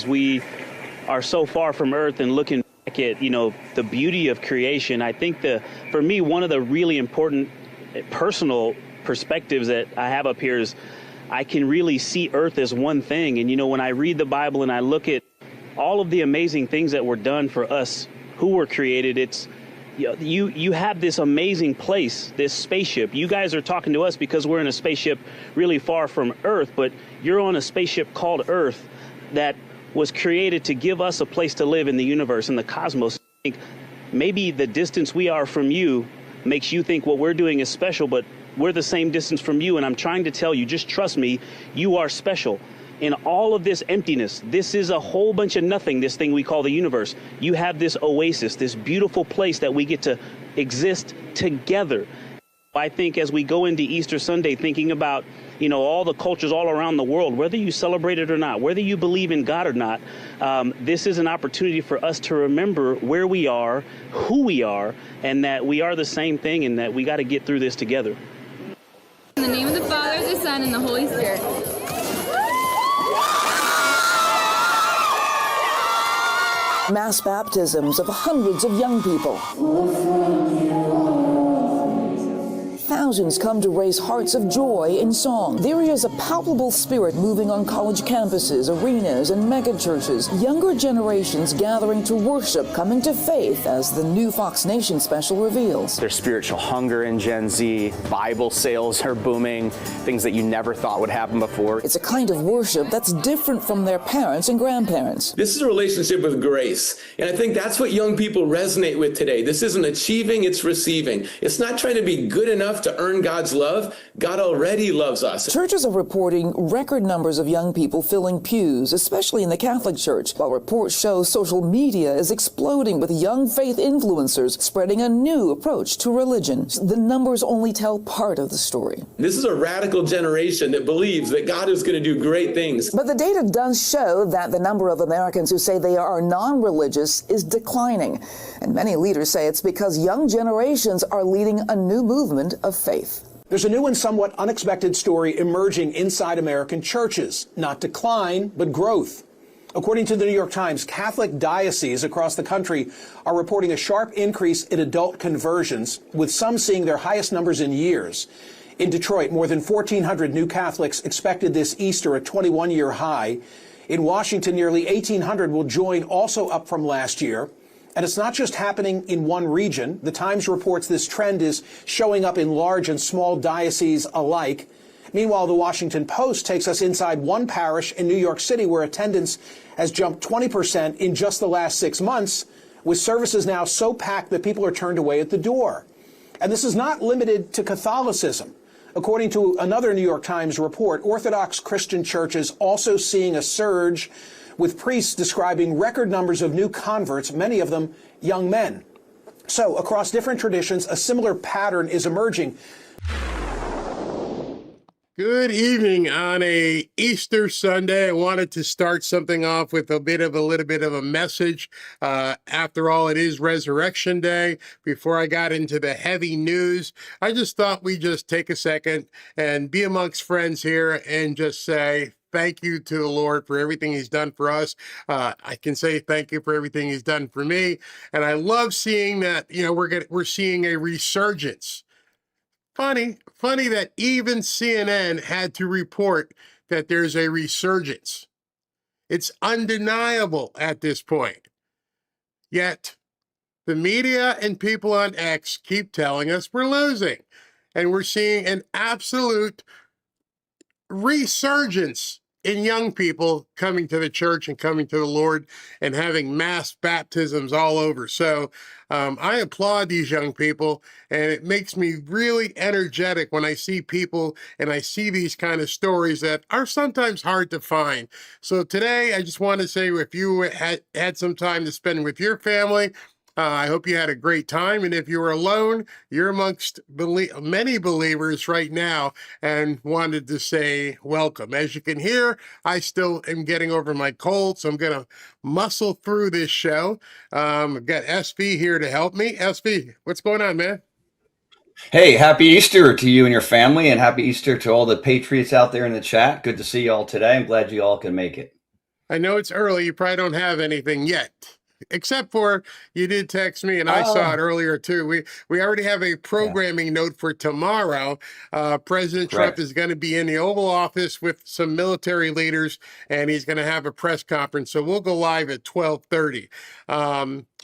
We are so far from Earth and looking back at, the beauty of creation. I think for me, one of the really important personal perspectives that I have up here is I can really see Earth as one thing. And, when I read the Bible and I look at all of the amazing things that were done for us who were created, it's, you have this amazing place, this spaceship. You guys are talking to us because we're in a spaceship really far from Earth, but you're on a spaceship called Earth that was created to give us a place to live in the universe, in the cosmos. I think maybe the distance we are from you makes you think what we're doing is special, but we're the same distance from you. And I'm trying to tell you, just trust me, you are special. In all of this emptiness, this is a whole bunch of nothing, this thing we call the universe. You have this oasis, this beautiful place that we get to exist together. I think as we go into Easter Sunday, thinking about, all the cultures all around the world, whether you celebrate it or not, whether you believe in God or not, this is an opportunity for us to remember where we are, who we are, and that we are the same thing and that we got to get through this together. In the name of the Father, the Son, and the Holy Spirit. Mass baptisms of hundreds of young people. Thousands come to raise hearts of joy in song. There is a palpable spirit moving on college campuses, arenas, and megachurches. Younger generations gathering to worship, coming to faith, as the new Fox Nation special reveals. There's spiritual hunger in Gen Z. Bible sales are booming, things that you never thought would happen before. It's a kind of worship that's different from their parents and grandparents. This is a relationship with grace, and I think that's what young people resonate with today. This isn't achieving, it's receiving. It's not trying to be good enough to earn God's love. God already loves us. Churches are reporting record numbers of young people filling pews, especially in the Catholic Church, while reports show social media is exploding with young faith influencers spreading a new approach to religion. The numbers only tell part of the story. This is a radical generation that believes that God is going to do great things. But the data does show that the number of Americans who say they are non-religious is declining. And many leaders say it's because young generations are leading a new movement of faith. There's a new and somewhat unexpected story emerging inside American churches. Not decline, but growth. According to the New York Times, Catholic dioceses across the country are reporting a sharp increase in adult conversions, with some seeing their highest numbers in years. In Detroit, more than 1,400 new Catholics expected this Easter, a 21-year high. In Washington, nearly 1,800 will join, also up from last year. And it's not just happening in one region. The Times reports this trend is showing up in large and small dioceses alike. Meanwhile, the Washington Post takes us inside one parish in New York City where attendance has jumped 20% in just the last 6 months, with services now so packed that people are turned away at the door. And this is not limited to Catholicism. According to another New York Times report, Orthodox Christian churches also seeing a surge, with priests describing record numbers of new converts, many of them young men. So, across different traditions, a similar pattern is emerging. Good evening on a Easter Sunday. I wanted to start something off with a little bit of a message. After all, it is Resurrection Day. Before I got into the heavy news, I just thought we'd just take a second and be amongst friends here and just say thank you to the Lord for everything he's done for us. I can say thank you for everything he's done for me. And I love seeing that, we're seeing a resurgence. Funny that even CNN had to report that there's a resurgence. It's undeniable at this point. Yet the media and people on X keep telling us we're losing. And we're seeing an absolute resurgence in young people coming to the church and coming to the Lord and having mass baptisms all over. So I applaud these young people, and it makes me really energetic when I see people and I see these kind of stories that are sometimes hard to find. So today, I just want to say, if you had some time to spend with your family, I hope you had a great time. And if you were alone, you're amongst many believers right now, and wanted to say welcome. As you can hear, I still am getting over my cold, so I'm going to muscle through this show. I've got SB here to help me. SB, what's going on, man? Hey, happy Easter to you and your family, and happy Easter to all the Patriots out there in the chat. Good to see you all today. I'm glad you all can make it. I know it's early. You probably don't have anything yet. Except for you did text me, and I saw it earlier too. We already have a programming note for tomorrow. President Trump is going to be in the Oval Office with some military leaders, and he's going to have a press conference. So we'll go live at 12:30.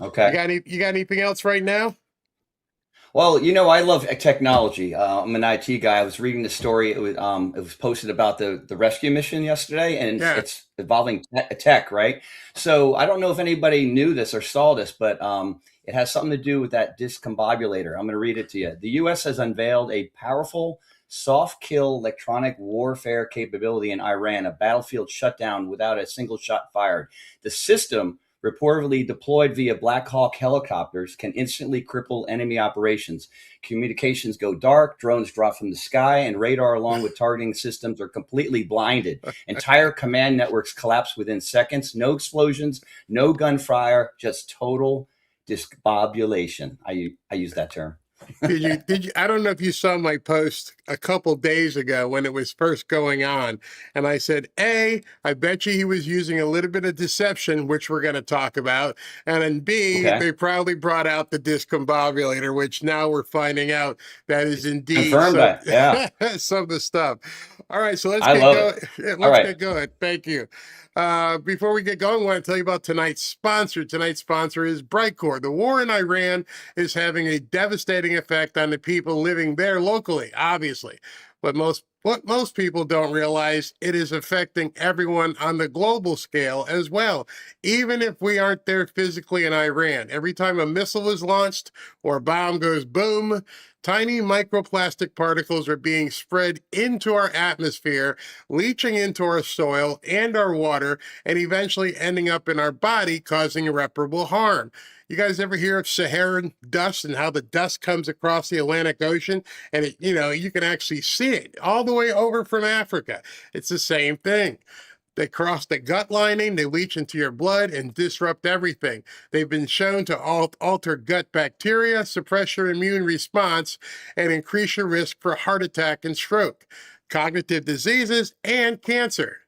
Okay. You got anything else right now? Well, I love technology. I'm an IT guy. I was reading the story. It was posted about the rescue mission yesterday, and it's involving tech, right? So I don't know if anybody knew this or saw this, but it has something to do with that discombobulator. I'm going to read it to you. The U.S. has unveiled a powerful soft kill electronic warfare capability in Iran, a battlefield shutdown without a single shot fired. The system, reportedly deployed via Black Hawk helicopters, can instantly cripple enemy operations. Communications go dark, drones drop from the sky, and radar along with targeting systems are completely blinded. Entire command networks collapse within seconds. No explosions, no gunfire, just total discombobulation. I use that term. Did you? I don't know if you saw my post a couple days ago when it was first going on, and I said, I bet you he was using a little bit of deception, which we're going to talk about, and then B, they probably brought out the discombobulator, which now we're finding out that is indeed some of the stuff. All right, so let's get going. Let's get going. Thank you. Before we get going, I want to tell you about tonight's sponsor. Tonight's sponsor is Brightcore. The war in Iran is having a devastating effect on the people living there locally, obviously. But what most people don't realize, it is affecting everyone on the global scale as well, even if we aren't there physically in Iran. Every time a missile is launched or a bomb goes boom, tiny microplastic particles are being spread into our atmosphere, leaching into our soil and our water, and eventually ending up in our body, causing irreparable harm. You guys ever hear of Saharan dust and how the dust comes across the Atlantic Ocean? And you can actually see it all the way over from Africa. It's the same thing. They cross the gut lining, they leach into your blood and disrupt everything. They've been shown to alter gut bacteria, suppress your immune response, and increase your risk for heart attack and stroke, cognitive diseases, and cancer.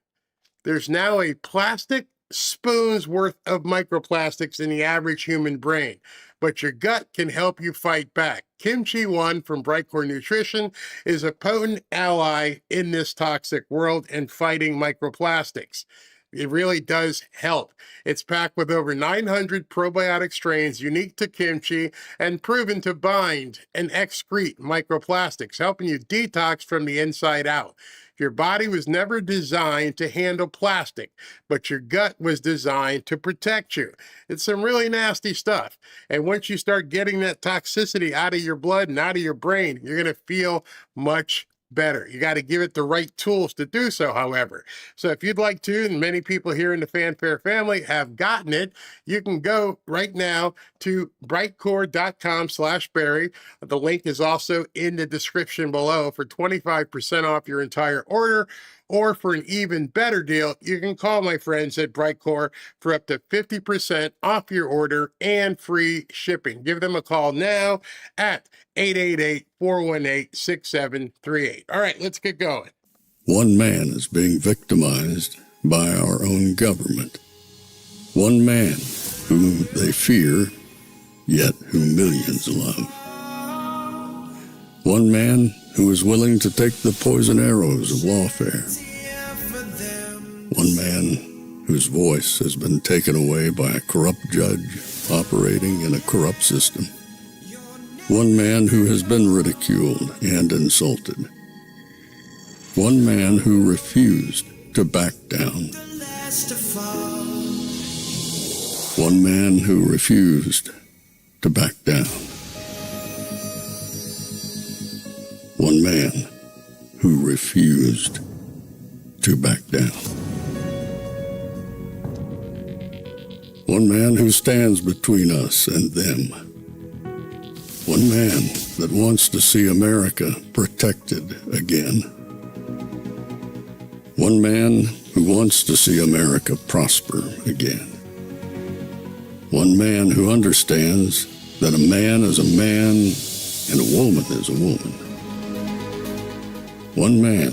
There's now a plastic spoon's worth of microplastics in the average human brain, but your gut can help you fight back. Kimchi 1 from Brightcore Nutrition is a potent ally in this toxic world and fighting microplastics. It really does help. It's packed with over 900 probiotic strains unique to kimchi and proven to bind and excrete microplastics, helping you detox from the inside out. Your body was never designed to handle plastic, but your gut was designed to protect you. It's some really nasty stuff. And once you start getting that toxicity out of your blood and out of your brain, you're going to feel much better. You got to give it the right tools to do so, however. So if you'd like to, and many people here in the Fanfare family have gotten it, you can go right now to brightcore.com/Barry. The link is also in the description below for 25% off your entire order. Or for an even better deal, you can call my friends at Brightcore for up to 50% off your order and free shipping. Give them a call now at 888-418-6738. All right, let's get going. One man is being victimized by our own government. One man whom they fear, yet whom millions love. One man who is willing to take the poison arrows of lawfare. One man whose voice has been taken away by a corrupt judge operating in a corrupt system. One man who has been ridiculed and insulted. One man who refused to back down. One man who refused to back down. One man who refused to back down. One man who stands between us and them. One man that wants to see America protected again. One man who wants to see America prosper again. One man who understands that a man is a man and a woman is a woman. One man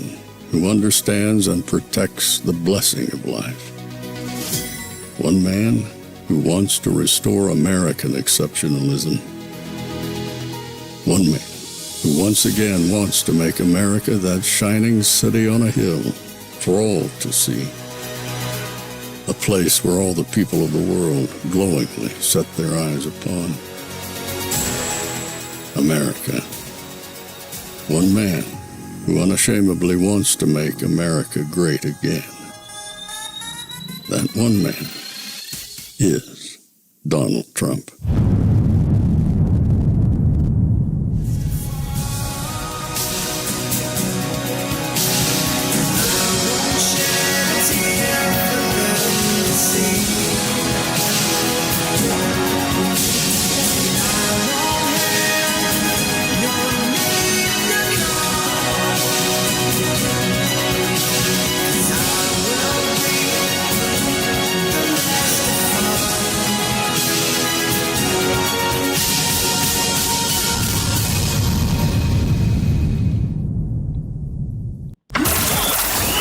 who understands and protects the blessing of life. One man who wants to restore American exceptionalism. One man who once again wants to make America that shining city on a hill for all to see. A place where all the people of the world glowingly set their eyes upon. America. One man who unashamedly wants to make America great again. That one man is Donald Trump.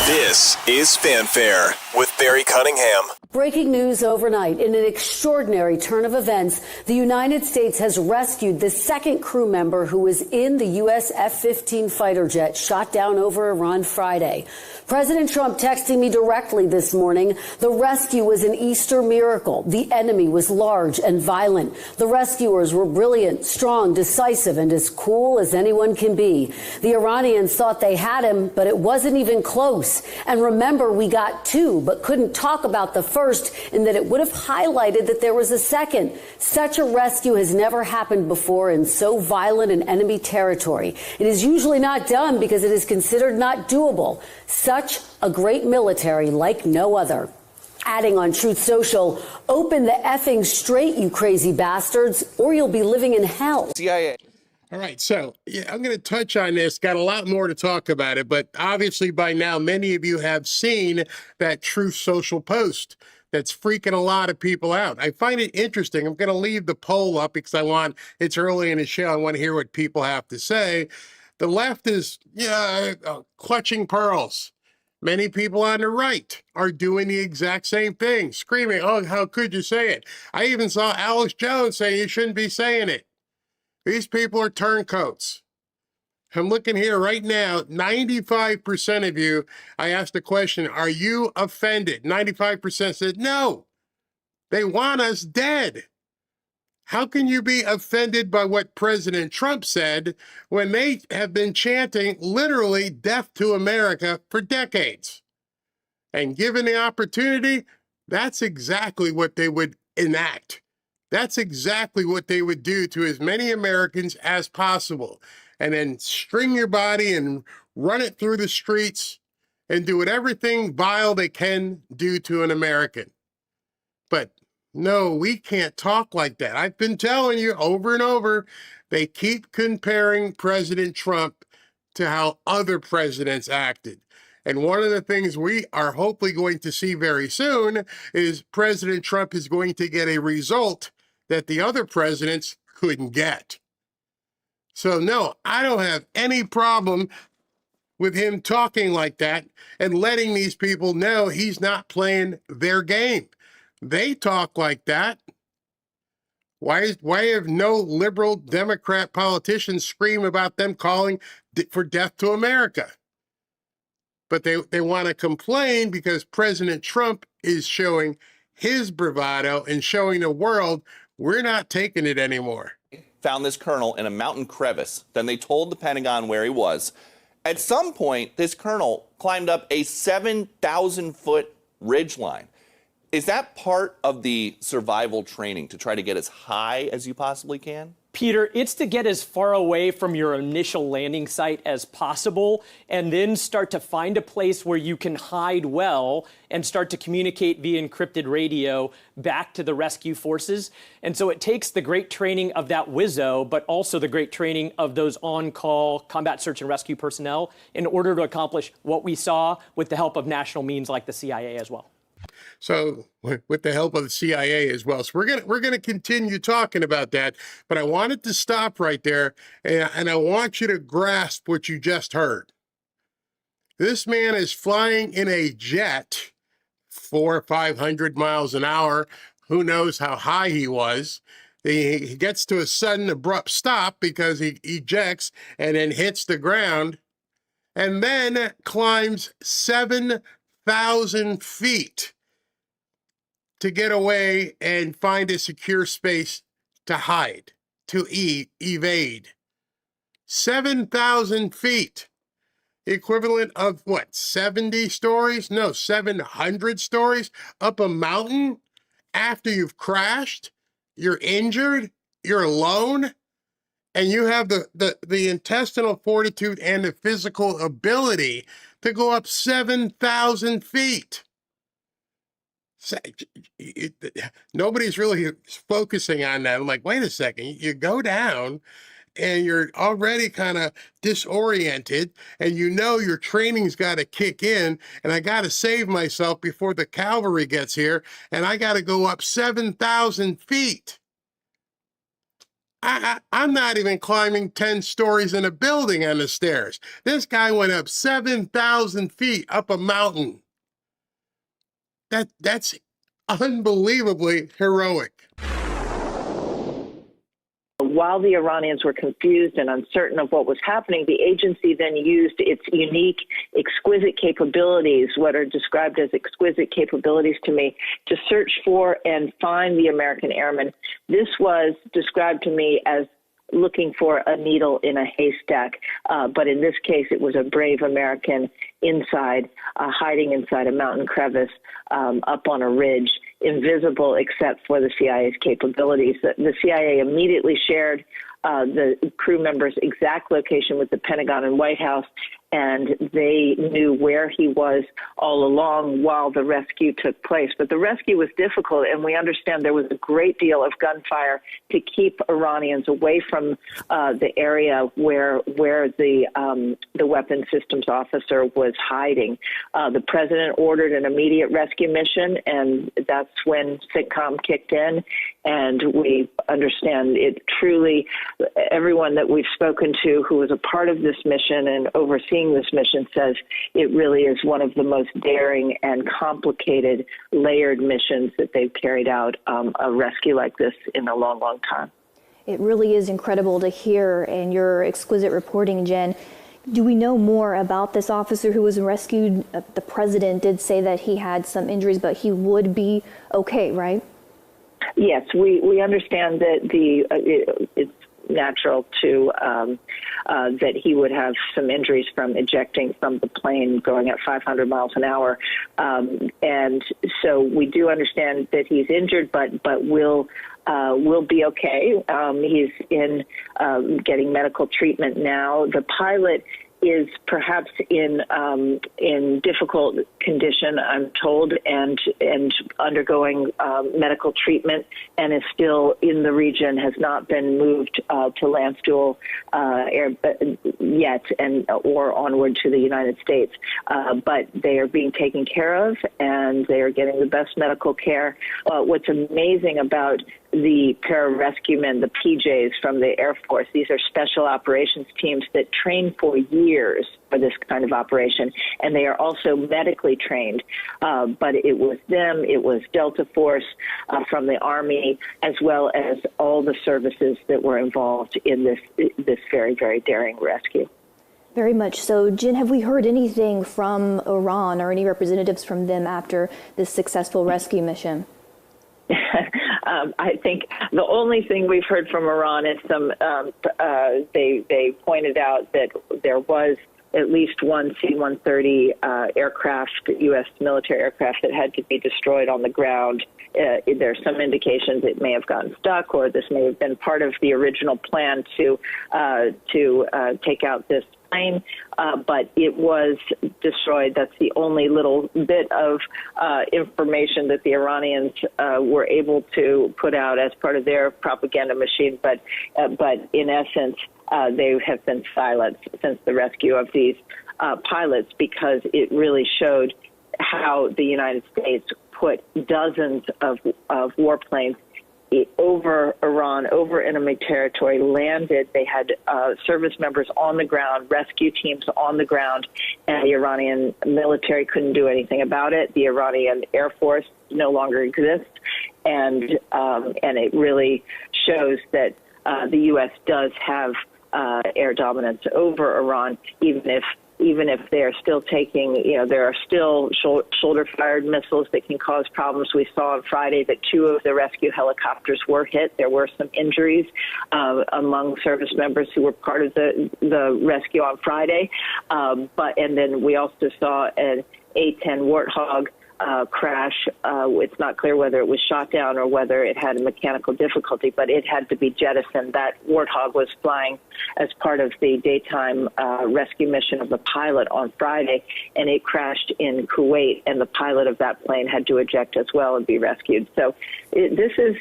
This is Fanfare with Barry Cunningham. Breaking news overnight. In an extraordinary turn of events, the United States has rescued the second crew member who was in the U.S. F-15 fighter jet shot down over Iran Friday. President Trump texting me directly this morning. The rescue was an Easter miracle. The enemy was large and violent. The rescuers were brilliant, strong, decisive, and as cool as anyone can be. The Iranians thought they had him, but it wasn't even close. And remember, we got two, but couldn't talk about the first, in that it would have highlighted that there was a second. Such a rescue has never happened before in so violent an enemy territory. It is usually not done because it is considered not doable. Such a great military like no other. Adding on Truth Social, open the effing straight, you crazy bastards, or you'll be living in hell. CIA. All right, so yeah, I'm going to touch on this. Got a lot more to talk about it, but obviously by now, many of you have seen that Truth Social post that's freaking a lot of people out. I find it interesting. I'm going to leave the poll up because it's early in the show. I want to hear what people have to say. The left is clutching pearls. Many people on the right are doing the exact same thing, screaming, oh, how could you say it? I even saw Alex Jones say you shouldn't be saying it. These people are turncoats. I'm looking here right now, 95% of you, I asked the question, are you offended? 95% said no. They want us dead. How can you be offended by what President Trump said when they have been chanting literally death to America for decades? And given the opportunity, that's exactly what they would enact. That's exactly what they would do to as many Americans as possible. And then string your body and run it through the streets and do everything vile they can do to an American. But no, we can't talk like that. I've been telling you over and over, they keep comparing President Trump to how other presidents acted. And one of the things we are hopefully going to see very soon is President Trump is going to get a result that the other presidents couldn't get. So no, I don't have any problem with him talking like that and letting these people know he's not playing their game. They talk like that. Why have no liberal Democrat politicians scream about them calling for death to America? But they want to complain because President Trump is showing his bravado and showing the world we're not taking it anymore. Found this colonel in a mountain crevice. Then they told the Pentagon where he was. At some point, this colonel climbed up a 7,000-foot ridgeline. Is that part of the survival training, to try to get as high as you possibly can? Peter, it's to get as far away from your initial landing site as possible and then start to find a place where you can hide well and start to communicate via encrypted radio back to the rescue forces. And so it takes the great training of that WISO, but also the great training of those on-call combat search and rescue personnel in order to accomplish what we saw with the help of national means like the CIA as well. So with the help of the CIA as well. So we're gonna continue talking about that, but I wanted to stop right there, and I want you to grasp what you just heard. This man is flying in a jet 400 or 500 miles an hour. Who knows how high he was. He gets to a sudden abrupt stop because he ejects and then hits the ground, and then climbs 7,000 feet to get away and find a secure space to hide, to evade. 7,000 feet. Equivalent of what, 70 stories? No, 700 stories up a mountain after you've crashed, you're injured, you're alone, and you have the intestinal fortitude and the physical ability to go up 7,000 feet. Nobody's really focusing on that. I'm like, wait a second, you go down and you're already kind of disoriented, and you know your training's got to kick in, and I got to save myself before the cavalry gets here, and I got to go up 7,000 feet. I'm not even climbing 10 stories in a building on the stairs. This guy went up 7,000 feet up a mountain. That's unbelievably heroic. While the Iranians were confused and uncertain of what was happening, the agency then used its unique, exquisite capabilities, what are described as exquisite capabilities to me, to search for and find the American airmen. This was described to me as looking for a needle in a haystack, but in this case, it was a brave American inside, hiding inside a mountain crevice up on a ridge, invisible except for the CIA's capabilities. The CIA immediately shared the crew member's exact location with the Pentagon and White House, and they knew where he was all along while the rescue took place. But the rescue was difficult, and we understand there was a great deal of gunfire to keep Iranians away from the area where the weapons systems officer was hiding. The president ordered an immediate rescue mission, and that's when CENTCOM kicked in. And we understand it truly, everyone that we've spoken to who was a part of this mission and overseeing this mission says it really is one of the most daring and complicated, layered missions that they've carried out, a rescue like this in a long, long time. It really is incredible to hear, and your exquisite reporting, Jen. Do we know more about this officer who was rescued? The president did say that he had some injuries, but he would be okay, right? Yes, we understand that it's natural to that he would have some injuries from ejecting from the plane going at 500 miles an hour, and so we do understand that he's injured, but will be okay. He's in getting medical treatment now. The pilot is perhaps in difficult condition, I'm told, and undergoing medical treatment, and is still in the region, has not been moved to Landstuhl yet, or onward to the United States. But they are being taken care of, and they are getting the best medical care. What's amazing about the pararescuemen, the PJs from the Air Force, these are special operations teams that train for years for this kind of operation, and they are also medically trained. But it was them, it was Delta Force from the Army, as well as all the services that were involved in this very, very daring rescue. Very much so. Jen, have we heard anything from Iran or any representatives from them after this successful rescue mission? I think the only thing we've heard from Iran is they pointed out that there was at least one C-130 aircraft, U.S. military aircraft, that had to be destroyed on the ground. There's some indications it may have gotten stuck, or this may have been part of the original plan to take out this plane, but it was destroyed. That's the only little bit of information that the Iranians were able to put out as part of their propaganda machine. But in essence, they have been silent since the rescue of these pilots, because it really showed how the United States put dozens of warplanes over Iran, over enemy territory, landed. They had service members on the ground, rescue teams on the ground, and the Iranian military couldn't do anything about it. The Iranian Air Force no longer exists, and it really shows that the U.S. does have air dominance over Iran, even if they're still taking, there are still shoulder-fired missiles that can cause problems. We saw on Friday that 2 of the rescue helicopters were hit. There were some injuries among service members who were part of the rescue on Friday. And then we also saw an A-10 Warthog crash. It's not clear whether it was shot down or whether it had a mechanical difficulty, but it had to be jettisoned. That Warthog was flying as part of the daytime rescue mission of the pilot on Friday, and it crashed in Kuwait, and the pilot of that plane had to eject as well and be rescued. So this is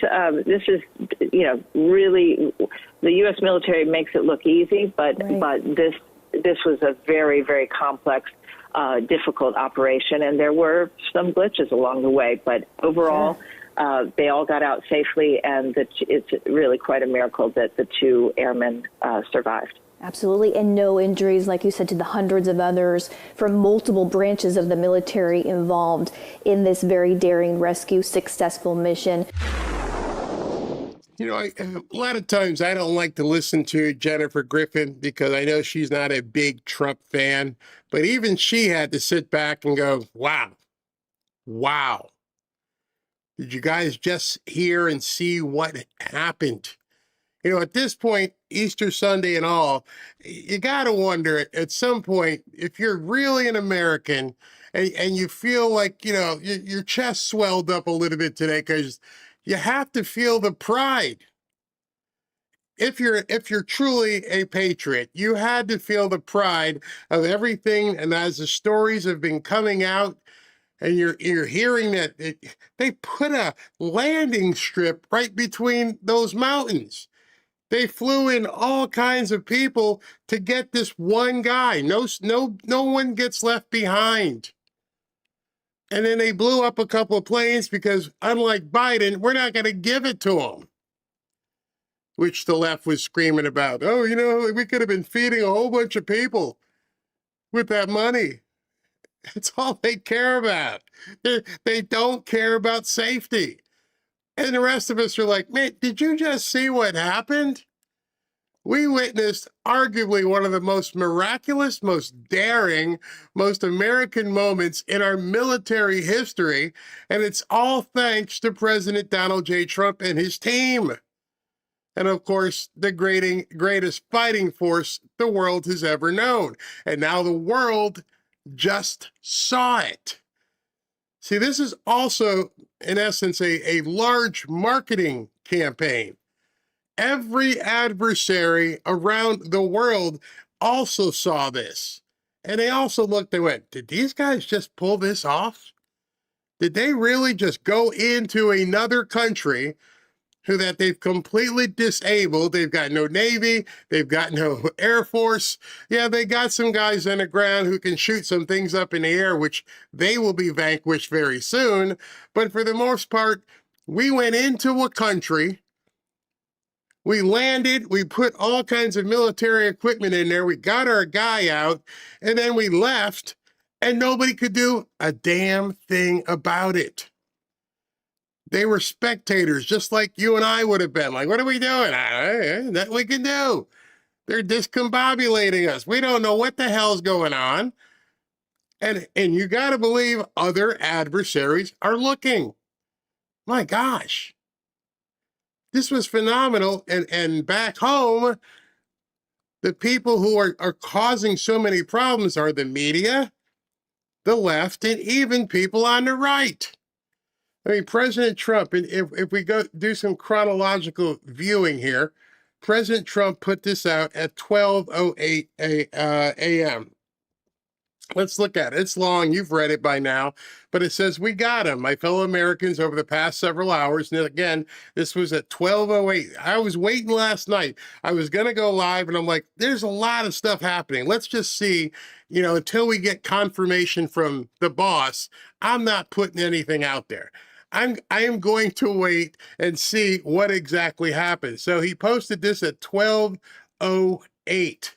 really, the U.S. military makes it look easy, but this was a very, very complex difficult operation, and there were some glitches along the way, but overall, they all got out safely, and it's really quite a miracle that the 2 airmen survived. Absolutely, and no injuries, like you said, to the hundreds of others from multiple branches of the military involved in this very daring rescue successful mission. A lot of times I don't like to listen to Jennifer Griffin because I know she's not a big Trump fan, but even she had to sit back and go, wow. Did you guys just hear and see what happened? At this point, Easter Sunday and all, you got to wonder at some point, if you're really an American and you feel like, your chest swelled up a little bit today because you have to feel the pride. If you're truly a patriot, you had to feel the pride of everything. And as the stories have been coming out, and you're hearing that they put a landing strip right between those mountains. They flew in all kinds of people to get this one guy. No one gets left behind. And then they blew up a couple of planes because, unlike Biden, we're not going to give it to them. Which the left was screaming about. Oh, we could have been feeding a whole bunch of people with that money. That's all they care about. They don't care about safety. And the rest of us are like, man, did you just see what happened? We witnessed arguably one of the most miraculous, most daring, most American moments in our military history, and it's all thanks to President Donald J. Trump and his team. And of course, the greatest fighting force the world has ever known. And now the world just saw it. See, this is also, in essence, a large marketing campaign. Every adversary around the world also saw this. And they also looked, they went, did these guys just pull this off? Did they really just go into another country that they've completely disabled? They've got no Navy, they've got no Air Force. Yeah, they got some guys on the ground who can shoot some things up in the air, which they will be vanquished very soon. But for the most part, we went into a country, we landed, we put all kinds of military equipment in there, we got our guy out, and then we left, and nobody could do a damn thing about it. They were spectators, just like you and I would have been. Like, what are we doing? Nothing we can do. They're discombobulating us. We don't know what the hell's going on. And you got to believe other adversaries are looking. My gosh. This was phenomenal. And back home, the people who are causing so many problems are the media, the left, and even people on the right. I mean, President Trump, and if we go do some chronological viewing here, President Trump put this out at 12:08 a.m. Let's look at it. It's long. You've read it by now. But it says, we got him, my fellow Americans, over the past several hours. And again, this was at 12:08. I was waiting last night. I was going to go live, and I'm like, there's a lot of stuff happening. Let's just see, until we get confirmation from the boss, I'm not putting anything out there. I am going to wait and see what exactly happened. So he posted this at 12:08.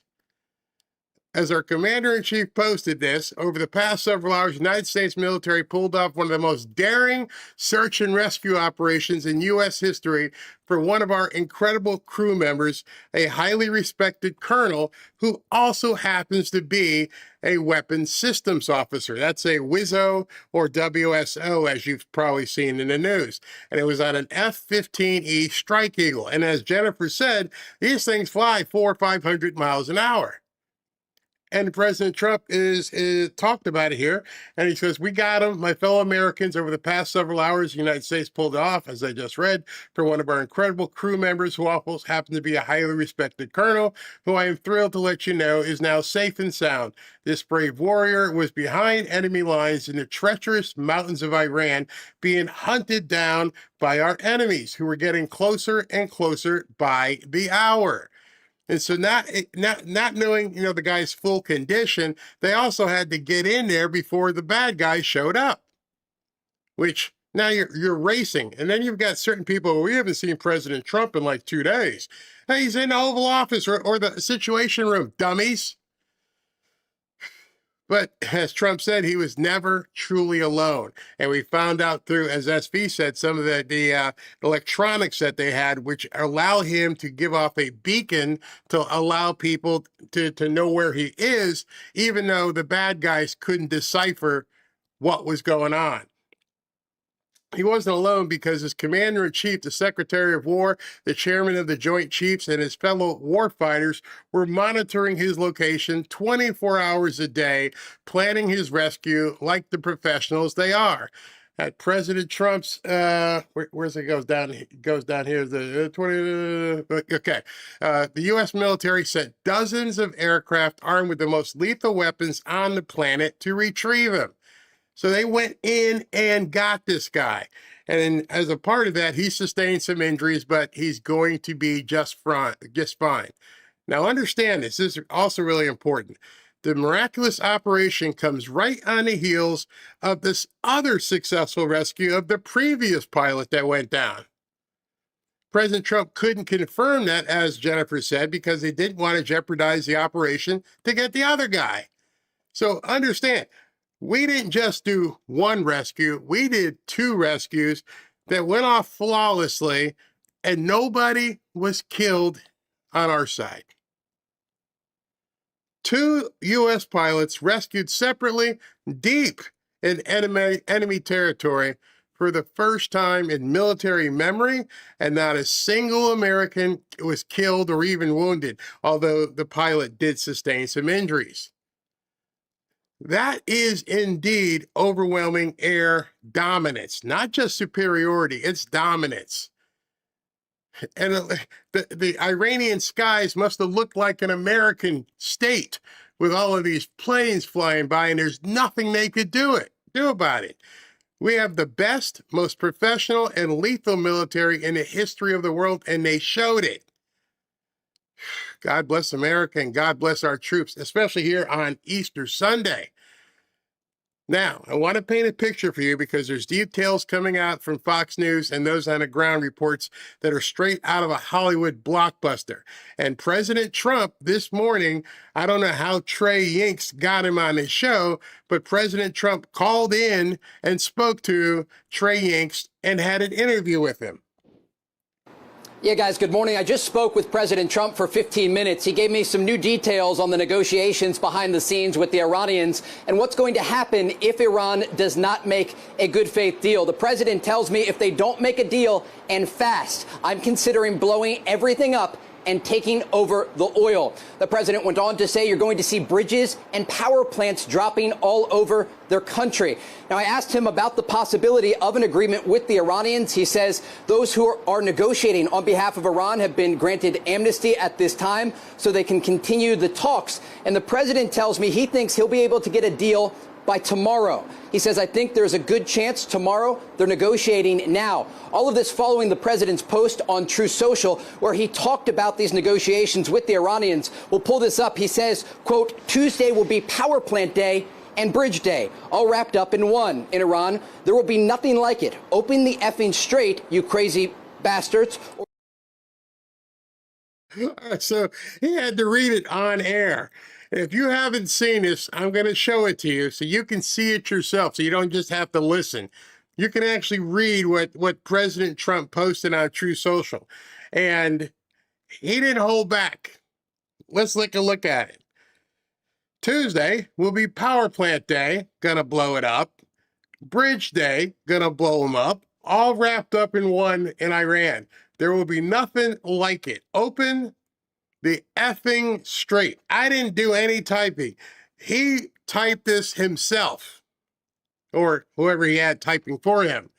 As our commander-in-chief posted this, over the past several hours, United States military pulled off one of the most daring search and rescue operations in U.S. history for one of our incredible crew members, a highly respected colonel who also happens to be a weapons systems officer. That's a WISO or WSO, as you've probably seen in the news. And it was on an F-15E Strike Eagle. And as Jennifer said, these things fly 400 or 500 miles an hour. And President Trump is talked about it here. And he says, we got him, my fellow Americans. Over the past several hours, the United States pulled off, as I just read, for one of our incredible crew members who also happens to be a highly respected colonel, who I am thrilled to let you know is now safe and sound. This brave warrior was behind enemy lines in the treacherous mountains of Iran, being hunted down by our enemies, who were getting closer and closer by the hour. And so not knowing, the guy's full condition, they also had to get in there before the bad guy showed up, which now you're racing. And then you've got certain people, we haven't seen President Trump in like 2 days. Hey, he's in the Oval Office or the Situation Room, dummies. But as Trump said, he was never truly alone. And we found out through, as SV said, some of the electronics that they had, which allow him to give off a beacon to allow people to know where he is, even though the bad guys couldn't decipher what was going on. He wasn't alone because his commander-in-chief, the Secretary of War, the chairman of the Joint Chiefs, and his fellow warfighters were monitoring his location 24 hours a day, planning his rescue like the professionals they are. At President Trump's, where's it goes down here, the U.S. military sent dozens of aircraft armed with the most lethal weapons on the planet to retrieve him. So they went in and got this guy. And as a part of that, he sustained some injuries, but he's going to be just fine. Now understand this is also really important. The miraculous operation comes right on the heels of this other successful rescue of the previous pilot that went down. President Trump couldn't confirm that, as Jennifer said, because he didn't want to jeopardize the operation to get the other guy. So understand, we didn't just do one rescue, we did 2 rescues that went off flawlessly, and nobody was killed on our side. 2 U.S. pilots rescued separately deep in enemy territory for the first time in military memory, and not a single American was killed or even wounded, although the pilot did sustain some injuries. That is indeed overwhelming air dominance, not just superiority, it's dominance. And the Iranian skies must have looked like an American state with all of these planes flying by, and there's nothing they could do about it. We have the best, most professional, and lethal military in the history of the world, and they showed it. God bless America and God bless our troops, especially here on Easter Sunday. Now, I want to paint a picture for you because there's details coming out from Fox News and those on the ground reports that are straight out of a Hollywood blockbuster. And President Trump this morning, I don't know how Trey Yinks got him on his show, but President Trump called in and spoke to Trey Yinks and had an interview with him. Yeah, guys, good morning. I just spoke with President Trump for 15 minutes. He gave me some new details on the negotiations behind the scenes with the Iranians and what's going to happen if Iran does not make a good faith deal. The president tells me if they don't make a deal and fast, I'm considering blowing everything up and taking over the oil. The president went on to say you're going to see bridges and power plants dropping all over their country. Now, I asked him about the possibility of an agreement with the Iranians. He says those who are negotiating on behalf of Iran have been granted amnesty at this time so they can continue the talks. And the president tells me he thinks he'll be able to get a deal by tomorrow. He says, I think there's a good chance tomorrow. They're negotiating now. All of this following the president's post on True Social, where he talked about these negotiations with the Iranians. We'll pull this up. He says, quote, Tuesday will be power plant day and Bridge Day, all wrapped up in one. In Iran, there will be nothing like it. Open the effing straight, you crazy bastards. So he had to read it on air. If you haven't seen this, I'm going to show it to you so you can see it yourself, so you don't just have to listen. You can actually read what President Trump posted on True Social. And he didn't hold back. Let's take a look at it. Tuesday will be Power Plant Day, gonna blow it up. Bridge Day, gonna blow them up. All wrapped up in one in Iran. There will be nothing like it. Open the effing straight. I didn't do any typing. He typed this himself, or whoever he had typing for him.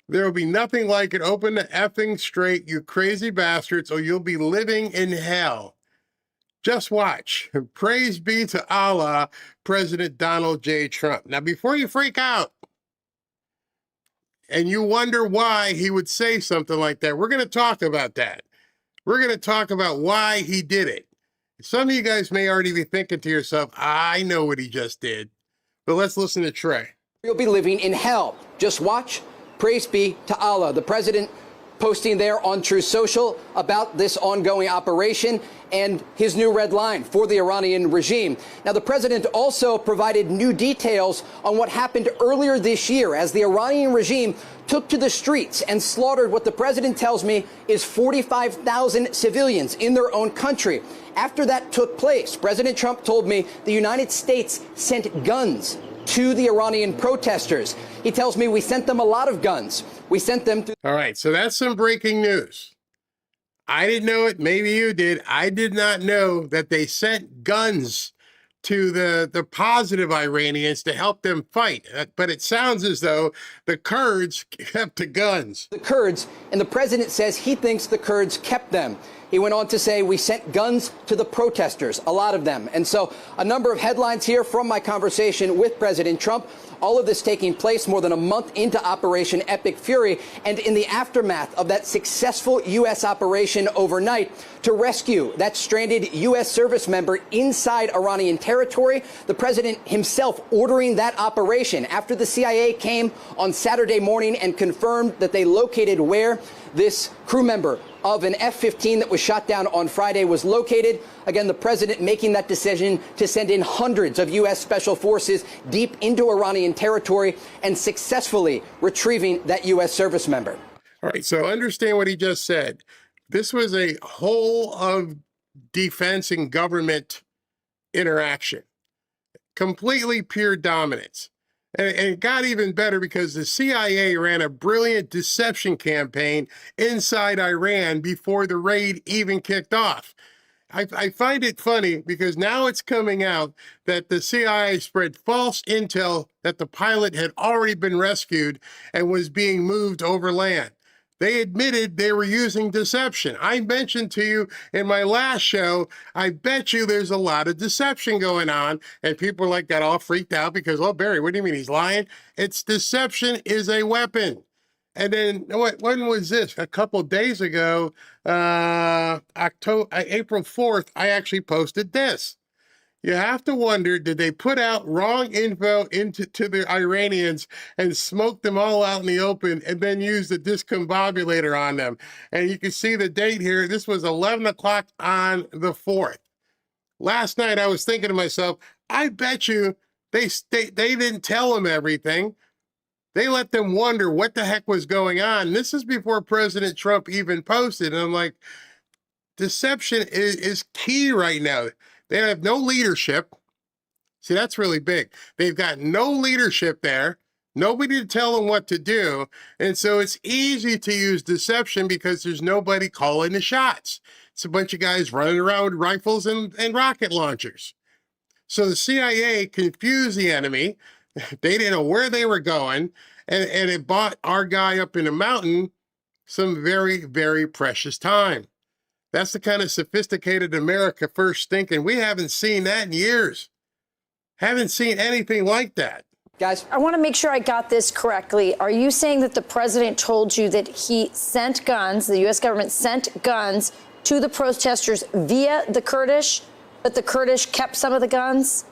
There will be nothing like it. Open the effing straight, you crazy bastards, or you'll be living in hell. Just watch. Praise be to Allah, President Donald J. Trump. Now, before you freak out and you wonder why he would say something like that, we're going to talk about that. We're going to talk about why he did it. Some of you guys may already be thinking to yourself, I know what he just did. But let's listen to Trey. You'll be living in hell. Just watch. Praise be to Allah. The president posting there on True Social about this ongoing operation and his new red line for the Iranian regime. Now, the president also provided new details on what happened earlier this year as the Iranian regime took to the streets and slaughtered what the president tells me is 45,000 civilians in their own country. After that took place, President Trump told me the United States sent guns to the Iranian protesters. He tells me we sent them a lot of guns. We sent them to... All right, so that's some breaking news. I didn't know it. Maybe you did. I did not know that they sent guns to the positive Iranians to help them fight. But it sounds as though the Kurds kept the guns. The Kurds, and the president says he thinks the Kurds kept them. He went on to say, we sent guns to the protesters, a lot of them. And so a number of headlines here from my conversation with President Trump. All of this taking place more than a month into Operation Epic Fury and in the aftermath of that successful U.S. operation overnight to rescue that stranded U.S. service member inside Iranian territory. The president himself ordering that operation after the CIA came on Saturday morning and confirmed that they located where this crew member of an F-15 that was shot down on Friday was located. Again, the president making that decision to send in hundreds of U.S. special forces deep into Iranian territory and successfully retrieving that U.S. service member. All right, so understand what he just said. This was a whole of defense and government interaction, completely pure dominance. And it got even better because the CIA ran a brilliant deception campaign inside Iran before the raid even kicked off. I find it funny because now it's coming out that the CIA spread false intel that the pilot had already been rescued and was being moved over land. They admitted they were using deception. I mentioned to you in my last show, I bet you there's a lot of deception going on. And people like got all freaked out because, oh, Barry, what do you mean he's lying? It's deception is a weapon. And then when was this? A couple days ago, April 4th, I actually posted this. You have to wonder, did they put out wrong info to the Iranians and smoke them all out in the open and then use the discombobulator on them? And you can see the date here. This was 11 o'clock on the 4th. Last night, I was thinking to myself, I bet you they didn't tell them everything. They let them wonder what the heck was going on. This is before President Trump even posted. And I'm like, deception is key right now. They have no leadership. See, that's really big. They've got no leadership there. Nobody to tell them what to do. And so it's easy to use deception because there's nobody calling the shots. It's a bunch of guys running around with rifles and rocket launchers. So the CIA confused the enemy. They didn't know where they were going. And it bought our guy up in the mountain some very, very precious time. That's the kind of sophisticated America first thinking. We haven't seen that in years. Haven't seen anything like that. Guys, I want to make sure I got this correctly. Are you saying that the president told you that he sent guns, the U.S. government sent guns to the protesters via the Kurdish, but the Kurdish kept some of the guns?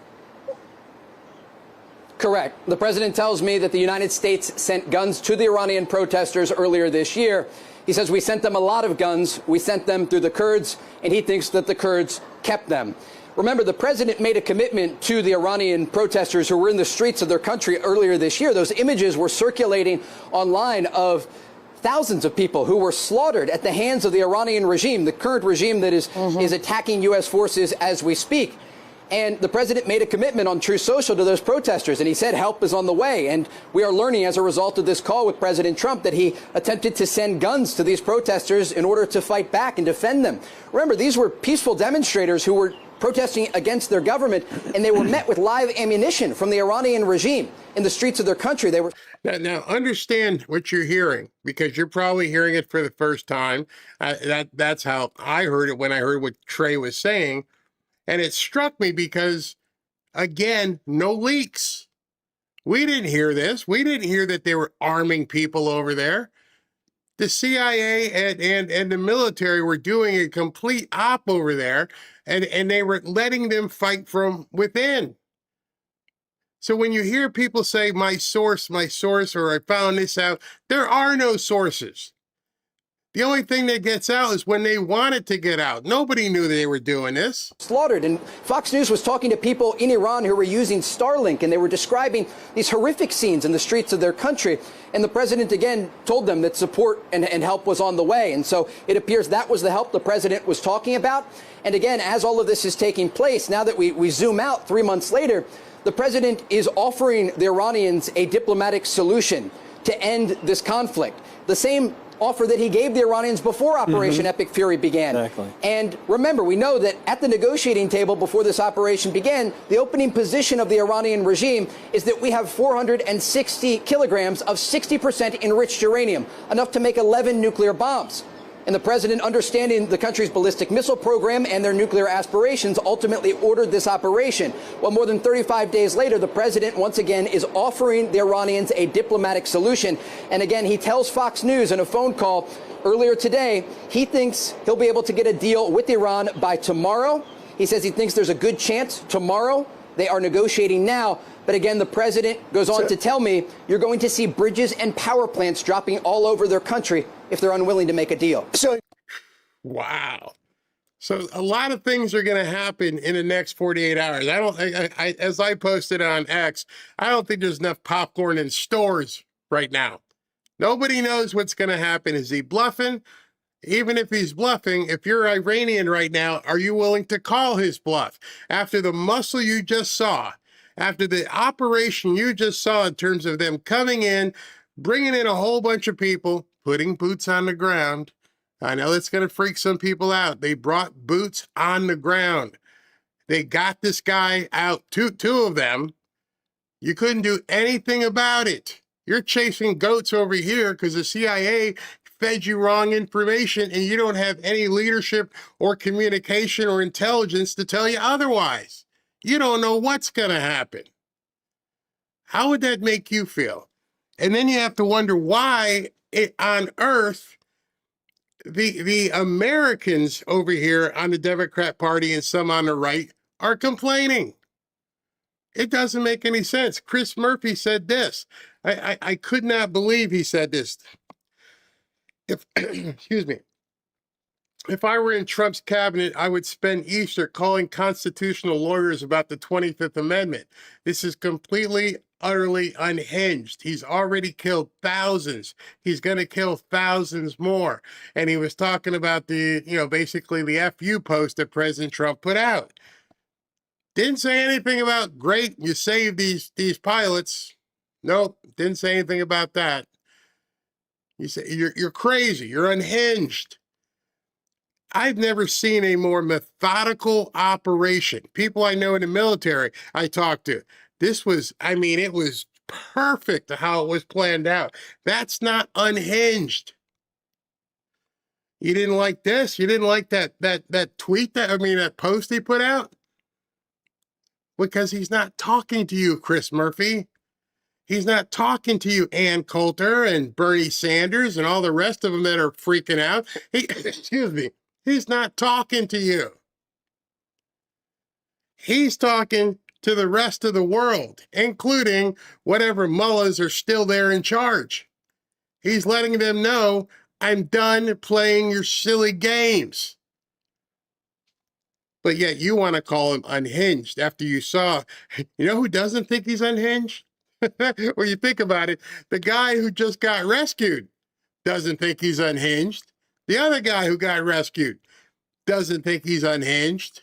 Correct. The president tells me that the United States sent guns to the Iranian protesters earlier this year. He says we sent them a lot of guns. We sent them through the Kurds, and he thinks that the Kurds kept them. Remember, the president made a commitment to the Iranian protesters who were in the streets of their country earlier this year. Those images were circulating online of thousands of people who were slaughtered at the hands of the Iranian regime, the current regime that is attacking U.S. forces as we speak. And the president made a commitment on Truth Social to those protesters, and he said help is on the way. And we are learning as a result of this call with President Trump that he attempted to send guns to these protesters in order to fight back and defend them. Remember, these were peaceful demonstrators who were protesting against their government, and they were met with live ammunition from the Iranian regime in the streets of their country. They were now understand what you're hearing, because you're probably hearing it for the first time. That's how I heard it when I heard what Trey was saying. And it struck me because, again, no leaks. We didn't hear this. We didn't hear that they were arming people over there. The CIA and the military were doing a complete op over there, and they were letting them fight from within. So when you hear people say, my source, or I found this out, there are no sources. The only thing that gets out is when they want it to get out. Nobody knew they were doing this. Slaughtered. And Fox News was talking to people in Iran who were using Starlink, and they were describing these horrific scenes in the streets of their country. And the president, again, told them that support and help was on the way. And so it appears that was the help the president was talking about. And again, as all of this is taking place, now that we zoom out 3 months later, the president is offering the Iranians a diplomatic solution to end this conflict. The same offer that he gave the Iranians before Operation Epic Fury began. Exactly. And remember, we know that at the negotiating table before this operation began, the opening position of the Iranian regime is that we have 460 kilograms of 60% enriched uranium, enough to make 11 nuclear bombs. And the president, understanding the country's ballistic missile program and their nuclear aspirations, ultimately ordered this operation. Well, more than 35 days later, the president once again is offering the Iranians a diplomatic solution. And again, he tells Fox News in a phone call earlier today, he thinks he'll be able to get a deal with Iran by tomorrow. He says he thinks there's a good chance tomorrow. They are negotiating now. But again, the president goes on to tell me you're going to see bridges and power plants dropping all over their country if they're unwilling to make a deal. Wow. So a lot of things are going to happen in the next 48 hours. As I posted on X, I don't think there's enough popcorn in stores right now. Nobody knows what's going to happen. Is he bluffing? Even if he's bluffing, if you're Iranian right now, are you willing to call his bluff? After the muscle you just saw, after the operation you just saw in terms of them coming in, bringing in a whole bunch of people, putting boots on the ground. I know it's going to freak some people out. They brought boots on the ground. They got this guy out, two of them. You couldn't do anything about it. You're chasing goats over here because the CIA fed you wrong information and you don't have any leadership or communication or intelligence to tell you otherwise. You don't know what's going to happen. How would that make you feel? And then you have to wonder why on earth the Americans over here on the Democrat Party and some on the right are complaining. It doesn't make any sense. Chris Murphy said this. I could not believe he said this. Excuse me. If I were in Trump's cabinet, I would spend Easter calling constitutional lawyers about the 25th Amendment. This is completely, utterly unhinged. He's already killed thousands. He's going to kill thousands more. And he was talking about basically the FU post that President Trump put out. Didn't say anything about, great, you saved these pilots. Nope, didn't say anything about that. You say you're crazy. You're unhinged. I've never seen a more methodical operation. People I know in the military I talked to, this was, it was perfect how it was planned out. That's not unhinged. You didn't like this? You didn't like that tweet that post he put out? Because he's not talking to you, Chris Murphy. He's not talking to you, Ann Coulter and Bernie Sanders and all the rest of them that are freaking out. Excuse me. He's not talking to you. He's talking to the rest of the world, including whatever mullahs are still there in charge. He's letting them know, I'm done playing your silly games. But yet you want to call him unhinged after you saw, you know who doesn't think he's unhinged? When you think about it, the guy who just got rescued doesn't think he's unhinged. The other guy who got rescued doesn't think he's unhinged.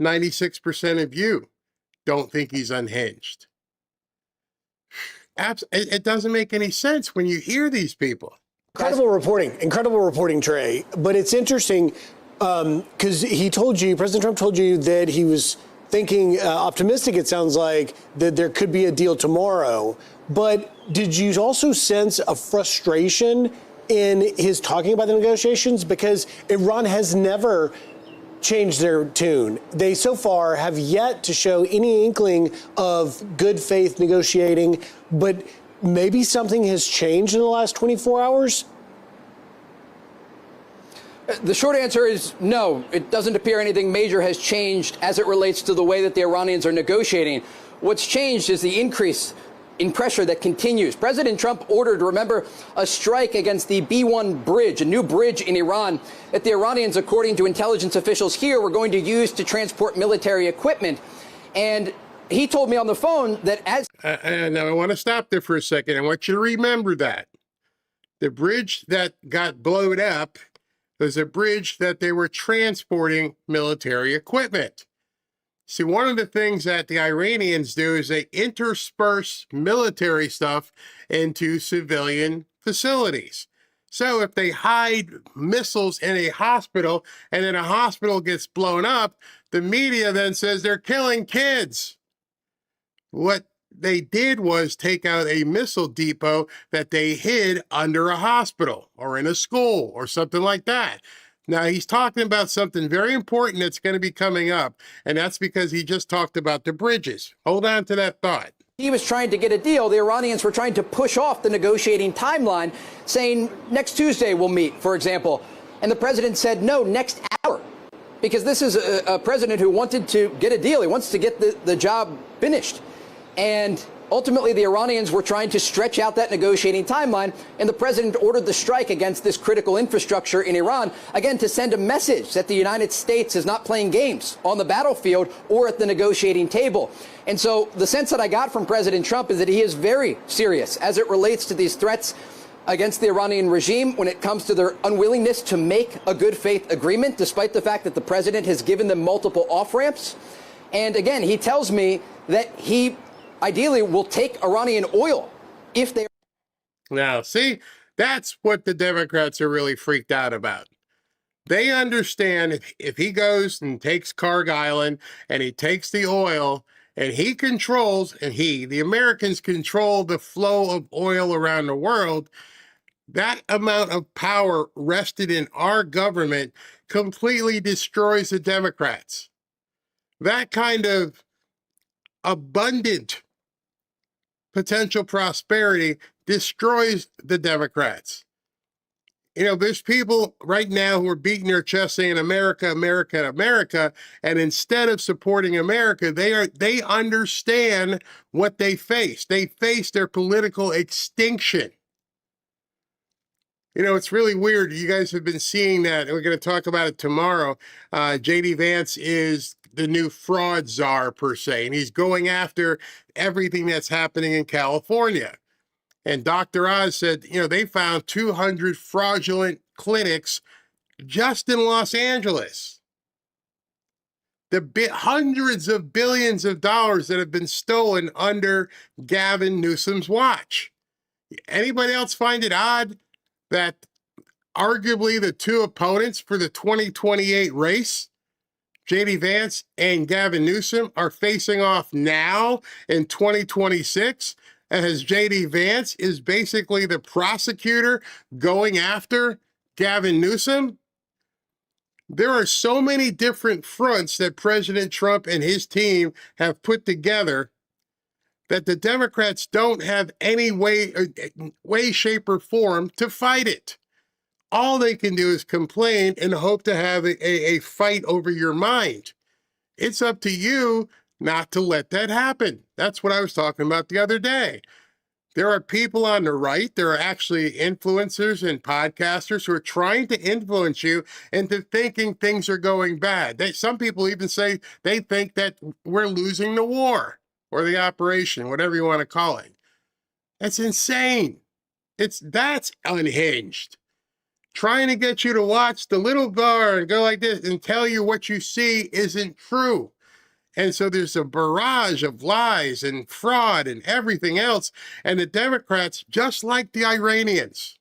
96% of you don't think he's unhinged. It doesn't make any sense when you hear these people. Incredible reporting, Trey. But it's interesting because President Trump told you that he was thinking optimistic, it sounds like, that there could be a deal tomorrow. But did you also sense a frustration in his talking about the negotiations? Because Iran has never changed their tune. They so far have yet to show any inkling of good faith negotiating, but maybe something has changed in the last 24 hours? The short answer is no. It doesn't appear anything major has changed as it relates to the way that the Iranians are negotiating. What's changed is the increase in pressure that continues. President Trump ordered, remember, a strike against the B1 bridge, a new bridge in Iran that the Iranians, according to intelligence officials here, were going to use to transport military equipment. And he told me on the phone that as... Now, I want to stop there for a second. I want you to remember that. The bridge that got blown up was a bridge that they were transporting military equipment. See, one of the things that the Iranians do is they intersperse military stuff into civilian facilities. So if they hide missiles in a hospital and then a hospital gets blown up, the media then says they're killing kids. What they did was take out a missile depot that they hid under a hospital or in a school or something like that. Now, he's talking about something very important that's going to be coming up, and that's because he just talked about the bridges. Hold on to that thought. He was trying to get a deal. The Iranians were trying to push off the negotiating timeline, saying next Tuesday we'll meet, for example. And the president said, no, next hour, because this is a president who wanted to get a deal. He wants to get the job finished. And ultimately, the Iranians were trying to stretch out that negotiating timeline, and the president ordered the strike against this critical infrastructure in Iran, again, to send a message that the United States is not playing games on the battlefield or at the negotiating table. And so the sense that I got from President Trump is that he is very serious as it relates to these threats against the Iranian regime when it comes to their unwillingness to make a good faith agreement, despite the fact that the president has given them multiple off-ramps. And again, he tells me that he ideally will take Iranian oil if they... Now, see, that's what the Democrats are really freaked out about. They understand if he goes and takes Carg Island and he takes the oil and he controls, and the Americans control the flow of oil around the world, that amount of power rested in our government completely destroys the Democrats. That kind of abundant potential prosperity destroys the Democrats. You know, there's people right now who are beating their chest saying America, America, America, and instead of supporting America, they understand what they face. They face their political extinction. You know, it's really weird. You guys have been seeing that. We're going to talk about it tomorrow. J.D. Vance is the new fraud czar, per se, and he's going after everything that's happening in California. And Dr. Oz said, you know, they found 200 fraudulent clinics just in Los Angeles. The hundreds of billions of dollars that have been stolen under Gavin Newsom's watch. Anybody else find it odd that arguably the two opponents for the 2028 race, J.D. Vance and Gavin Newsom, are facing off now in 2026, as J.D. Vance is basically the prosecutor going after Gavin Newsom? There are so many different fronts that President Trump and his team have put together that the Democrats don't have any way, shape, or form to fight it. All they can do is complain and hope to have a fight over your mind. it's up to you not to let that happen. That's what I was talking about the other day. There are people on the right, there are actually influencers and podcasters who are trying to influence you into thinking things are going bad. Some people even say they think that we're losing the war or the operation, whatever you want to call it. That's insane. That's unhinged. Trying to get you to watch the little bar and go like this and tell you what you see isn't true. And so there's a barrage of lies and fraud and everything else. And the Democrats, just like the Iranians,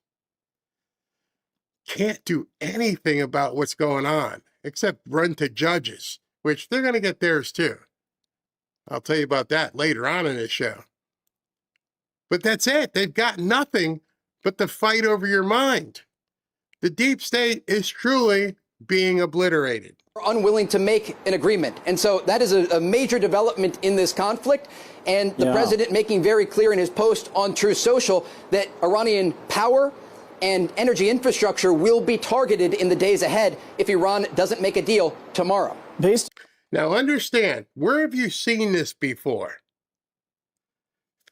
can't do anything about what's going on except run to judges, which they're going to get theirs too. I'll tell you about that later on in this show. But that's it. They've got nothing but the fight over your mind. The deep state is truly being obliterated. Unwilling to make an agreement. And so that is a major development in this conflict. And the president making very clear in his post on Truth Social that Iranian power and energy infrastructure will be targeted in the days ahead if Iran doesn't make a deal tomorrow. Now understand, where have you seen this before?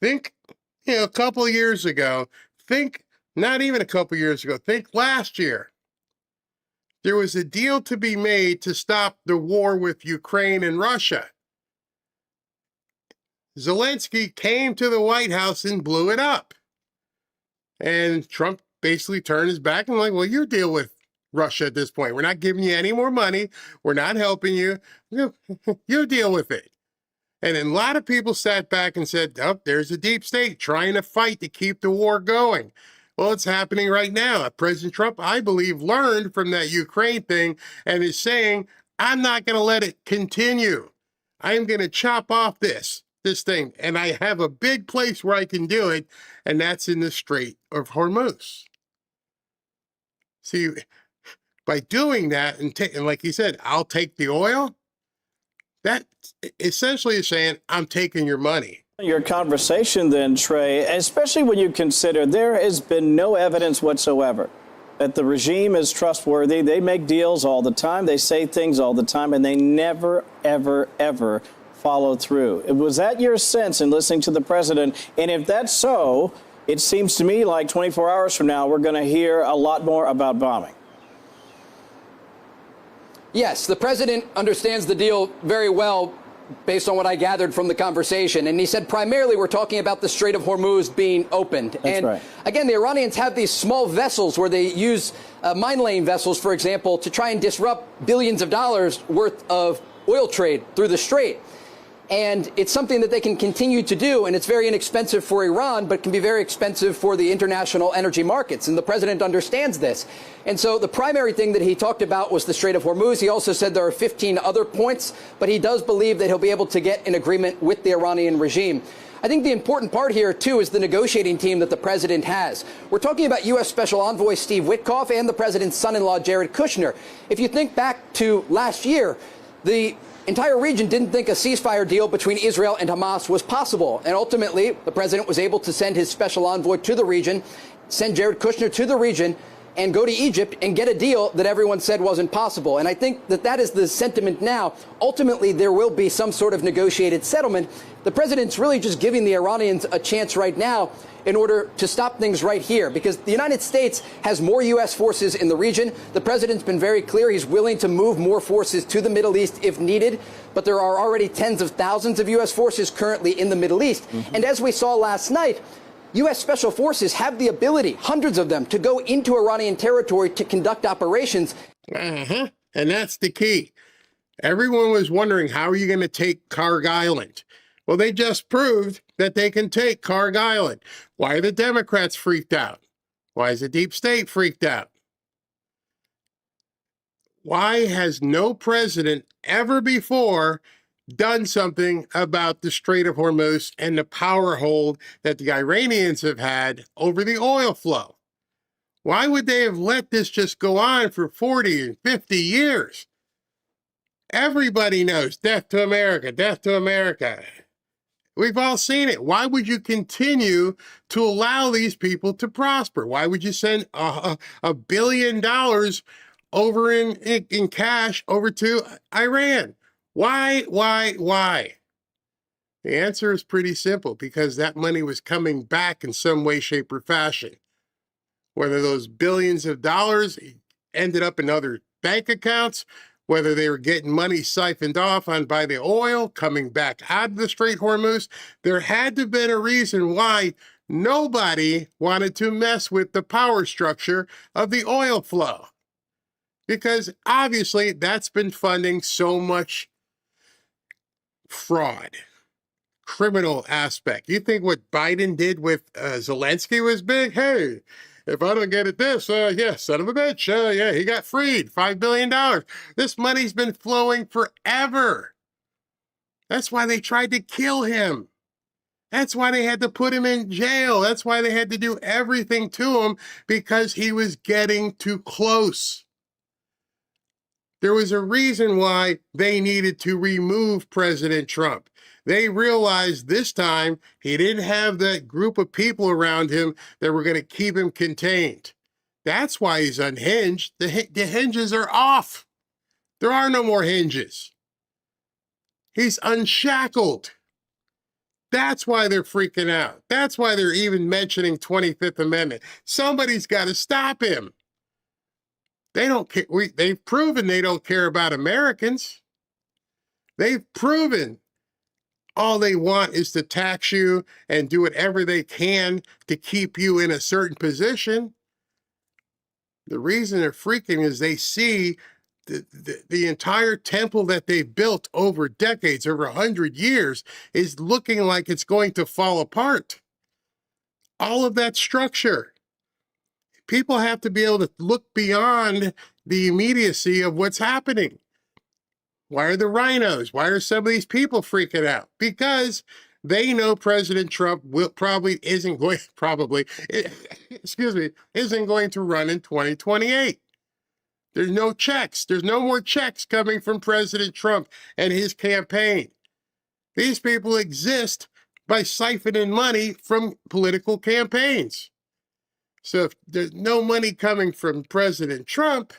Think, a couple of years ago. Think, not even a couple of years ago. Think last year. There was a deal to be made to stop the war with Ukraine and Russia. Zelensky came to the White House and blew it up. And Trump basically turned his back and like, well, you deal with Russia at this point. We're not giving you any more money. We're not helping you. You deal with it. And then a lot of people sat back and said, oh, there's a deep state trying to fight to keep the war going. Well, it's happening right now. President Trump, I believe, learned from that Ukraine thing and is saying, I'm not going to let it continue. I'm going to chop off this thing. And I have a big place where I can do it, and that's in the Strait of Hormuz. See, by doing that, and like he said, I'll take the oil, that essentially is saying, I'm taking your money. Your conversation then, Trey, especially when you consider there has been no evidence whatsoever that the regime is trustworthy. They make deals all the time. They say things all the time, and they never, ever, ever follow through. Was that your sense in listening to the president? And if that's so, it seems to me like 24 hours from now, we're going to hear a lot more about bombing. Yes, the president understands the deal very well, based on what I gathered from the conversation. And he said primarily we're talking about the Strait of Hormuz being opened. That's right. Again, the Iranians have these small vessels where they use mine laying vessels, for example, to try and disrupt billions of dollars worth of oil trade through the strait. And it's something that they can continue to do, and it's very inexpensive for Iran, but can be very expensive for the international energy markets. And the president understands this. And so the primary thing that he talked about was the Strait of Hormuz. He also said there are 15 other points, but he does believe that he'll be able to get an agreement with the Iranian regime. I think the important part here, too, is the negotiating team that the president has. We're talking about U.S. Special Envoy Steve Witkoff and the president's son-in-law, Jared Kushner. If you think back to last year, the entire region didn't think a ceasefire deal between Israel and Hamas was possible. And ultimately, the president was able to send his special envoy to the region, send Jared Kushner to the region, and go to Egypt and get a deal that everyone said wasn't possible. And I think that that is the sentiment now. Ultimately, there will be some sort of negotiated settlement. The president's really just giving the Iranians a chance right now in order to stop things right here, because the United States has more U.S. forces in the region. The president's been very clear he's willing to move more forces to the Middle East if needed, but there are already tens of thousands of U.S. forces currently in the Middle East. And as we saw last night, U.S. Special Forces have the ability, hundreds of them, to go into Iranian territory to conduct operations. And that's the key. Everyone was wondering, how are you going to take Karg Island? Well, they just proved that they can take Karg Island. Why are the Democrats freaked out? Why is the deep state freaked out? Why has no president ever before done something about the Strait of Hormuz and the power hold that the Iranians have had over the oil flow? Why would they have let this just go on for 40 and 50 years? Everybody knows death to America, death to America. We've all seen it. Why would you continue to allow these people to prosper? Why would you send $1 billion over in cash over to Iran? Why? The answer is pretty simple, because that money was coming back in some way, shape, or fashion. Whether those billions of dollars ended up in other bank accounts, whether they were getting money siphoned off by the oil coming back out of the Strait Hormuz, there had to have been a reason why nobody wanted to mess with the power structure of the oil flow. Because obviously that's been funding so much fraud, criminal aspect. You think what Biden did with Zelensky was big? Hey, if I don't get it this, yeah, son of a bitch, yeah, he got freed, $5 billion. This money's been flowing forever. That's why they tried to kill him. That's why they had to put him in jail. That's why they had to do everything to him, because he was getting too close. There was a reason why they needed to remove President Trump. They realized this time he didn't have that group of people around him that were going to keep him contained. That's why he's unhinged. The hinges are off. There are no more hinges. He's unshackled. That's why they're freaking out. That's why they're even mentioning 25th Amendment. Somebody's got to stop him. They don't care. They've proven they don't care about Americans. They've proven all they want is to tax you and do whatever they can to keep you in a certain position. The reason they're freaking is they see the entire temple that they've built over decades, over 100 years, is looking like it's going to fall apart. All of that structure. People have to be able to look beyond the immediacy of what's happening. Why are the rhinos? Why are some of these people freaking out? Because they know President Trump isn't going to run in 2028. There's no checks. There's no more checks coming from President Trump and his campaign. These people exist by siphoning money from political campaigns. So if there's no money coming from President Trump,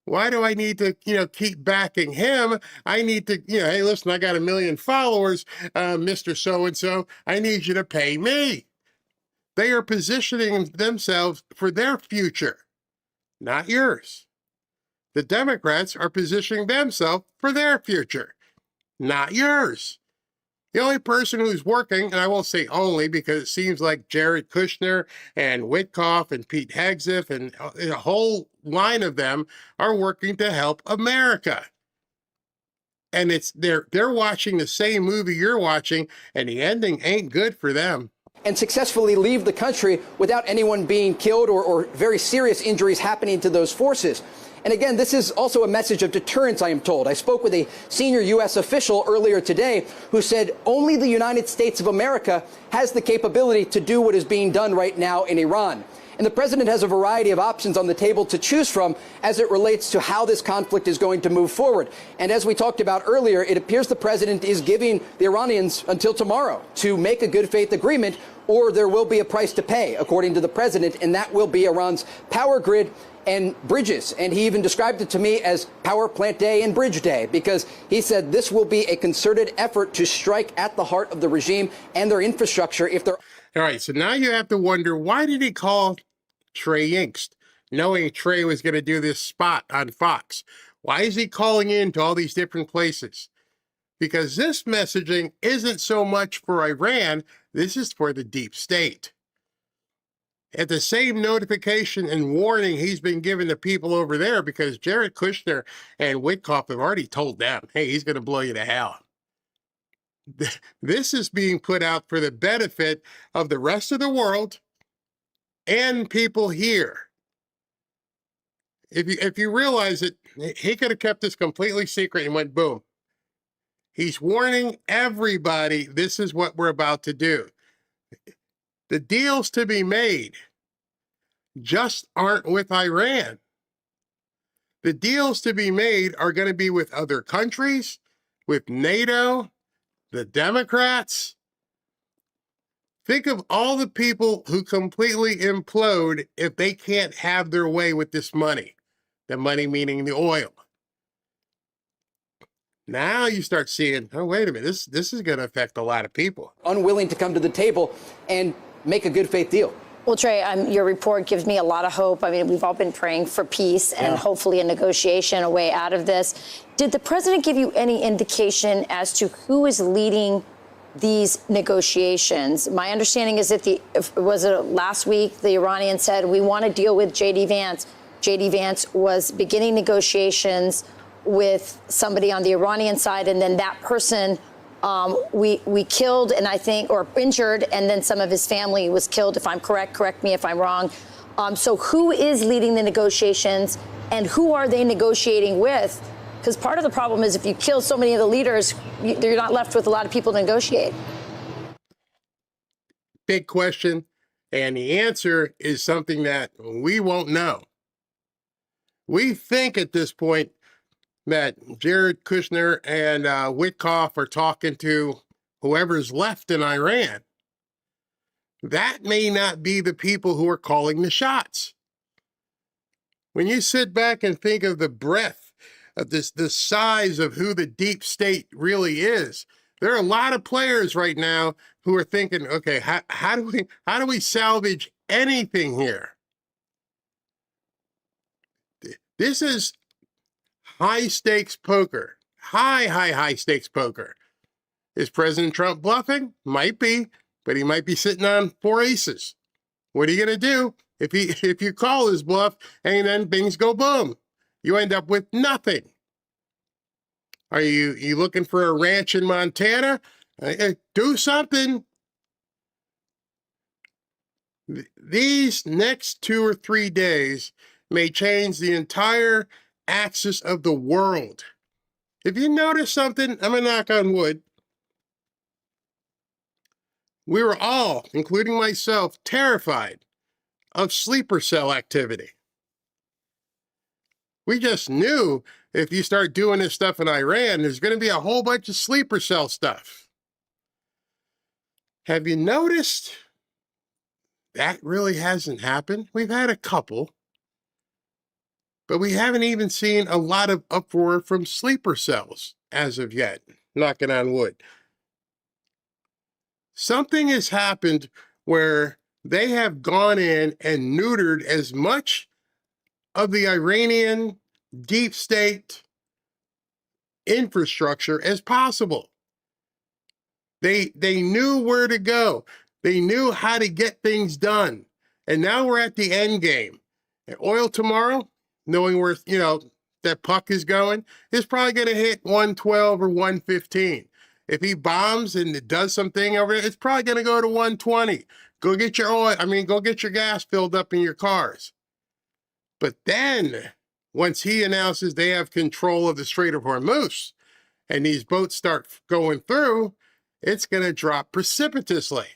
why do I need to, keep backing him? I need to, hey, listen, I got 1 million followers, Mr. So-and-so. I need you to pay me. They are positioning themselves for their future, not yours. The Democrats are positioning themselves for their future, not yours. The only person who's working, and I won't say only because it seems like Jared Kushner and Witkoff and Pete Hegseth and a whole line of them are working to help America. And they're watching the same movie you're watching, and the ending ain't good for them. And successfully leave the country without anyone being killed or very serious injuries happening to those forces. And again, this is also a message of deterrence, I am told. I spoke with a senior U.S. official earlier today who said only the United States of America has the capability to do what is being done right now in Iran. And the president has a variety of options on the table to choose from as it relates to how this conflict is going to move forward. And as we talked about earlier, it appears the president is giving the Iranians until tomorrow to make a good faith agreement, or there will be a price to pay, according to the president, and that will be Iran's power grid and bridges. And he even described it to me as Power Plant Day and Bridge Day, because he said this will be a concerted effort to strike at the heart of the regime and their infrastructure if they're... All right, so now you have to wonder, why did he call Trey Yingst, knowing Trey was going to do this spot on Fox? Why is he calling in to all these different places? Because this messaging isn't so much for Iran, this is for the deep state. At the same notification and warning he's been giving to people over there, because Jared Kushner and Witkoff have already told them, hey, he's going to blow you to hell. This is being put out for the benefit of the rest of the world and people here. If you realize it, he could have kept this completely secret and went boom. He's warning everybody this is what we're about to do. The deals to be made just aren't with Iran. The deals to be made are going to be with other countries, with NATO, the Democrats. Think of all the people who completely implode if they can't have their way with this money. The money meaning the oil. Now you start seeing, oh, wait a minute, this is going to affect a lot of people. Unwilling to come to the table and make a good faith deal. Well, Trey, your report gives me a lot of hope. I mean, we've all been praying for peace and hopefully a negotiation, a way out of this. Did the president give you any indication as to who is leading these negotiations? My understanding is that last week, the Iranians said, we want to deal with J.D. Vance. J.D. Vance was beginning negotiations with somebody on the Iranian side, and then that person we killed, and I think, or injured, and then some of his family was killed, if I'm correct me if I'm wrong. So who is leading the negotiations, and who are they negotiating with? Because part of the problem is if you kill so many of the leaders, you're not left with a lot of people to negotiate. Big question, and the answer is something that we won't know. We think at this point that Jared Kushner and Witkoff are talking to whoever's left in Iran. That may not be the people who are calling the shots. When you sit back and think of the breadth of the size of who the deep state really is, there are a lot of players right now who are thinking, okay, how do we salvage anything here? This is high stakes poker, high stakes poker. Is President Trump bluffing? Might be, but he might be sitting on 4 aces. What are you going to do if you call his bluff and then things go boom? You end up with nothing. Are you looking for a ranch in Montana? Do something. These next 2 or 3 days may change the entire axis of the world. If you notice something, I'm going to knock on wood. We were all, including myself, terrified of sleeper cell activity. We just knew if you start doing this stuff in Iran, there's going to be a whole bunch of sleeper cell stuff. Have you noticed that really hasn't happened? We've had a couple. But we haven't even seen a lot of uproar from sleeper cells as of yet, knocking on wood. Something has happened where they have gone in and neutered as much of the Iranian deep state infrastructure as possible. They knew where to go. They knew how to get things done. And now we're at the end game. And oil tomorrow, knowing where, that puck is going, is probably going to hit 112 or 115. If he bombs and it does something over there, it's probably going to go to 120. Go get your oil. Go get your gas filled up in your cars. But then, once he announces they have control of the Strait of Hormuz and these boats start going through, it's going to drop precipitously.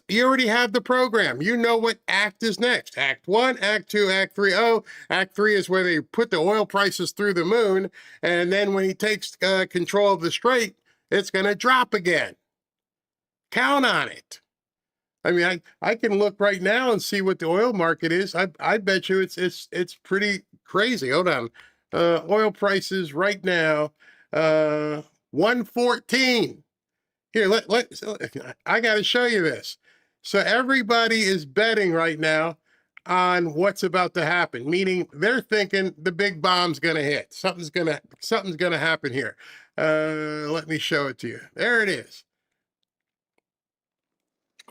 You already have the program. You know what act is next. Act 1, Act 2, Act 3. Oh, Act 3 is where they put the oil prices through the moon. And then when he takes control of the strait, it's going to drop again. Count on it. I can look right now and see what the oil market is. I bet you it's pretty crazy. Hold on. Oil prices right now, 114. Here, I got to show you this. So everybody is betting right now on what's about to happen, meaning they're thinking the big bomb's going to hit. Something's going to happen here. Let me show it to you. There it is.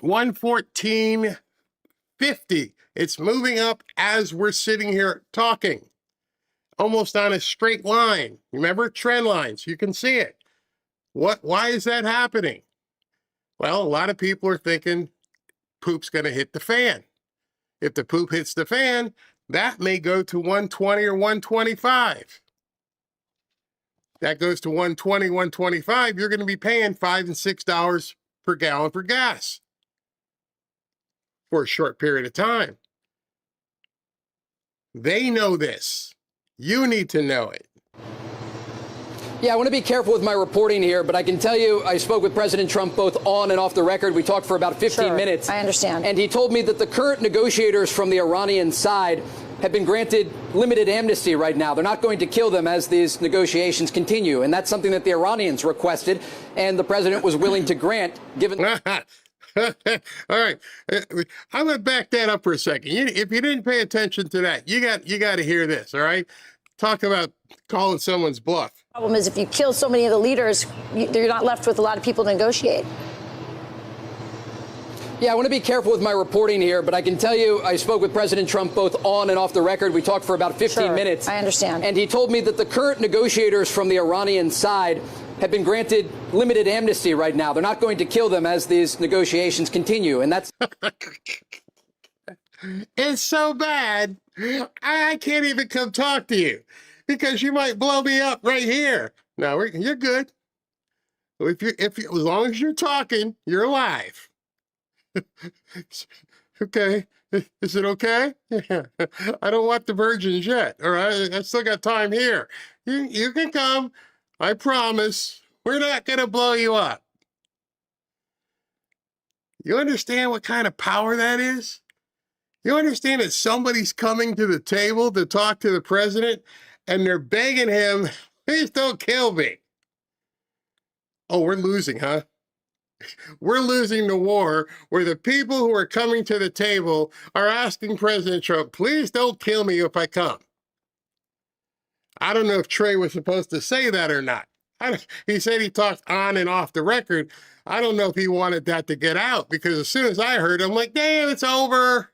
114.50. It's moving up as we're sitting here talking, almost on a straight line. Remember, trend lines. You can see it. Why is that happening? Well, a lot of people are thinking poop's going to hit the fan. If the poop hits the fan, that may go to 120 or 125. That goes to 120, 125, you're going to be paying $5 and $6 per gallon for gas for a short period of time. They know this. You need to know it. Yeah, I want to be careful with my reporting here, but I can tell you I spoke with President Trump both on and off the record. We talked for about 15 minutes. I understand. And he told me that the current negotiators from the Iranian side have been granted limited amnesty right now. They're not going to kill them as these negotiations continue. And that's something that the Iranians requested and the president was willing to grant, given... All right. I'm going to back that up for a second. If you didn't pay attention to that, you got to hear this, all right? Talk about calling someone's bluff. The problem is if you kill so many of the leaders, you're not left with a lot of people to negotiate. Yeah, I want to be careful with my reporting here, but I can tell you I spoke with President Trump both on and off the record. We talked for about 15 minutes. I understand. And he told me that the current negotiators from the Iranian side have been granted limited amnesty right now. They're not going to kill them as these negotiations continue. And that's... It's so bad, I can't even come talk to you because you might blow me up right here. No, you're good. As long as you're talking, you're alive. Okay. Is it okay? Yeah. I don't want the virgins yet. All right. I still got time here. You can come. I promise. We're not going to blow you up. You understand what kind of power that is? You understand that somebody's coming to the table to talk to the president and they're begging him, please don't kill me. Oh, we're losing, huh? We're losing the war where the people who are coming to the table are asking President Trump, please don't kill me if I come. I don't know if Trey was supposed to say that or not. He said he talked on and off the record. I don't know if he wanted that to get out because as soon as I heard it, I'm like, damn, it's over.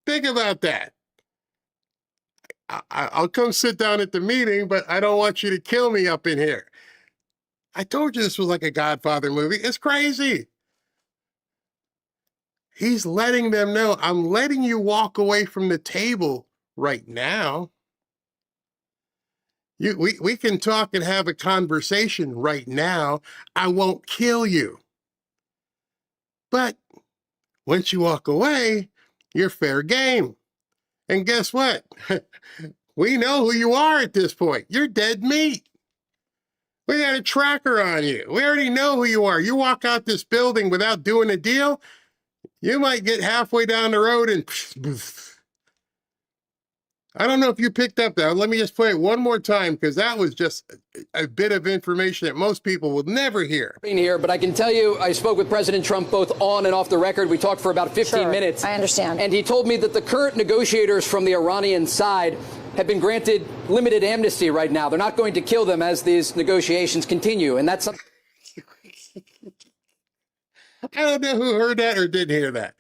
Think about that. I'll come sit down at the meeting, but I don't want you to kill me up in here. I told you this was like a Godfather movie. It's crazy. He's letting them know, I'm letting you walk away from the table right now. We can talk and have a conversation right now. I won't kill you. But once you walk away, you're fair game. And guess what? We know who you are at this point. You're dead meat. We got a tracker on you. We already know who you are. You walk out this building without doing a deal, you might get halfway down the road and I don't know if you picked up that. Let me just play it one more time because that was just a bit of information that most people will never hear. Here, but I can tell you I spoke with President Trump both on and off the record. We talked for about 15 minutes. I understand. And he told me that the current negotiators from the Iranian side have been granted limited amnesty right now. They're not going to kill them as these negotiations continue. And that's something... I don't know who heard that or didn't hear that.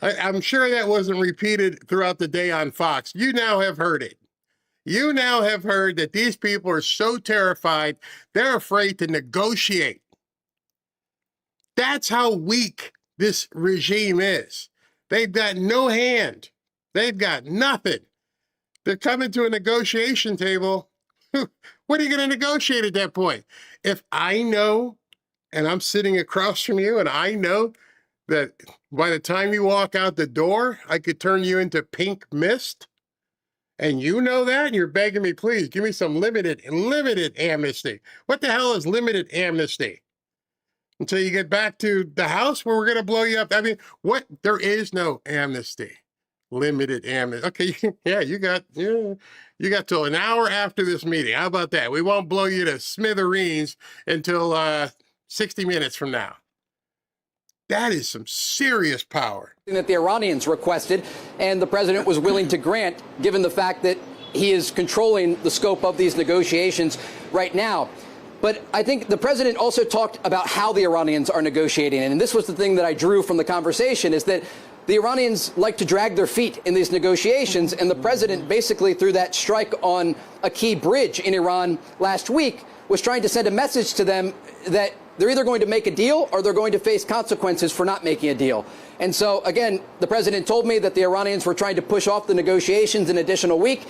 I'm sure that wasn't repeated throughout the day on Fox. You now have heard it. You now have heard that these people are so terrified, they're afraid to negotiate. That's how weak this regime is. They've got no hand. They've got nothing. They're coming to a negotiation table. What are you going to negotiate at that point? If I know, and I'm sitting across from you, and I know that by the time you walk out the door, I could turn you into pink mist, and you know that, and you're begging me, please, give me some limited amnesty. What the hell is limited amnesty? Until you get back to the house where we're going to blow you up? I mean, what? There is no amnesty. Limited amnesty. Okay, yeah, you got till an hour after this meeting. How about that? We won't blow you to smithereens until 60 minutes from now. That is some serious power. That the Iranians requested and the president was willing to grant, given the fact that he is controlling the scope of these negotiations right now. But I think the president also talked about how the Iranians are negotiating. And this was the thing that I drew from the conversation, is that the Iranians like to drag their feet in these negotiations. And the president basically, through that strike on a key bridge in Iran last week, was trying to send a message to them that they're either going to make a deal or they're going to face consequences for not making a deal. And so, again, the president told me that the Iranians were trying to push off the negotiations an additional week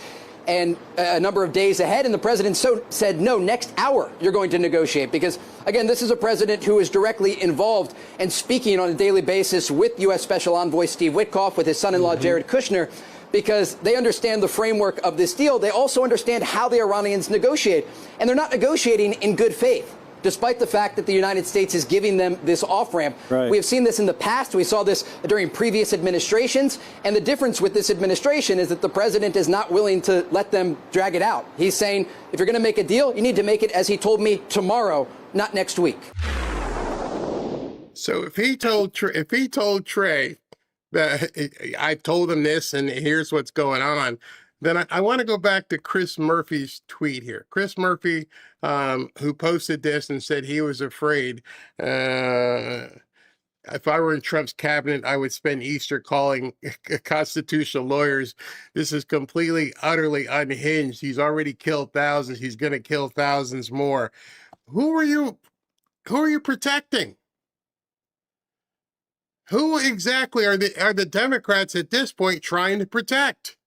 and a number of days ahead. And the president said, no, next hour you're going to negotiate. Because, again, this is a president who is directly involved and speaking on a daily basis with U.S. Special Envoy Steve Witkoff, with his son-in-law Jared Kushner, because they understand the framework of this deal. They also understand how the Iranians negotiate. And they're not negotiating in good faith. despite the fact that the United States is giving them this off-ramp. Right. We have seen this in the past. We saw this during previous administrations. And the difference with this administration is that the president is not willing to let them drag it out. He's saying, if you're going to make a deal, you need to make it, as he told me, tomorrow, not next week. So if he told Trey that I told him this and here's what's going on, then I want to go back to Chris Murphy's tweet here. Chris Murphy, who posted this and said he was afraid. If I were in Trump's cabinet, I would spend Easter calling constitutional lawyers. This is completely, utterly unhinged. He's already killed thousands. He's going to kill thousands more. Who are you protecting? Who exactly are the Democrats at this point trying to protect?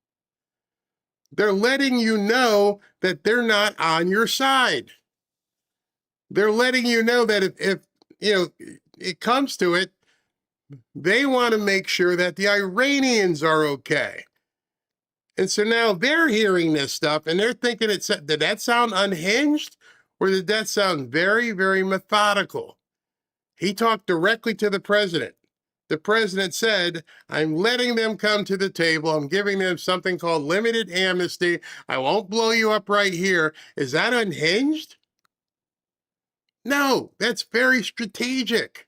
They're letting you know that they're not on your side. They're letting you know that if it comes to it, they want to make sure that the Iranians are okay. And so now they're hearing this stuff and they're thinking, did that sound unhinged or did that sound very, very methodical? He talked directly to the president. The president said, I'm letting them come to the table. I'm giving them something called limited amnesty. I won't blow you up right here. Is that unhinged? No, that's very strategic.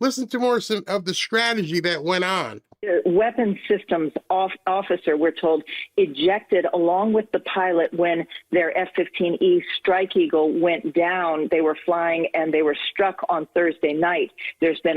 Listen to more of the strategy that went on. Weapons systems officer, we're told, ejected along with the pilot when their F-15E Strike Eagle went down. They were flying and they were struck on Thursday night. There's been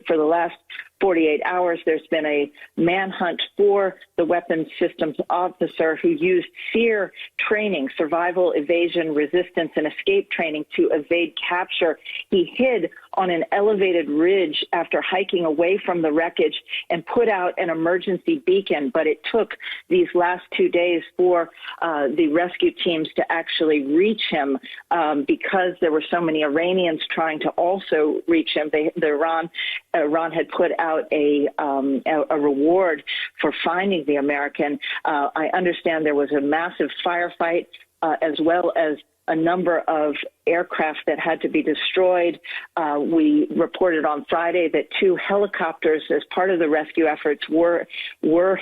for the last 48 hours, there's been a manhunt for the weapons systems officer who used SEER training, survival, evasion, resistance, and escape training to evade capture. He hid on an elevated ridge after hiking away from the wreckage and put out an emergency beacon, but it took these last 2 days for the rescue teams to actually reach him because there were so many Iranians trying to also reach him. Iran had put out a reward for finding the American. I understand there was a massive firefight as well as a number of aircraft that had to be destroyed. We reported on Friday that 2 helicopters as part of the rescue efforts were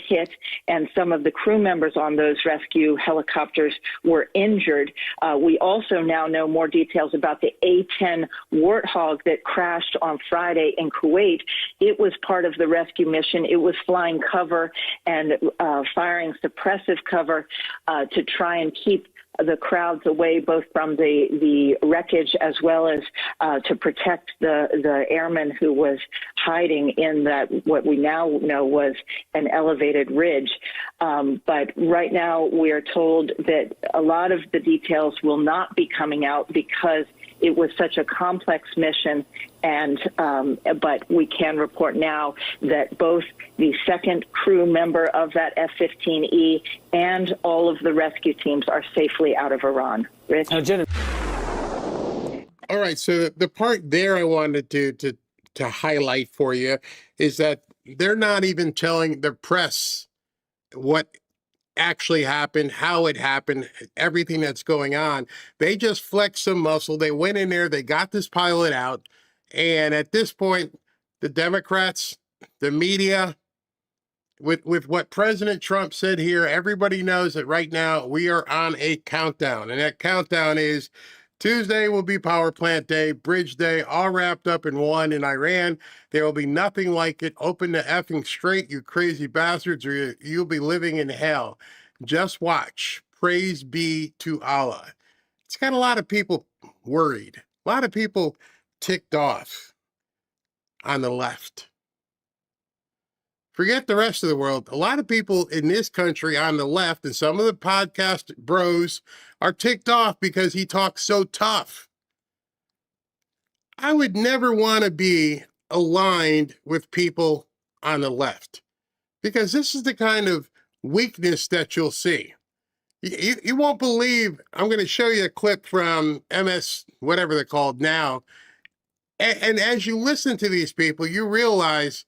hit, and some of the crew members on those rescue helicopters were injured. We also now know more details about the A-10 Warthog that crashed on Friday in Kuwait. It was part of the rescue mission. It was flying cover and firing suppressive cover to try and keep the crowds away, both from the wreckage as well as to protect the airman who was hiding in that what we now know was an elevated ridge. But right now we are told that a lot of the details will not be coming out because it was such a complex mission, but we can report now that both the second crew member of that F-15E and all of the rescue teams are safely out of Iran. Rich? All right, so the part there I wanted to highlight for you is that they're not even telling the press what actually happened, how it happened, everything that's going on. They just flexed some muscle. They went in there, they got this pilot out, and at this point, the Democrats, the media, with what President Trump said here, everybody knows that right now we are on a countdown, and that countdown is Tuesday will be Power Plant Day, Bridge Day, all wrapped up in one in Iran. There will be nothing like it. Open the effing straight, you crazy bastards, or you'll be living in hell. Just watch. Praise be to Allah. It's got a lot of people worried. A lot of people ticked off on the left. Forget the rest of the world. A lot of people in this country on the left and some of the podcast bros are ticked off because he talks so tough. I would never want to be aligned with people on the left because this is the kind of weakness that you'll see. You won't believe, I'm going to show you a clip from MS, whatever they're called now. And as you listen to these people, you realize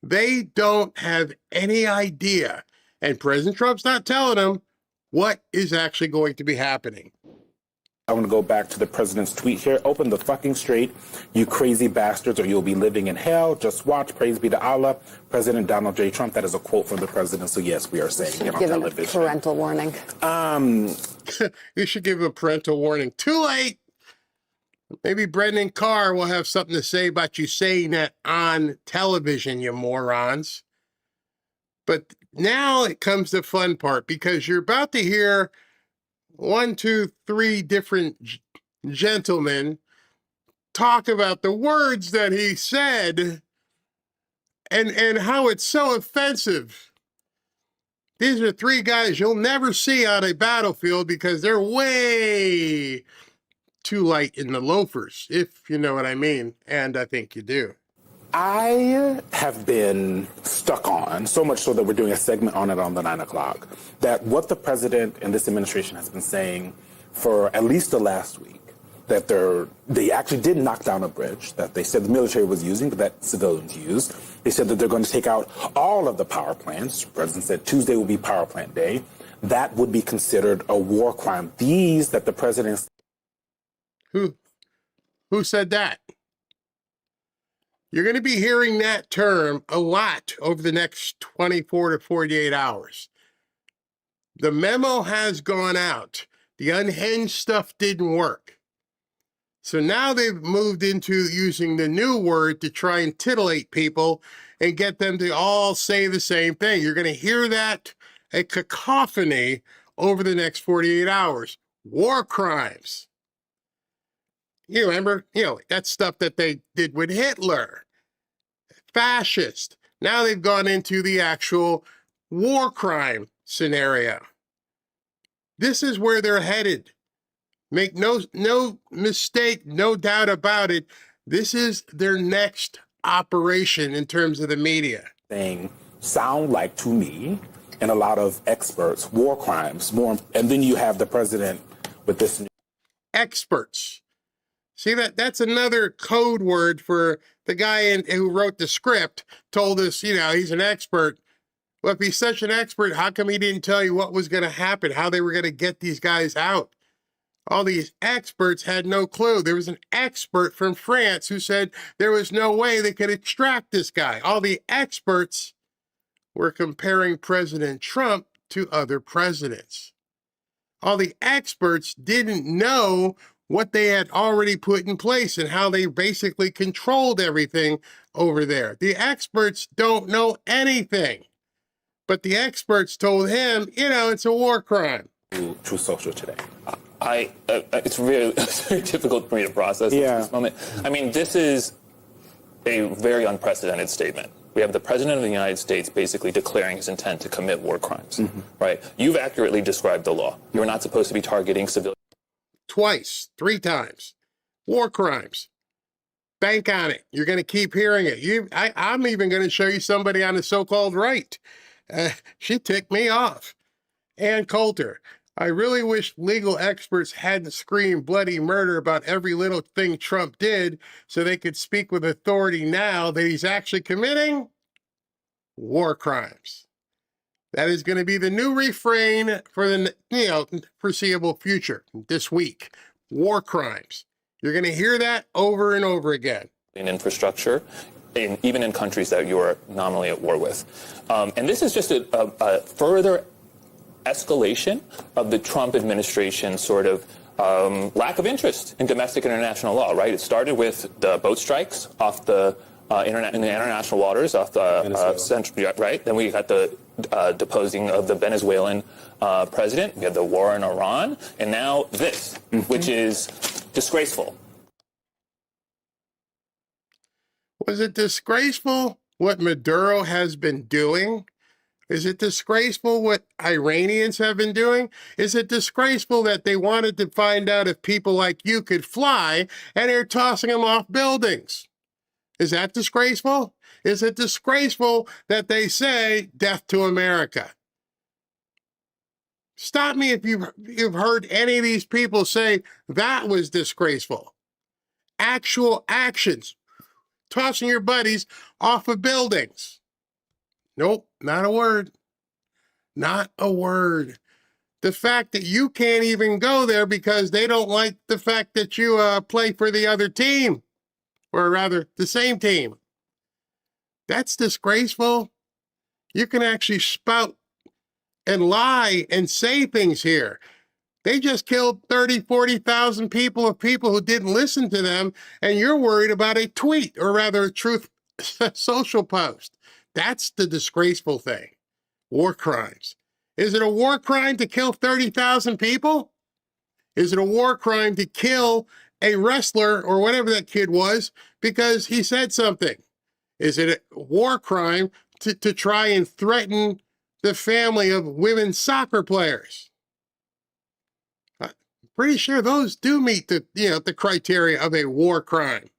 they don't have any idea, and President Trump's not telling them what is actually going to be happening. I want to go back to the president's tweet here. Open the fucking straight, you crazy bastards, or you'll be living in hell. Just watch. Praise be to Allah. President Donald J. Trump. That is a quote from the president. So yes, we are saying it on television. Parental warning. You should give a parental warning. Too late. Maybe Brendan Carr will have something to say about you saying that on television, you morons. But now it comes the fun part, because you're about to hear 1, 2, 3 different gentlemen talk about the words that he said and how it's so offensive. These are 3 guys you'll never see on a battlefield because they're way too light in the loafers, if you know what I mean, and I think you do. I have been stuck on, so much so that we're doing a segment on it on the 9 o'clock, that what the president and this administration has been saying for at least the last week, that they actually did knock down a bridge that they said the military was using, but that civilians used. They said that they're going to take out all of the power plants. The president said Tuesday will be power plant day. That would be considered a war crime. These that the president... Who said that? You're going to be hearing that term a lot over the next 24 to 48 hours. The memo has gone out. The unhinged stuff didn't work. So now they've moved into using the new word to try and titillate people and get them to all say the same thing. You're going to hear that, a cacophony, over the next 48 hours. War crimes. You remember, that stuff that they did with Hitler. Fascist. Now they've gone into the actual war crime scenario. This is where they're headed. Make no mistake, no doubt about it. This is their next operation in terms of the media. Thing sound like, to me, and a lot of experts, war crimes. And then you have the president with this new... Experts. See, that's another code word for the guy who wrote the script, told us, he's an expert. Well, if he's such an expert, how come he didn't tell you what was going to happen, how they were going to get these guys out? All these experts had no clue. There was an expert from France who said there was no way they could extract this guy. All the experts were comparing President Trump to other presidents. All the experts didn't know what they had already put in place and how they basically controlled everything over there. The experts don't know anything. But the experts told him, it's a war crime. True Social today. It's very difficult for me to process at this moment. I mean, this is a very unprecedented statement. We have the president of the United States basically declaring his intent to commit war crimes, right? You've accurately described the law. You're not supposed to be targeting civilians. Twice, 3 times. War crimes. Bank on it. You're going to keep hearing it. I'm even going to show you somebody on the so-called right. She ticked me off. Ann Coulter. I really wish legal experts hadn't screamed bloody murder about every little thing Trump did so they could speak with authority now that he's actually committing war crimes. That is going to be the new refrain for the foreseeable future this week. War crimes. You're going to hear that over and over again. In infrastructure, even in countries that you are nominally at war with. And this is just a further escalation of the Trump administration's sort of lack of interest in domestic international law, right? It started with the boat strikes off the in the international waters off the central, right? Then we got the deposing of the Venezuelan president. We had the war in Iran, and now this, which is disgraceful. Was it disgraceful what Maduro has been doing? Is it disgraceful what Iranians have been doing? Is it disgraceful that they wanted to find out if people like you could fly and they're tossing them off buildings? Is that disgraceful? Is it disgraceful that they say death to America? Stop me if you've heard any of these people say that was disgraceful. Actual actions. Tossing your buddies off of buildings. Nope, not a word. Not a word. the fact that you can't even go there because they don't like the fact that you play for the other team, or rather the same team. That's disgraceful. You can actually spout and lie and say things here. They just killed 30, 40,000 people of people who didn't listen to them, and you're worried about a tweet, or rather a truth social post. That's the disgraceful thing. War crimes. Is it a war crime to kill 30,000 people? Is it a war crime to kill a wrestler or whatever that kid was because he said something? Is it a war crime to try and threaten the family of women's soccer players? I'm pretty sure those do meet the criteria of a war crime.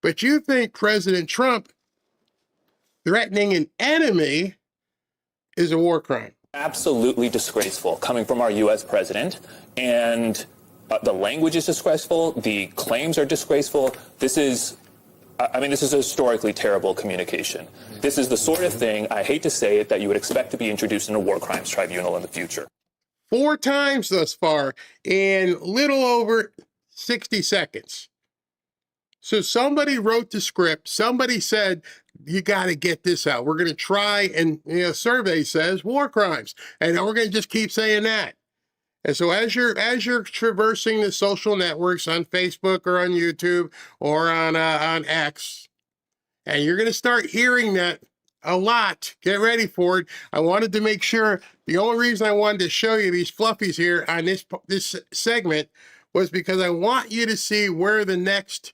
But you think President Trump threatening an enemy is a war crime? Absolutely disgraceful coming from our U.S. president. And the language is disgraceful. The claims are disgraceful. This is a historically terrible communication. This is the sort of thing, I hate to say it, that you would expect to be introduced in a war crimes tribunal in the future. 4 times thus far in little over 60 seconds. So somebody wrote the script. Somebody said, you got to get this out. We're going to try, and survey says war crimes. And we're going to just keep saying that. And so as you're traversing the social networks on Facebook or on YouTube or on X, and you're going to start hearing that a lot, get ready for it. I wanted to make sure, the only reason I wanted to show you these fluffies here on this segment was because I want you to see where the next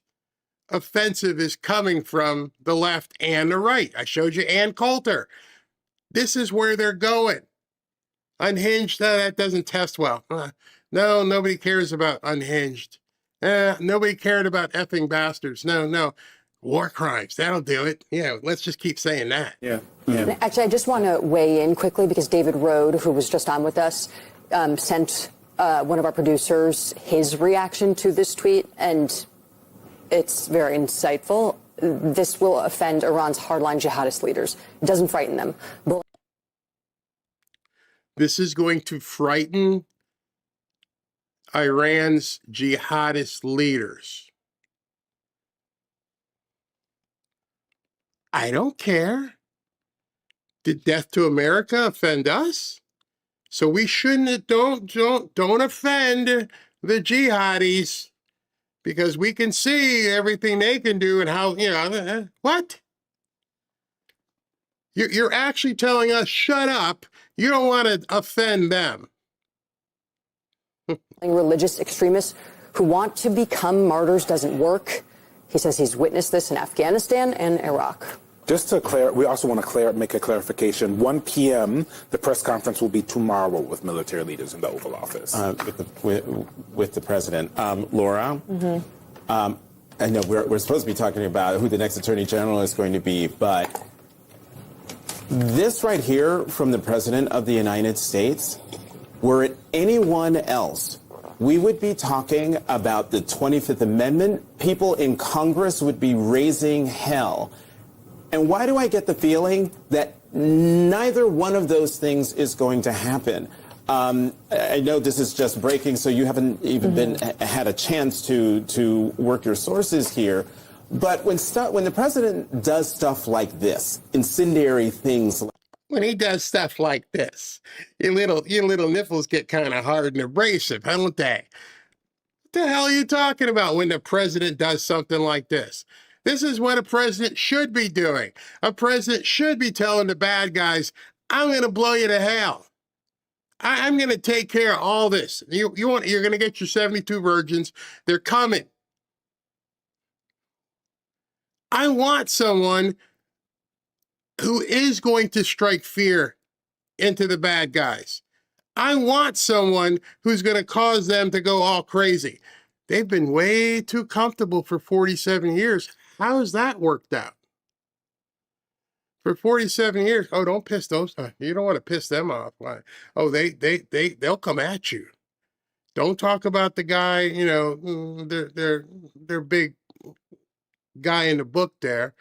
offensive is coming from, the left and the right. I showed you Ann Coulter. This is where they're going. Unhinged, that doesn't test well. No, nobody cares about Unhinged. Nobody cared about effing bastards. No. War crimes, that'll do it. Yeah, let's just keep saying that. Yeah. Actually, I just want to weigh in quickly because David Rode, who was just on with us, sent one of our producers his reaction to this tweet, and it's very insightful. This will offend Iran's hardline jihadist leaders. It doesn't frighten them. This is going to frighten Iran's jihadist leaders. I don't care. Did death to America offend us? So we shouldn't, don't offend the jihadis, because we can see everything they can do and how, what? You're actually telling us, shut up. You don't want to offend them. Religious extremists who want to become martyrs doesn't work. He says he's witnessed this in Afghanistan and Iraq. Just to we also want to make a clarification. 1 p.m., the press conference will be tomorrow with military leaders in the Oval Office. With the president. Laura, I know we're supposed to be talking about who the next Attorney General is going to be, but this right here from the President of the United States, were it anyone else, we would be talking about the 25th Amendment. People in Congress would be raising hell. And why do I get the feeling that neither one of those things is going to happen? I know this is just breaking, so you haven't even had a chance to work your sources here. But when the president does stuff like this, incendiary things, when he does stuff like this, your little nipples get kind of hard and abrasive, don't they? What the hell are you talking about when the president does something like this? This is what a president should be doing. A president should be telling the bad guys, I'm going to blow you to hell. I'm going to take care of all this. You're going to get your 72 virgins. They're coming. I want someone who is going to strike fear into the bad guys. I want someone who's going to cause them to go all crazy. They've been way too comfortable for 47 years. How has that worked out? For 47 years, don't piss those. You don't want to piss them off. Oh, they'll come at you. Don't talk about the guy, their big guy in the book there.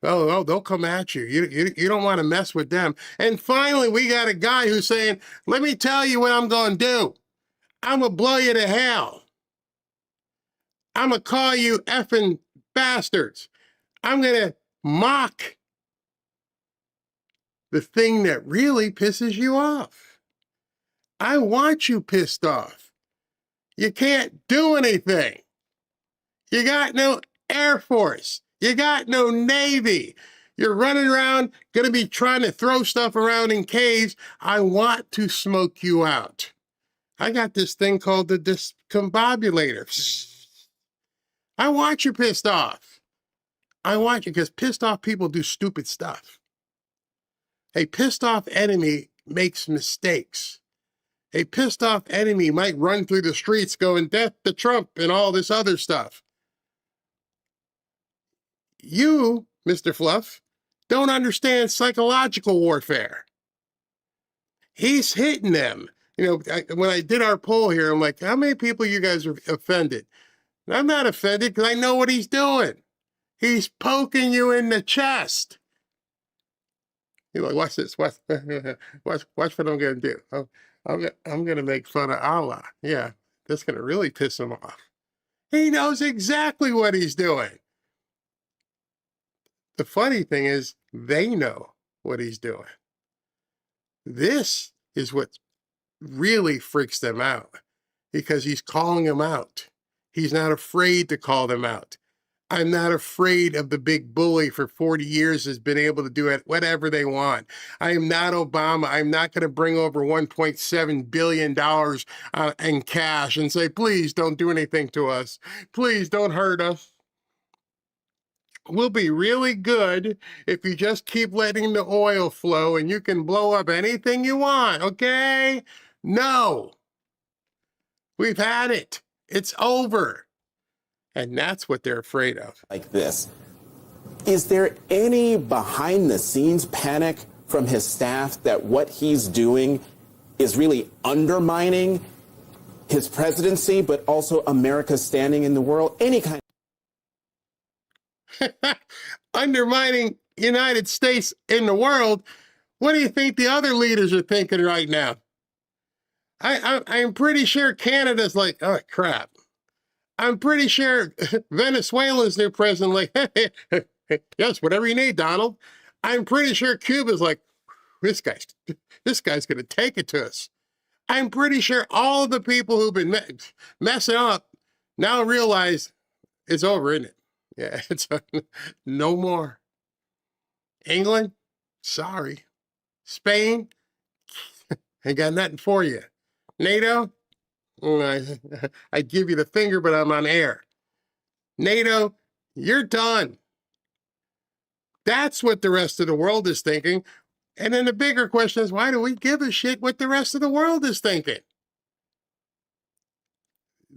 Oh, they'll come at you. You don't want to mess with them. And finally, we got a guy who's saying, let me tell you what I'm going to do. I'm going to blow you to hell. I'm going to call you effing bastards. I'm going to mock the thing that really pisses you off. I want you pissed off. You can't do anything. You got no Air Force. You got no Navy. You're running around, going to be trying to throw stuff around in caves. I want to smoke you out. I got this thing called the discombobulator. I want you pissed off. I want you, because pissed off people do stupid stuff. A pissed off enemy makes mistakes. A pissed off enemy might run through the streets going, death to Trump and all this other stuff. You, Mr. Fluff, don't understand psychological warfare. He's hitting them. You know, when I did our poll here, I'm like, how many people you guys are offended? And I'm not offended because I know what he's doing. He's poking you in the chest. You're like, watch this. Watch what I'm going to do. I'm going to make fun of Allah. Yeah, that's going to really piss him off. He knows exactly what he's doing. The funny thing is, they know what he's doing. This is what really freaks them out, because he's calling them out. He's not afraid to call them out. I'm not afraid of the big bully for 40 years has been able to do it whatever they want. I am not Obama. I'm not going to bring over $1.7 billion in cash and say, please don't do anything to us. Please don't hurt us. We'll be really good if you just keep letting the oil flow and you can blow up anything you want, okay? No. We've had it. It's over. And that's what they're afraid of. Like this. Is there any behind the scenes panic from his staff that what he's doing is really undermining his presidency, but also America's standing in the world? Any kind undermining United States in the world? What do you think the other leaders are thinking right now? I'm pretty sure Canada's like, oh, crap. I'm pretty sure Venezuela's new president like, yes, whatever you need, Donald. I'm pretty sure Cuba's like, this guy's going to take it to us. I'm pretty sure all the people who've been messing up now realize it's over, isn't it? Yeah, it's no more. England, sorry. Spain, ain't got nothing for you. NATO, I give you the finger, but I'm on air. NATO, you're done. That's what the rest of the world is thinking. And then the bigger question is, why do we give a shit what the rest of the world is thinking?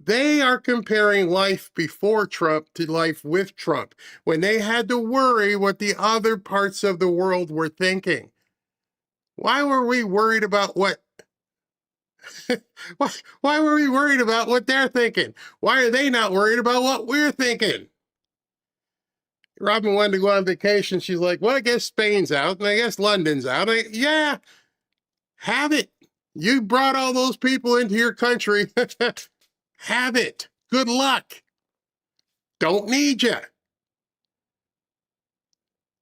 They are comparing life before Trump to life with Trump, when they had to worry what the other parts of the world were thinking. Why were we worried about what? Why were we worried about what they're thinking? Why are they not worried about what we're thinking? Robin wanted to go on vacation. She's like, well, I guess Spain's out, and I guess London's out. Yeah, have it. You brought all those people into your country. Have it. Good luck. Don't need you.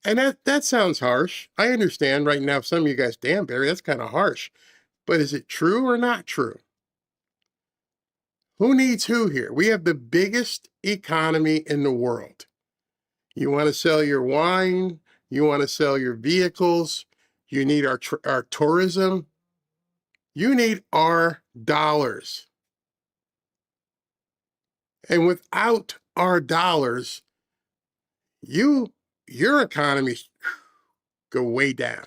And that sounds harsh. I understand right now, some of you guys, damn, Barry, that's kind of harsh. But is it true or not true? Who needs who here? We have the biggest economy in the world. You want to sell your wine. You want to sell your vehicles. You need our tourism. You need our dollars. And without our dollars, your economy go way down.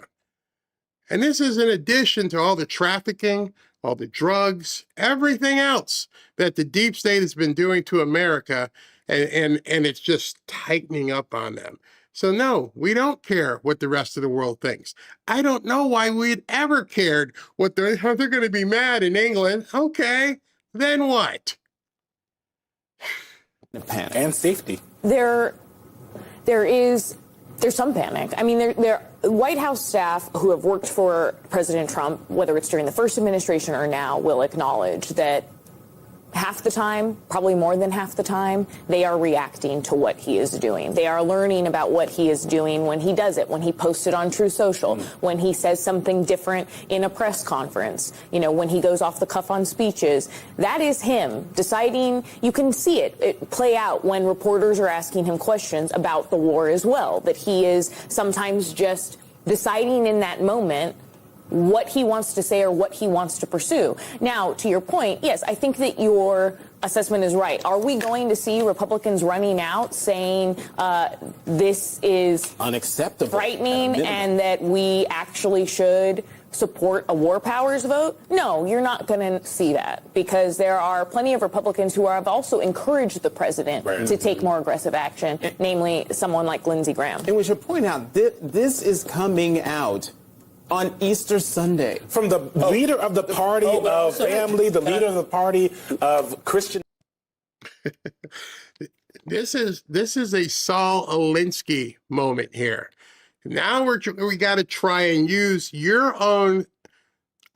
And this is in addition to all the trafficking, all the drugs, everything else that the deep state has been doing to America, and it's just tightening up on them. So no, we don't care what the rest of the world thinks. I don't know why we'd ever cared what they're going to be mad in England. Okay, then what? And safety. There is There's some panic. I mean, there White House staff who have worked for President Trump, whether it's during the first administration or now, will acknowledge that half the time, probably more than half the time, they are reacting to what he is doing. They are learning about what he is doing when he does it, when he posts it on True Social, when he says something different in a press conference, you know, when he goes off the cuff on speeches. That is him deciding. You can see it play out when reporters are asking him questions about the war as well, that he is sometimes just deciding in that moment what he wants to say or what he wants to pursue. Now, to your point, yes, I think that your assessment is right. Are we going to see Republicans running out saying this is unacceptable, frightening, and that we actually should support a war powers vote? No, you're not going to see that, because there are plenty of Republicans who have also encouraged the president to take more aggressive action, namely someone like Lindsey Graham. And we should point out that this is coming out on Easter Sunday. From the leader of the party of family, the leader of the party of Christian. This is a Saul Alinsky moment here. Now we got to try and use your own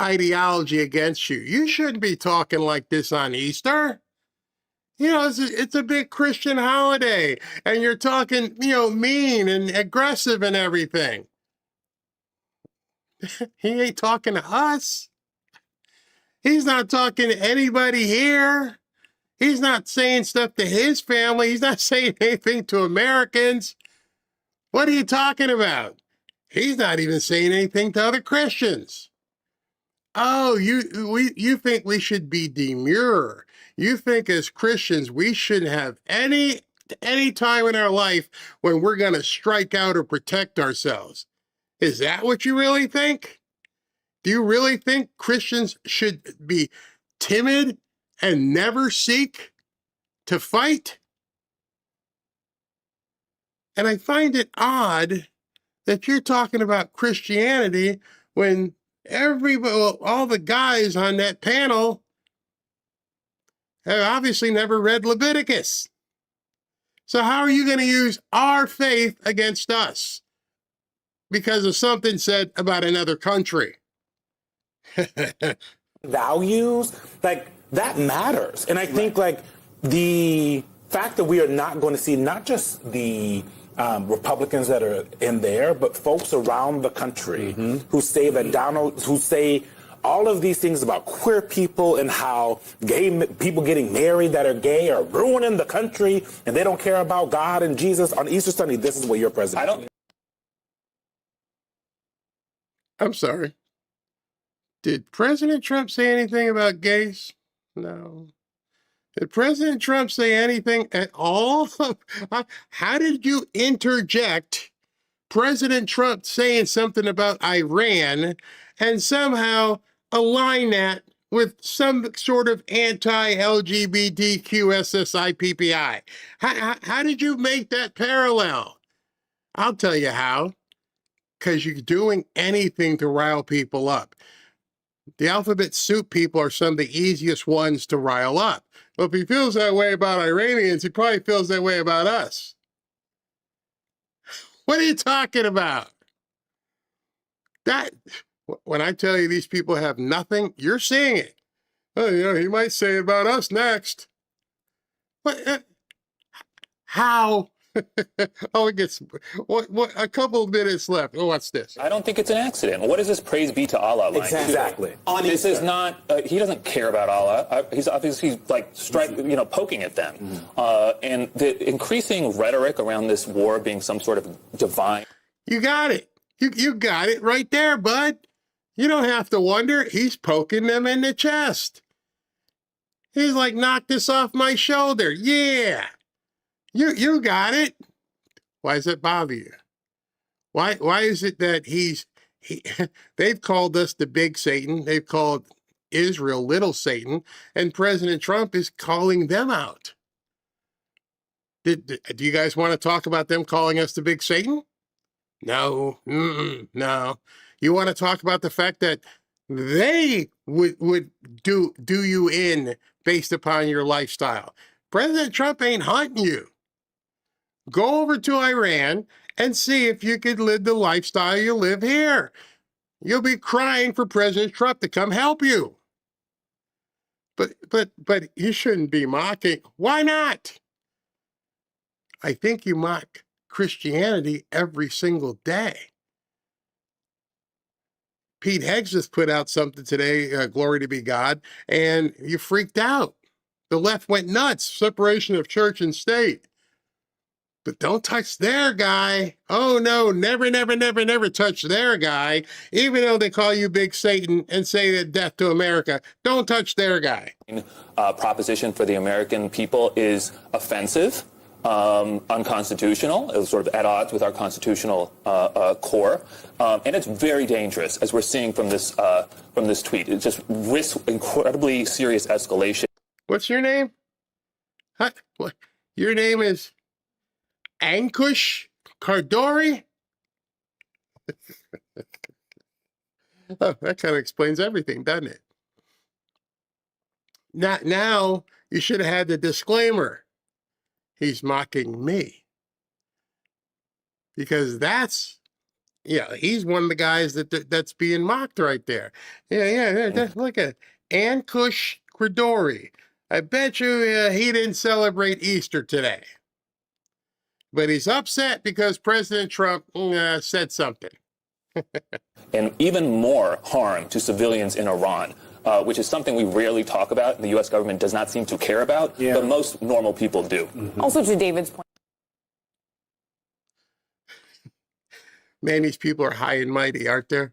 ideology against you. You shouldn't be talking like this on Easter. You know, it's a big Christian holiday, and you're talking, you know, mean and aggressive and everything. He ain't talking to us. He's not talking to anybody here. He's not saying stuff to his family. He's not saying anything to Americans. What are you talking about? He's not even saying anything to other Christians. Oh, you think we should be demure. You think as Christians we shouldn't have any time in our life when we're going to strike out or protect ourselves. Is that what you really think? Do you really think Christians should be timid and never seek to fight? And I find it odd that you're talking about Christianity when all the guys on that panel have obviously never read Leviticus. So how are you going to use our faith against us because of something said about another country? Values, like, that matters. And I think, like, the fact that we are not going to see not just the Republicans that are in there, but folks around the country who say that who say all of these things about queer people and how gay people getting married that are gay are ruining the country, and they don't care about God and Jesus on Easter Sunday. This is what your president. I'm sorry. Did President Trump say anything about gays? No. Did President Trump say anything at all? How did you interject President Trump saying something about Iran and somehow align that with some sort of anti-LGBTQ SSIPPI? How did you make that parallel? I'll tell you how. Because you're doing anything to rile people up. The alphabet soup people are some of the easiest ones to rile up. Well, if he feels that way about Iranians, he probably feels that way about us. What are you talking about? When I tell you these people have nothing, you're seeing it. Oh, you know, he might say about us next. What? How? Oh, it gets a couple of minutes left. Oh, what's this? I don't think it's an accident. What is this praise be to Allah line? Exactly. This is not. He doesn't care about Allah. He's obviously like poking at them. And the increasing rhetoric around this war being some sort of divine. You got it. You got it right there, bud. You don't have to wonder. He's poking them in the chest. He's like, knock this off my shoulder. Yeah. You got it. Why does it bother you? Why is it that they've called us the big Satan, they've called Israel little Satan, and President Trump is calling them out? Do you guys want to talk about them calling us the big Satan? No. No. You want to talk about the fact that they would do you in based upon your lifestyle? President Trump ain't hunting you. Go over to Iran and see if you could live the lifestyle you live here. You'll be crying for President Trump to come help you. But you shouldn't be mocking. Why not? I think you mock Christianity every single day. Pete Hegseth put out something today, glory to be God, and you freaked out. The left went nuts, separation of church and state. But don't touch their guy. Oh, no, never, never, never, never touch their guy. Even though they call you Big Satan and say that death to America, don't touch their guy. Proposition for the American people is offensive, unconstitutional. It was sort of at odds with our constitutional core. And it's very dangerous, as we're seeing from this tweet. It just risks incredibly serious escalation. What's your name? Huh? What? Your name is Ankush Kardori? Oh, that kind of explains everything, doesn't it? Now you should have had the disclaimer. He's mocking me. Because he's one of the guys that's being mocked right there. Yeah. Look at Ankush Kardori. I bet you he didn't celebrate Easter today. But he's upset because President Trump said something. And even more harm to civilians in Iran, which is something we rarely talk about and the U.S. government does not seem to care about, but most normal people do. Mm-hmm. Also, to David's point. Man, these people are high and mighty, aren't they?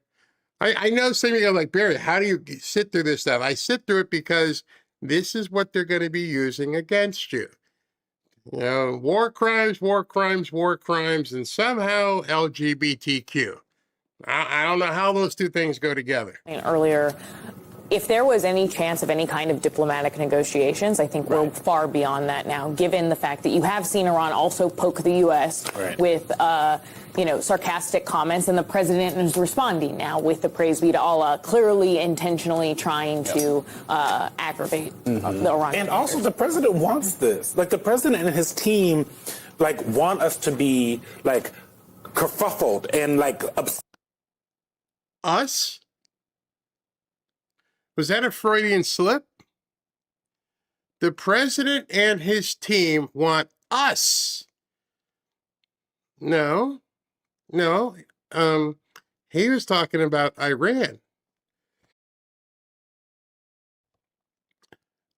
I know some of you are like, Barry, how do you sit through this stuff? I sit through it because this is what they're going to be using against you. You know, war crimes, and somehow LGBTQ. I don't know how those two things go together. Earlier, if there was any chance of any kind of diplomatic negotiations, I think we're far beyond that now, given the fact that you have seen Iran also poke the U.S. with, sarcastic comments, and the president is responding now with the praise be to Allah, clearly intentionally trying to aggravate the Iran. And also, the president wants this. Like, the president and his team, want us to be, kerfuffled and, upset. Us? Was that a Freudian slip? The president and his team want us. No. He was talking about Iran.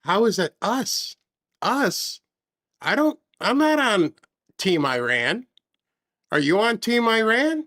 How is that us? Us? I'm not on Team Iran. Are you on Team Iran?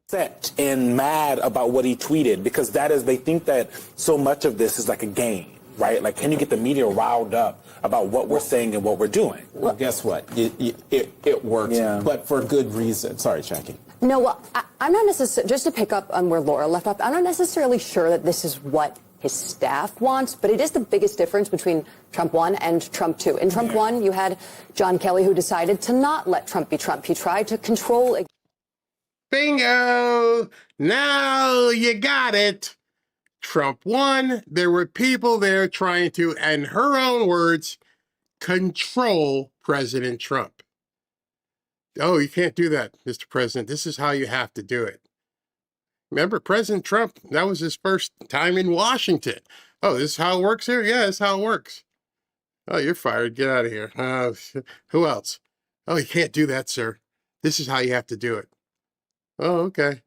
Upset and mad about what he tweeted because they think that so much of this is like a game, right? Like, can you get the media riled up about what we're saying and what we're doing? Well, guess what? It works, but for good reason. Sorry, Jackie. No, well, I'm not necessarily, just to pick up on where Laura left off, I'm not necessarily sure that this is what his staff wants, but it is the biggest difference between Trump 1 and Trump 2. In Trump 1, you had John Kelly, who decided to not let Trump be Trump. He tried to control. Bingo! Now you got it. Trump 1, there were people there trying to, in her own words, control President Trump. Oh, you can't do that, Mr. President. This is how you have to do it. Remember, President Trump, that was his first time in Washington. Oh, this is how it works here? Yeah, this is how it works. Oh, you're fired. Get out of here. Who else? Oh, you can't do that, sir. This is how you have to do it. Oh, okay.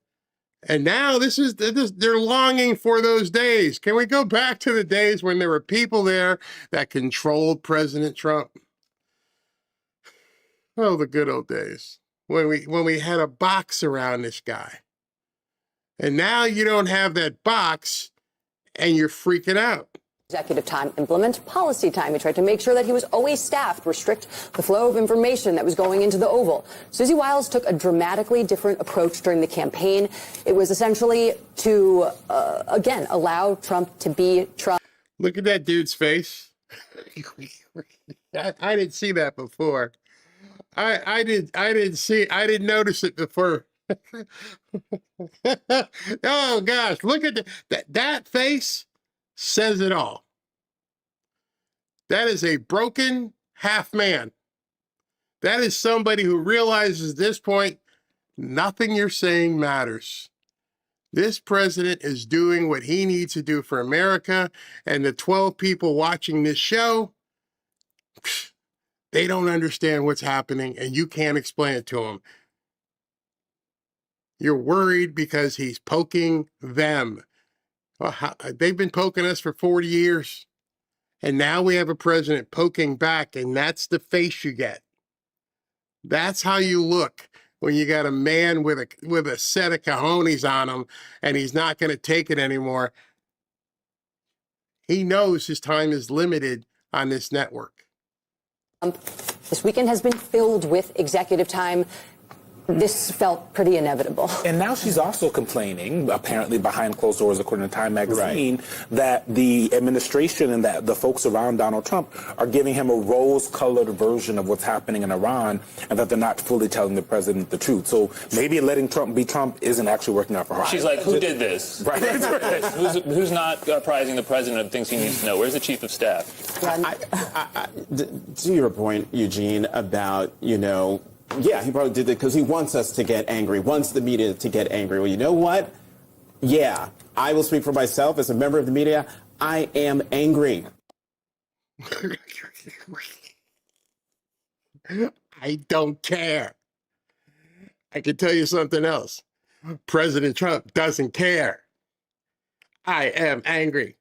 And now they're longing for those days. Can we go back to the days when there were people there that controlled President Trump? Oh, the good old days when we had a box around this guy. And now you don't have that box and you're freaking out. Executive time, implement policy time. He tried to make sure that he was always staffed, restrict the flow of information that was going into the Oval. Susie Wiles took a dramatically different approach during the campaign. It was essentially to, again, allow Trump to be Trump. Look at that dude's face. I didn't see that before. I didn't notice it before. Oh gosh, look at that face. Says it all. That is a broken half man. That is somebody who realizes at this point, nothing you're saying matters. This president is doing what he needs to do for America, and the 12 people watching this show, they don't understand what's happening, and you can't explain it to them. You're worried because he's poking them. Well, they've been poking us for 40 years, and now we have a president poking back, and that's the face you get. That's how you look when you got a man with a set of cojones on him, and he's not going to take it anymore. He knows his time is limited on this network. This weekend has been filled with executive time. This felt pretty inevitable. And now she's also complaining, apparently behind closed doors, according to Time magazine, that the administration and that the folks around Donald Trump are giving him a rose-colored version of what's happening in Iran, and that they're not fully telling the president the truth. So maybe letting Trump be Trump isn't actually working out for her. She's like, who did this? Right. Who's not apprising the president of things he needs to know? Where's the chief of staff? To your point, Eugene, about, yeah, he probably did it because he wants us to get angry, wants the media to get angry. Well, you know what? Yeah, I will speak for myself as a member of the media. I am angry. I don't care. I can tell you something else. President Trump doesn't care. I am angry.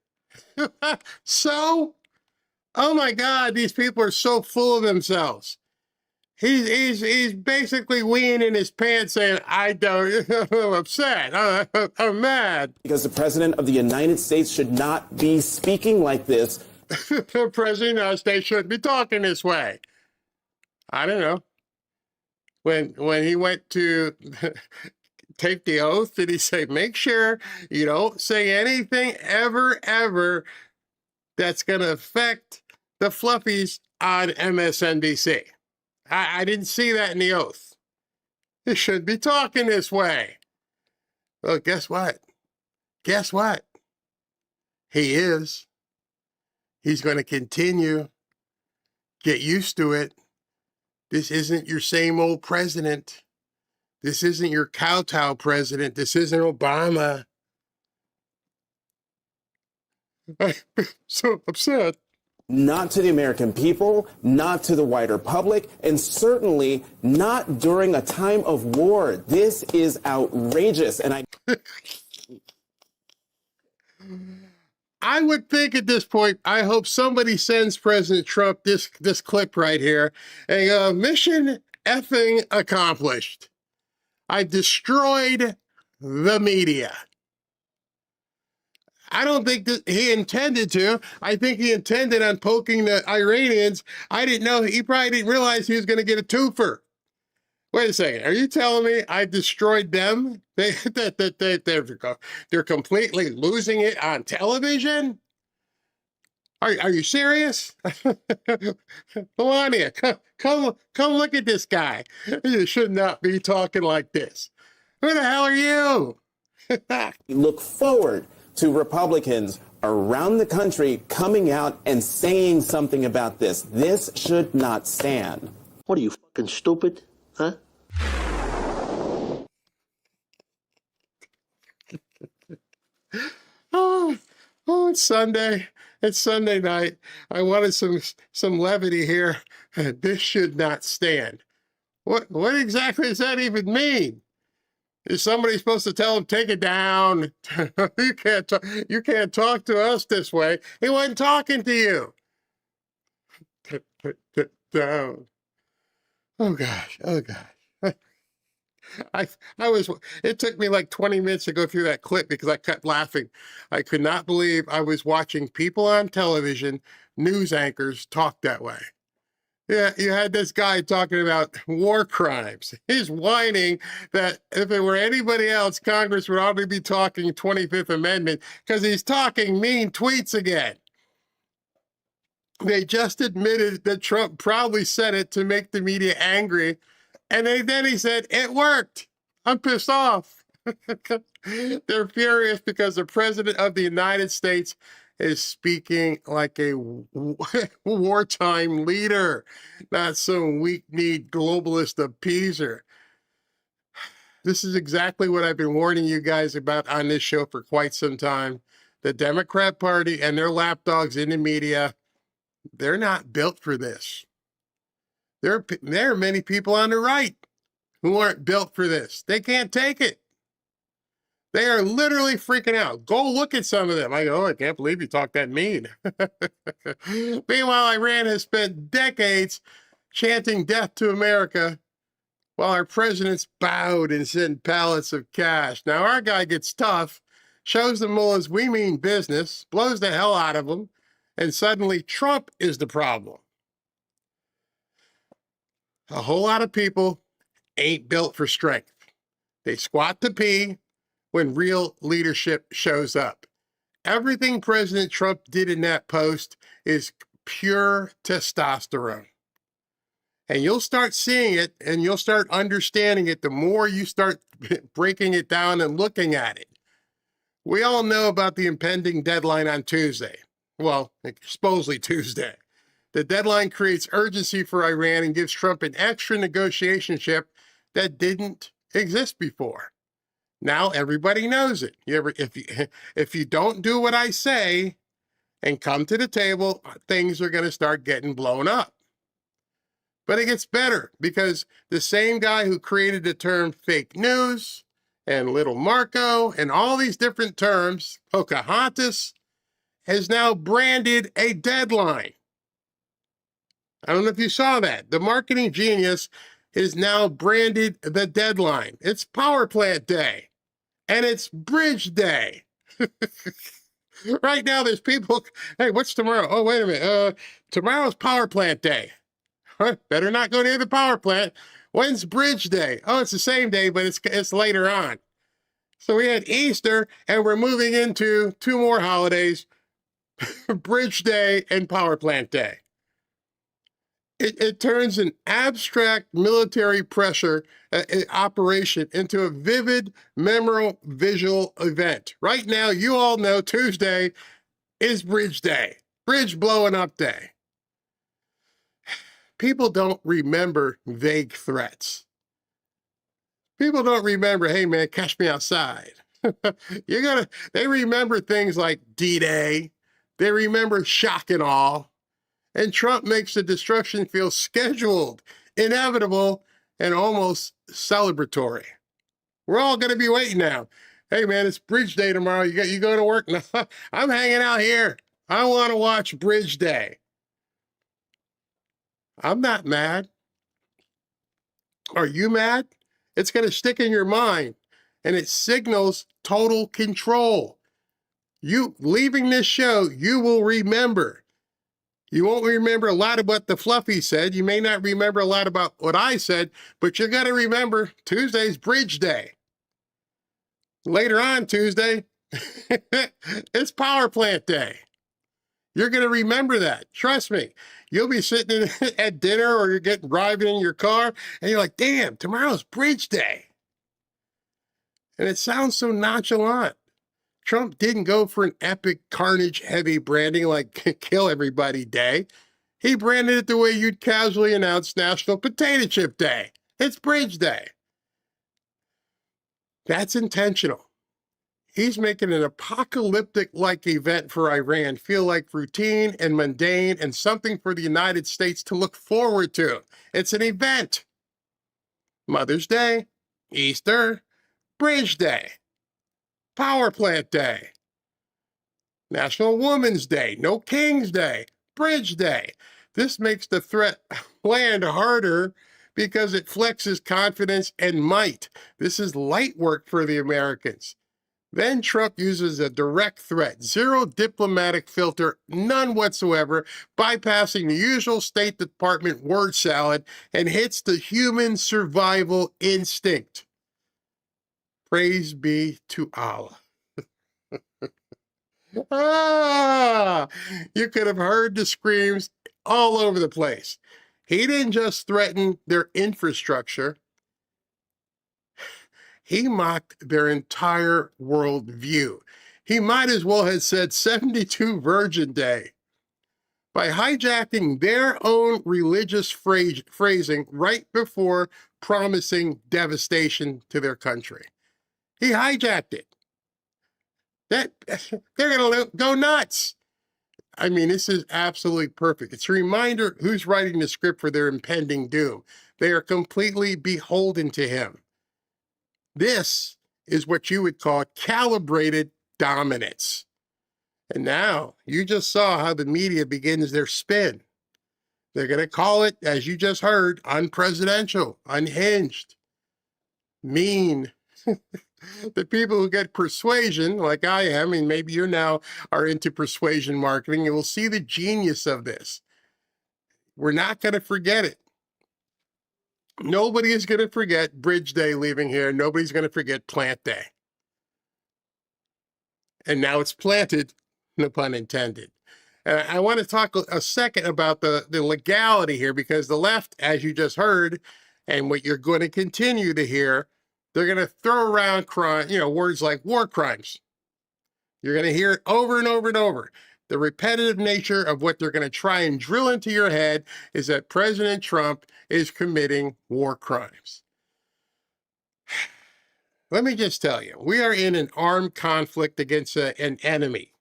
So, oh my God, these people are so full of themselves. He's basically weeing in his pants saying, I'm upset, I'm mad. Because the president of the United States should not be speaking like this. The president of the United States shouldn't be talking this way. I don't know. When he went to take the oath, did he say, make sure you don't say anything ever that's going to affect the fluffies on MSNBC? I didn't see that in the oath. He should be talking this way. Well, guess what? Guess what? He is. He's going to continue. Get used to it. This isn't your same old president. This isn't your kowtow president. This isn't Obama. I'm so upset. Not to the American people, not to the wider public, and certainly not during a time of war. This is outrageous. And I would think at this point, I hope somebody sends President Trump this clip right here. A mission effing accomplished. I destroyed the media. I don't think that he intended to. I think he intended on poking the Iranians. I didn't know. He probably didn't realize he was going to get a twofer. Wait a second. Are you telling me I destroyed them? They're completely losing it on television? Are you serious? Melania, come look at this guy. You should not be talking like this. Who the hell are you? Look forward to Republicans around the country coming out and saying something about this. This should not stand. What are you, fucking stupid? Huh? Oh, it's Sunday. It's Sunday night. I wanted some levity here. This should not stand. What exactly does that even mean? Is somebody supposed to tell him, take it down? You can't talk to us this way. He wasn't talking to you. Down. Oh gosh. It took me like 20 minutes to go through that clip because I kept laughing. I could not believe I was watching people on television, news anchors, talk that way. Yeah, you had this guy talking about war crimes. He's whining that if it were anybody else, Congress would already be talking 25th Amendment because he's talking mean tweets again. They just admitted that Trump probably said it to make the media angry. And then he said, it worked. I'm pissed off. They're furious because the president of the United States is speaking like a wartime leader, not some weak-kneed globalist appeaser. This is exactly what I've been warning you guys about on this show for quite some time. The Democrat Party and their lapdogs in the media, they're not built for this. There are many people on the right who aren't built for this. They can't take it. They are literally freaking out. Go look at some of them. I go, oh, I can't believe you talk that mean. Meanwhile, Iran has spent decades chanting death to America while our presidents bowed and sent pallets of cash. Now, our guy gets tough, shows the mullahs we mean business, blows the hell out of them, and suddenly Trump is the problem. A whole lot of people ain't built for strength. They squat to pee when real leadership shows up. Everything President Trump did in that post is pure testosterone. And you'll start seeing it and you'll start understanding it the more you start breaking it down and looking at it. We all know about the impending deadline on Tuesday. Well, supposedly Tuesday. The deadline creates urgency for Iran and gives Trump an extra negotiation chip that didn't exist before. Now everybody knows it. If you don't do what I say and come to the table, things are going to start getting blown up. But it gets better because the same guy who created the term fake news and little Marco and all these different terms, Pocahontas, has now branded a deadline. I don't know if you saw that. The marketing genius is now branded the deadline. It's Power Plant Day and it's Bridge Day. Right now there's people, hey, what's tomorrow? Oh, wait a minute. Tomorrow's Power Plant Day. Better not go near the power plant. When's Bridge Day? Oh, it's the same day, but it's later on. So we had Easter, and we're moving into two more holidays, Bridge Day and Power Plant Day. It turns an abstract military pressure operation into a vivid, memorable visual event. Right now, you all know Tuesday is Bridge Day, Bridge Blowing Up Day. People don't remember vague threats. People don't remember, hey man, catch me outside. They remember things like D-Day. They remember shock and awe. And Trump makes the destruction feel scheduled, inevitable, and almost celebratory. We're all going to be waiting now. Hey man, it's Bridge Day tomorrow. You going to work? No, I'm hanging out here. I want to watch Bridge Day. I'm not mad. Are you mad? It's going to stick in your mind, and it signals total control. You leaving this show, you will remember. You won't remember a lot of what the fluffy said. You may not remember a lot about what I said, but you're going to remember Tuesday's Bridge Day. Later on Tuesday, it's Power Plant Day. You're going to remember that. Trust me. You'll be sitting at dinner or you're driving in your car and you're like, damn, tomorrow's Bridge Day. And it sounds so nonchalant. Trump didn't go for an epic carnage heavy branding like Kill Everybody Day. He branded it the way you'd casually announce National Potato Chip Day. It's Bridge Day. That's intentional. He's making an apocalyptic-like event for Iran feel like routine and mundane and something for the United States to look forward to. It's an event. Mother's Day, Easter, Bridge Day, Power Plant Day, National Women's Day, No King's Day, Bridge Day. This makes the threat land harder because it flexes confidence and might. This is light work for the Americans. Then Trump uses a direct threat, zero diplomatic filter, none whatsoever, bypassing the usual State Department word salad and hits the human survival instinct. Praise be to Allah. You could have heard the screams all over the place. He didn't just threaten their infrastructure. He mocked their entire worldview. He might as well have said 72 Virgin Day by hijacking their own religious phrasing right before promising devastation to their country. He hijacked it. They're going to go nuts. I mean, this is absolutely perfect. It's a reminder who's writing the script for their impending doom. They are completely beholden to him. This is what you would call calibrated dominance. And now you just saw how the media begins their spin. They're going to call it, as you just heard, unpresidential, unhinged, mean. The people who get persuasion, like I am, and maybe you now are into persuasion marketing, you will see the genius of this. We're not going to forget it. Nobody is going to forget Bridge Day leaving here. Nobody's going to forget Plant Day. And now it's planted, no pun intended. I want to talk a second about the legality here, because the left, as you just heard, and what you're going to continue to hear, they're going to throw around words like war crimes. You're going to hear it over and over and over. The repetitive nature of what they're going to try and drill into your head is that President Trump is committing war crimes. Let me just tell you, we are in an armed conflict against an enemy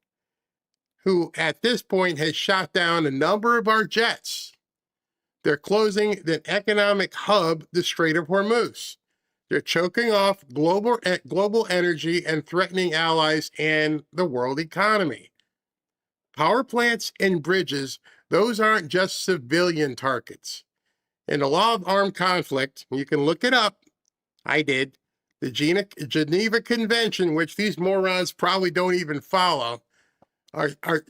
who at this point has shot down a number of our jets. They're closing the economic hub, the Strait of Hormuz. They're choking off global energy and threatening allies and the world economy. Power plants and bridges, those aren't just civilian targets. In the law of armed conflict, you can look it up, I did, the Geneva Convention, which these morons probably don't even follow,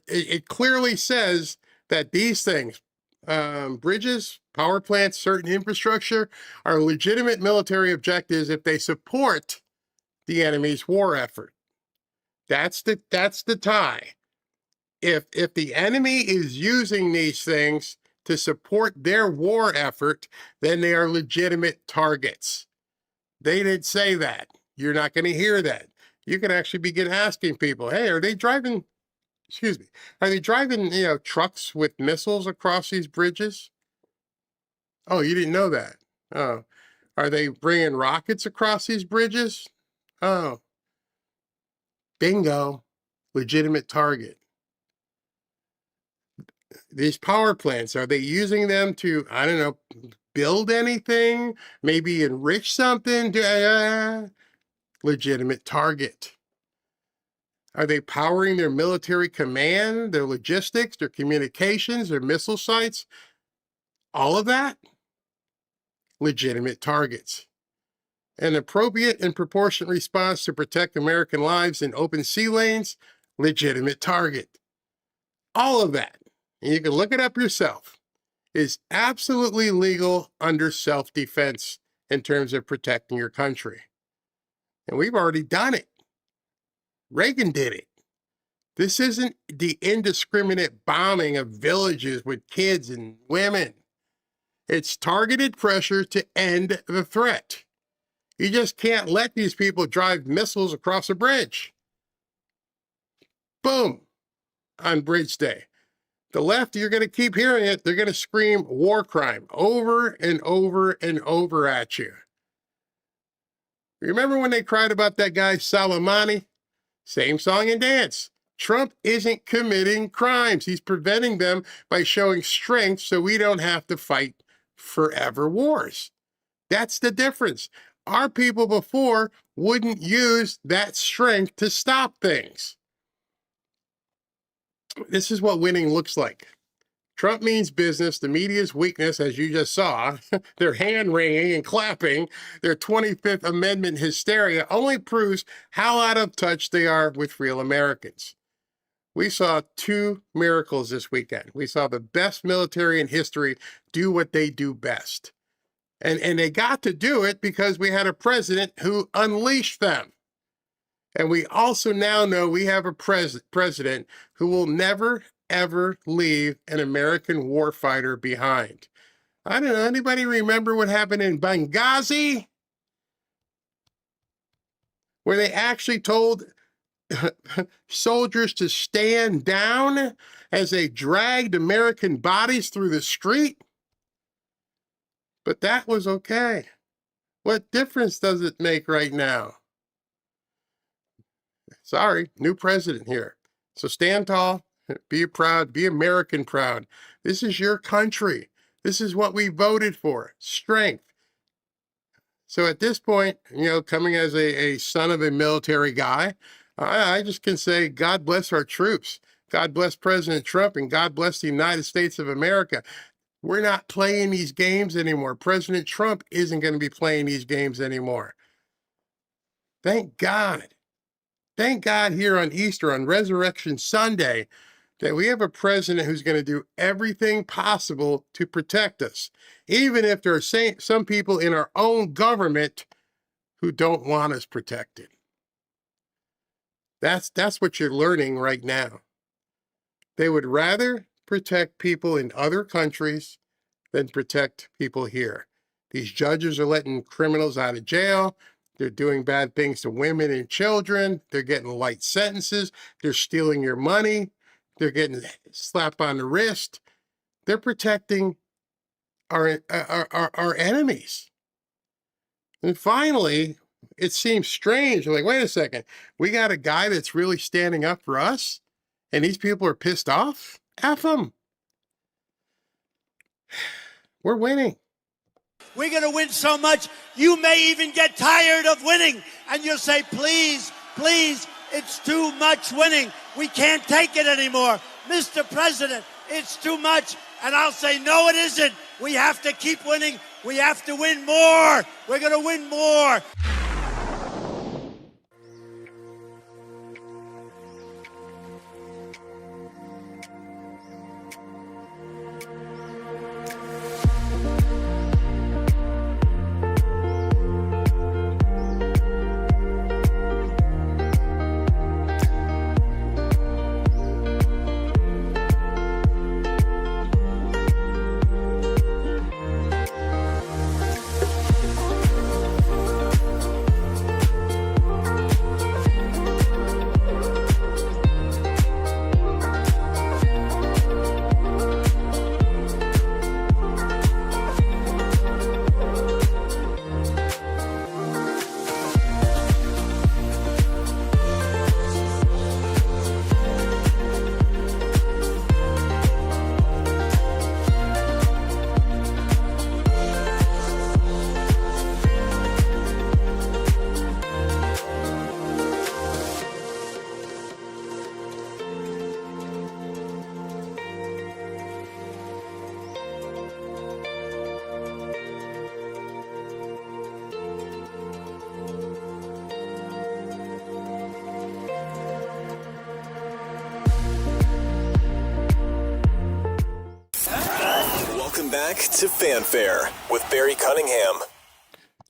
it clearly says that these things, bridges, power plants, certain infrastructure, are legitimate military objectives if they support the enemy's war effort. That's the tie. If the enemy is using these things to support their war effort, then they are legitimate targets. They didn't say that. You're not going to hear that. You can actually begin asking people, hey, are they driving trucks with missiles across these bridges? Oh, you didn't know that. Oh, are they bringing rockets across these bridges? Oh, bingo, legitimate target. These power plants, are they using them to, I don't know, build anything? Maybe enrich something? Legitimate target. Are they powering their military command, their logistics, their communications, their missile sites? All of that? Legitimate targets. An appropriate and proportionate response to protect American lives in open sea lanes? Legitimate target. All of that, and you can look it up yourself, is absolutely legal under self-defense in terms of protecting your country. And we've already done it. Reagan did it. This isn't the indiscriminate bombing of villages with kids and women. It's targeted pressure to end the threat. You just can't let these people drive missiles across a bridge. Boom, on Bridge Day. The left, you're going to keep hearing it. They're going to scream war crime over and over and over at you. Remember when they cried about that guy Soleimani? Same song and dance. Trump isn't committing crimes. He's preventing them by showing strength so we don't have to fight forever wars. That's the difference. Our people before wouldn't use that strength to stop things. This is what winning looks like. Trump means business. The media's weakness, as you just saw, their hand-wringing and clapping, their 25th Amendment hysteria only proves how out of touch they are with real Americans. We saw two miracles this weekend. We saw the best military in history do what they do best. And they got to do it because we had a president who unleashed them. And we also now know we have a president who will never, ever leave an American warfighter behind. I don't know, anybody remember what happened in Benghazi? Where they actually told soldiers to stand down as they dragged American bodies through the street. But that was okay. What difference does it make right now? Sorry, new president here. So stand tall, be proud, be American proud. This is your country. This is what we voted for, strength. So at this point, coming as a son of a military guy, I just can say, God bless our troops. God bless President Trump, and God bless the United States of America. We're not playing these games anymore. President Trump isn't going to be playing these games anymore. Thank God. Thank God here on Easter, on Resurrection Sunday, that we have a president who's going to do everything possible to protect us, even if there are some people in our own government who don't want us protected. That's what you're learning right now. They would rather protect people in other countries than protect people here. These judges are letting criminals out of jail. They're doing bad things to women and children. They're getting light sentences. They're stealing your money. They're getting slapped on the wrist. They're protecting our enemies. And finally, it seems strange. Like, wait a second. We got a guy that's really standing up for us, and these people are pissed off? F them. We're winning. We're going to win so much, you may even get tired of winning. And you'll say, please, please, it's too much winning. We can't take it anymore. Mr. President, it's too much. And I'll say, no, it isn't. We have to keep winning. We have to win more. We're going to win more. Welcome back to Fanfare with Barry Cunningham.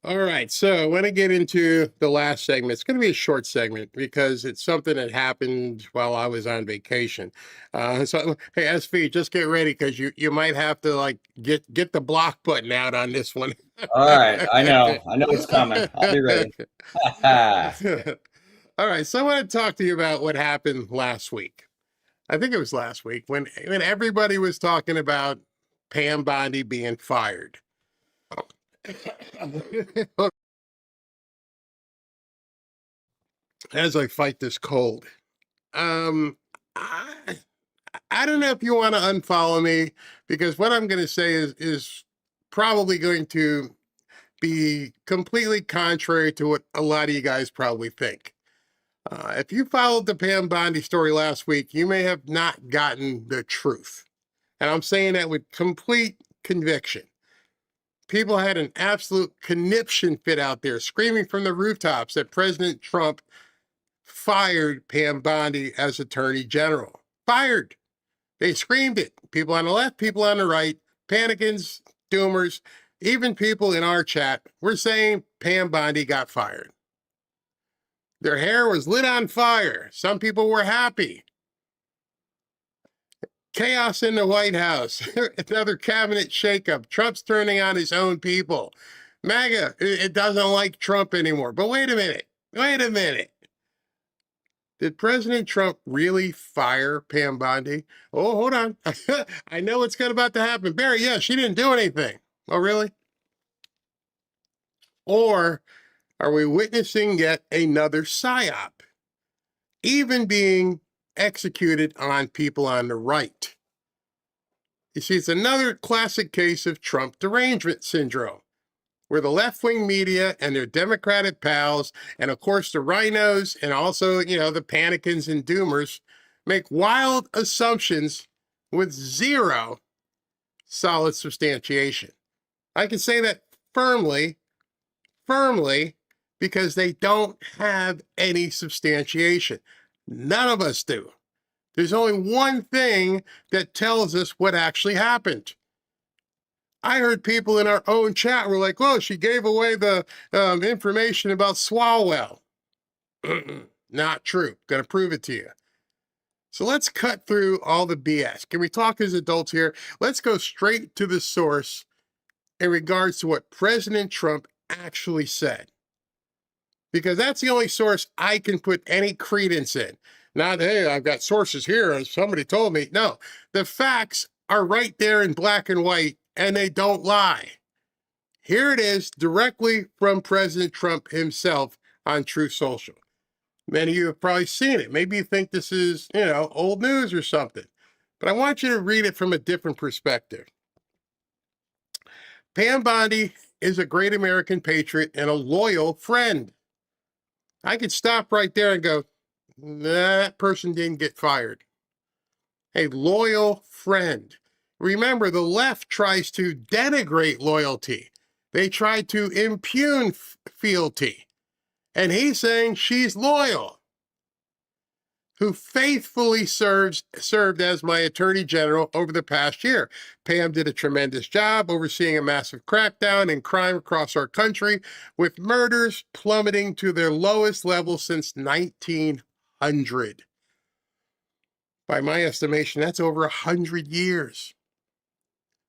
All right, so I want to get into the last segment. It's going to be a short segment because it's something that happened while I was on vacation. So, hey, SV, just get ready because you might have to get the block button out on this one. All right, I know it's coming. I'll be ready. All right, so I want to talk to you about what happened last week. I think it was last week when everybody was talking about Pam Bondi being fired. As I fight this cold, I don't know if you want to unfollow me because what I'm going to say is probably going to be completely contrary to what a lot of you guys probably think. If you followed the Pam Bondi story last week, you may have not gotten the truth. And I'm saying that with complete conviction. People had an absolute conniption fit out there, screaming from the rooftops that President Trump fired Pam Bondi as Attorney General. Fired. They screamed it. People on the left, people on the right, panicans, doomers, even people in our chat were saying Pam Bondi got fired. Their hair was lit on fire. Some people were happy. Chaos in the White House. Another cabinet shakeup. Trump's turning on his own people. MAGA, it doesn't like Trump anymore. But wait a minute. Did President Trump really fire Pam Bondi? Oh, hold on. I know what's about to happen. Barry, yeah, she didn't do anything. Oh, really? Or are we witnessing yet another psyop, even being executed on people on the right? You see, it's another classic case of Trump derangement syndrome, where the left-wing media and their Democratic pals, and of course the rhinos, and also, the panicans and doomers, make wild assumptions with zero solid substantiation. I can say that firmly, because they don't have any substantiation. None of us do. There's only one thing that tells us what actually happened. I heard people in our own chat were like, "Well, she gave away the information about Swalwell." Not true. Gonna prove it to you. So let's cut through all the BS. Can we talk as adults here? Let's go straight to the source in regards to what President Trump actually said. Because that's the only source I can put any credence in. Not, hey, I've got sources here, and somebody told me. No, the facts are right there in black and white, and they don't lie. Here it is, directly from President Trump himself on Truth Social. Many of you have probably seen it. Maybe you think this is, old news or something. But I want you to read it from a different perspective. Pam Bondi is a great American patriot and a loyal friend. I could stop right there and go, that person didn't get fired. A loyal friend. Remember, the left tries to denigrate loyalty. They try to impugn fealty. And he's saying she's loyal. Who faithfully served as my attorney general over the past year. Pam did a tremendous job overseeing a massive crackdown in crime across our country, with murders plummeting to their lowest level since 1900. By my estimation, that's over 100 years.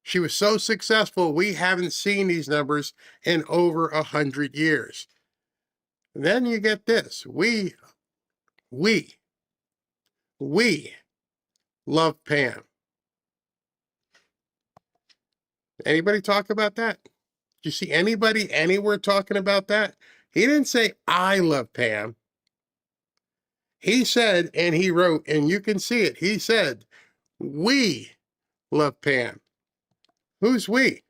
She was so successful, we haven't seen these numbers in over 100 years. And then you get this. We love Pam. Anybody talk about that? Did you see anybody anywhere talking about that? He didn't say, I love Pam. He said, and he wrote, and you can see it, he said, we love Pam. Who's we?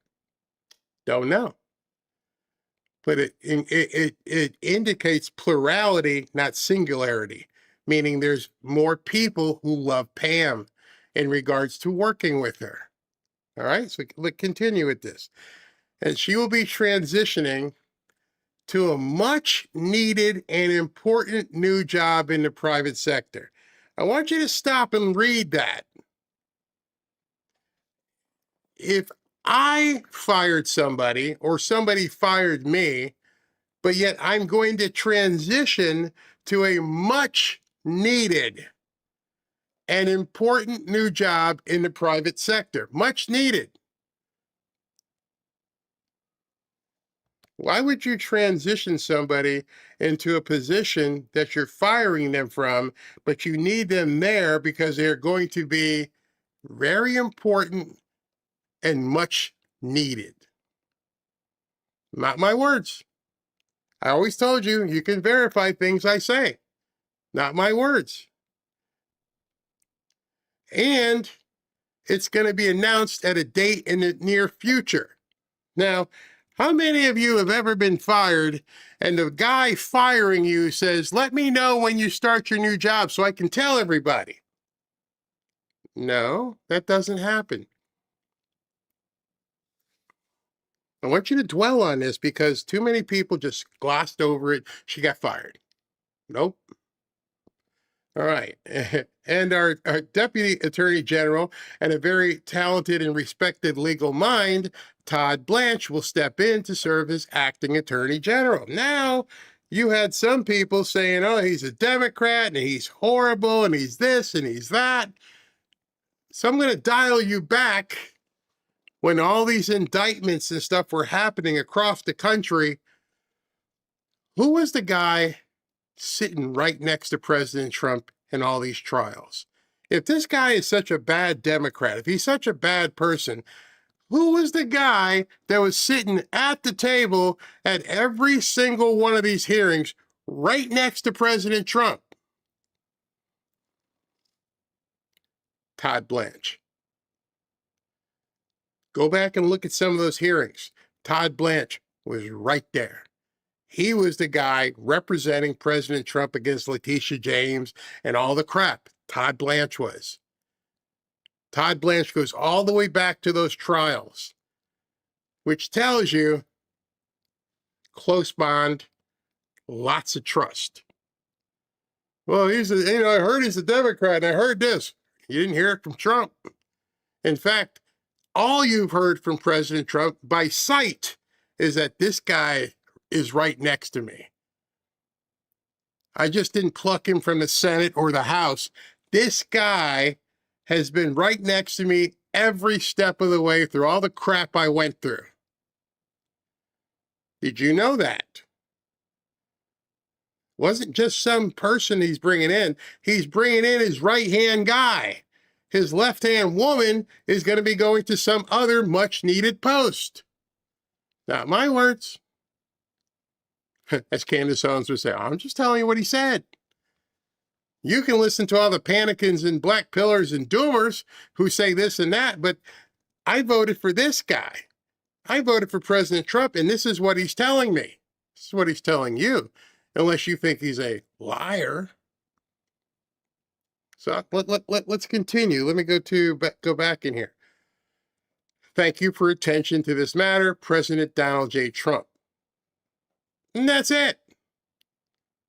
Don't know. But it indicates plurality, not singularity, meaning there's more people who love Pam in regards to working with her. All right, so let's continue with this. And she will be transitioning to a much needed and important new job in the private sector. I want you to stop and read that. If I fired somebody or somebody fired me, but yet I'm going to transition to a much needed and important new job in the private sector. Much needed. Why would you transition somebody into a position that you're firing them from, but you need them there because they're going to be very important and much needed? Not my words. I always told you, you can verify things I say. Not my words. And it's going to be announced at a date in the near future. Now, how many of you have ever been fired and the guy firing you says, let me know when you start your new job so I can tell everybody? No, that doesn't happen. I want you to dwell on this because too many people just glossed over it. She got fired. Nope. All right. And our Deputy Attorney General and a very talented and respected legal mind, Todd Blanche, will step in to serve as acting Attorney General. Now, you had some people saying, oh, he's a Democrat and he's horrible and he's this and he's that. So I'm going to dial you back. When all these indictments and stuff were happening across the country, who was the guy sitting right next to President Trump in all these trials. If this guy is such a bad Democrat, if he's such a bad person, who was the guy that was sitting at the table at every single one of these hearings right next to President Trump? Todd Blanche. Go back and look at some of those hearings. Todd Blanche was right there. He was the guy representing President Trump against Letitia James and all the crap. Todd Blanche was. Todd Blanche goes all the way back to those trials, which tells you close bond, lots of trust. Well, I heard he's a Democrat, and I heard this. You didn't hear it from Trump. In fact, all you've heard from President Trump by sight is that this guy is right next to me. I just didn't pluck him from the Senate or the House. This guy has been right next to me every step of the way through all the crap I went through. Did you know that? Wasn't just some person he's bringing in. He's bringing in his right-hand guy. His left-hand woman is going to be going to some other much-needed post. Not my words. As Candace Owens would say, I'm just telling you what he said. You can listen to all the panicans and black pillars and doomers who say this and that, but I voted for this guy. I voted for President Trump, and this is what he's telling me. This is what he's telling you, unless you think he's a liar. So let's continue. Let me go back in here. Thank you for attention to this matter, President Donald J. Trump. And that's it.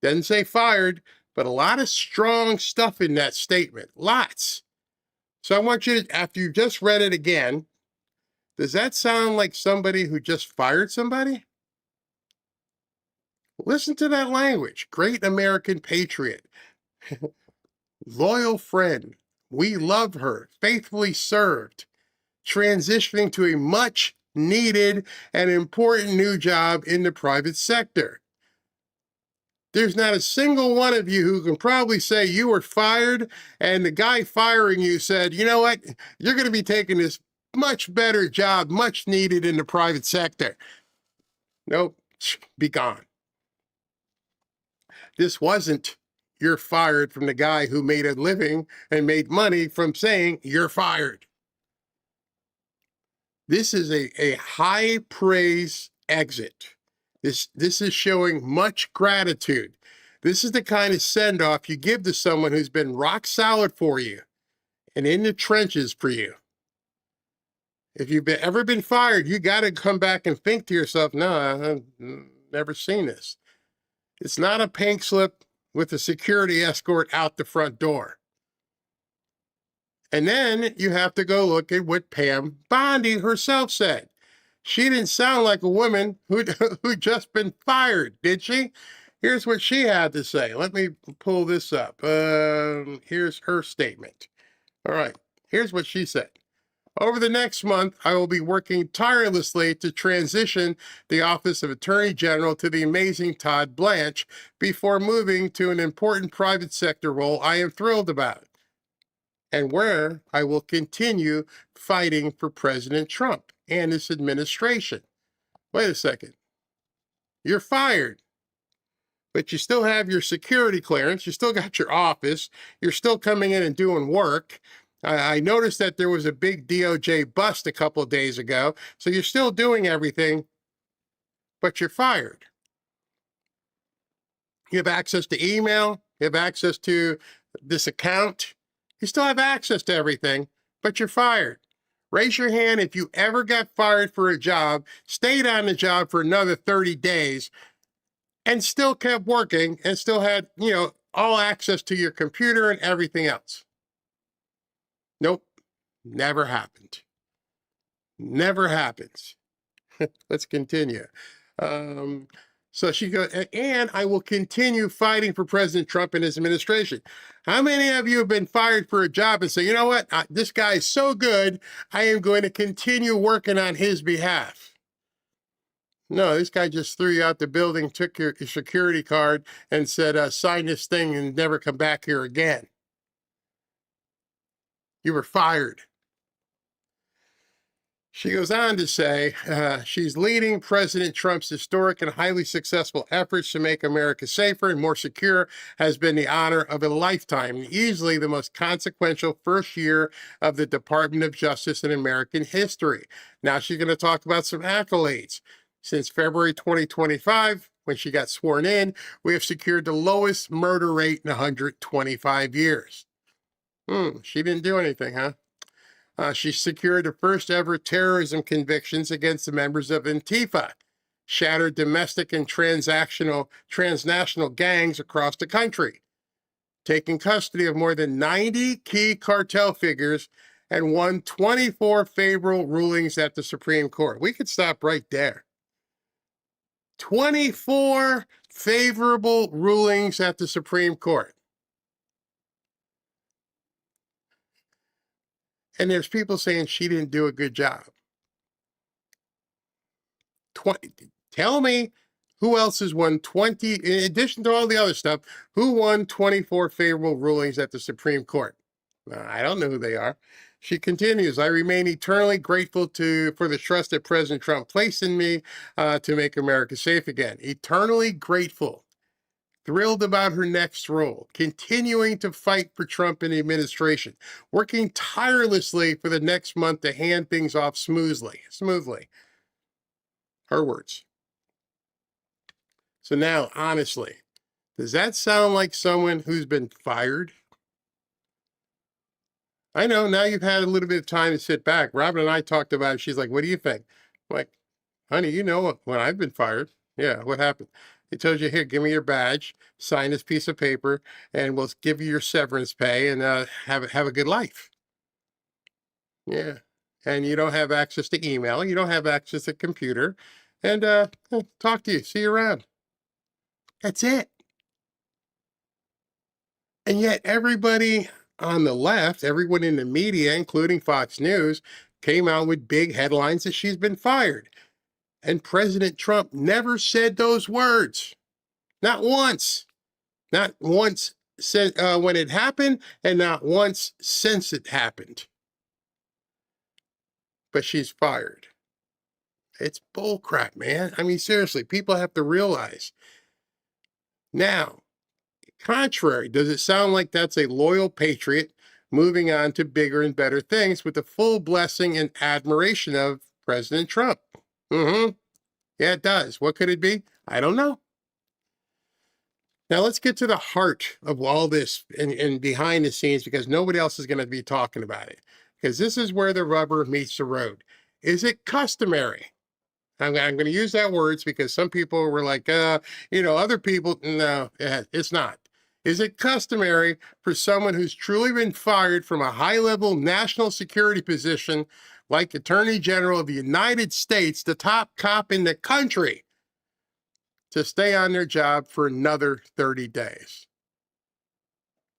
Doesn't say fired, but a lot of strong stuff in that statement. Lots. So I want you to, after you just read it again, does that sound like somebody who just fired somebody? Listen to that language. Great American patriot. Loyal friend. We love her. Faithfully served. Transitioning to a much needed and important new job in the private sector. There's not a single one of you who can probably say you were fired and the guy firing you said, you know what, you're going to be taking this much better job, much needed in the private sector. Nope, be gone. This wasn't you're fired from the guy who made a living and made money from saying you're fired. This is a high praise exit. This is showing much gratitude. This is the kind of send-off you give to someone who's been rock solid for you and in the trenches for you. If you've ever been fired, you got to come back and think to yourself, no, I've never seen this. It's not a pink slip with a security escort out the front door. And then you have to go look at what Pam Bondi herself said. She didn't sound like a woman who just been fired, did she? Here's what she had to say. Let me pull this up. Here's her statement. All right, here's what she said. Over the next month, I will be working tirelessly to transition the Office of Attorney General to the amazing Todd Blanche before moving to an important private sector role I am thrilled about, and where I will continue fighting for President Trump and his administration. Wait a second. You're fired, but you still have your security clearance. You still got your office. You're still coming in and doing work. I noticed that there was a big DOJ bust a couple of days ago. So you're still doing everything, but you're fired. You have access to email. You have access to this account. You still have access to everything, but you're fired. Raise your hand if you ever got fired for a job, stayed on the job for another 30 days, and still kept working and still had, all access to your computer and everything else. Nope, never happened. Never happens. Let's continue. So she goes, and I will continue fighting for President Trump and his administration. How many of you have been fired for a job and say, you know what, this guy is so good, I am going to continue working on his behalf? No, this guy just threw you out the building, took your security card, and said, sign this thing and never come back here again. You were fired. She goes on to say she's leading President Trump's historic and highly successful efforts to make America safer and more secure has been the honor of a lifetime, and easily the most consequential first year of the Department of Justice in American history. Now she's going to talk about some accolades. Since February 2025, when she got sworn in, we have secured the lowest murder rate in 125 years. She didn't do anything, huh? She secured the first ever terrorism convictions against the members of Antifa, shattered domestic and transnational gangs across the country, taking custody of more than 90 key cartel figures, and won 24 favorable rulings at the Supreme Court. We could stop right there. 24 favorable rulings at the Supreme Court. And there's people saying she didn't do a good job. Tell me who else has won 20, in addition to all the other stuff, who won 24 favorable rulings at the Supreme Court? I don't know who they are. She continues, I remain eternally grateful for the trust that President Trump placed in me to make America safe again. Eternally grateful. Thrilled about her next role, continuing to fight for Trump and the administration, working tirelessly for the next month to hand things off smoothly. Her words. So now, honestly, does that sound like someone who's been fired? I know, now you've had a little bit of time to sit back. Robin and I talked about it. She's like, what do you think? I'm like, honey, you know when I've been fired. Yeah, what happened? He tells you, here, give me your badge, sign this piece of paper, and we'll give you your severance pay and have a good life. Yeah. And you don't have access to email. You don't have access to computer. And talk to you. See you around. That's it. And yet everybody on the left, everyone in the media, including Fox News, came out with big headlines that she's been fired. And President Trump never said those words. Not once. Not once said, when it happened, and not once since it happened. But she's fired. It's bullcrap, man. I mean, seriously, people have to realize. Now, contrary, does it sound like that's a loyal patriot moving on to bigger and better things with the full blessing and admiration of President Trump? Yeah, it does. What could it be? I don't know. Now let's get to the heart of all this and behind the scenes, because nobody else is going to be talking about it. Because this is where the rubber meets the road. Is it customary? I'm going to use that words because some people were like, other people, no, it's not. Is it customary for someone who's truly been fired from a high-level national security position like Attorney General of the United States, the top cop in the country, to stay on their job for another 30 days?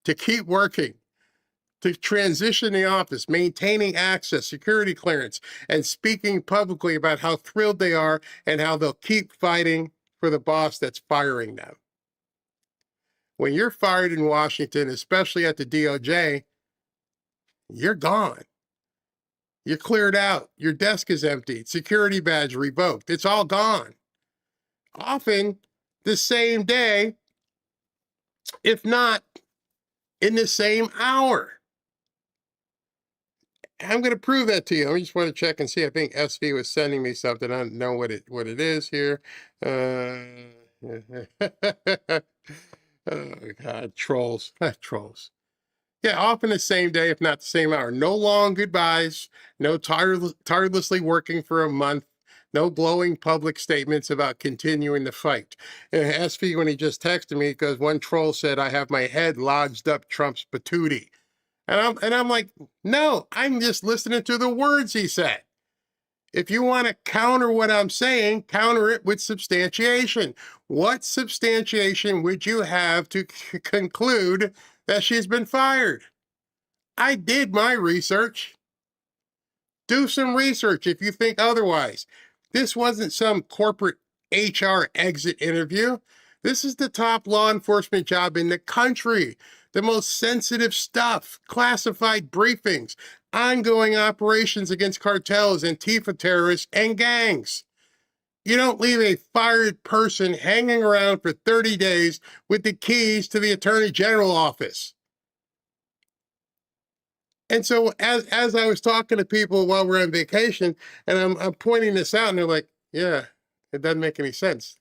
To keep working, to transition the office, maintaining access, security clearance, and speaking publicly about how thrilled they are and how they'll keep fighting for the boss that's firing them. When you're fired in Washington, especially at the DOJ, you're gone. You're cleared out. Your desk is emptied. Security badge revoked. It's all gone. Often the same day, if not in the same hour. I'm going to prove that to you. I just want to check and see. I think SV was sending me something. I don't know what it is here. Oh, God, trolls. Trolls. Yeah, often the same day, if not the same hour. No long goodbyes. No tirelessly working for a month. No glowing public statements about continuing the fight. And SV, when he just texted me, because one troll said, I have my head lodged up Trump's patootie. And I'm like, no, I'm just listening to the words he said. If you want to counter what I'm saying, counter it with substantiation. What substantiation would you have to conclude that she's been fired? I did my research. Do some research if you think otherwise. This wasn't some corporate HR exit interview. This is the top law enforcement job in the country. The most sensitive stuff, classified briefings, ongoing operations against cartels, Antifa terrorists, and gangs. You don't leave a fired person hanging around for 30 days with the keys to the Attorney General office. And so as I was talking to people while we're on vacation, and I'm pointing this out, and they're like, yeah, it doesn't make any sense.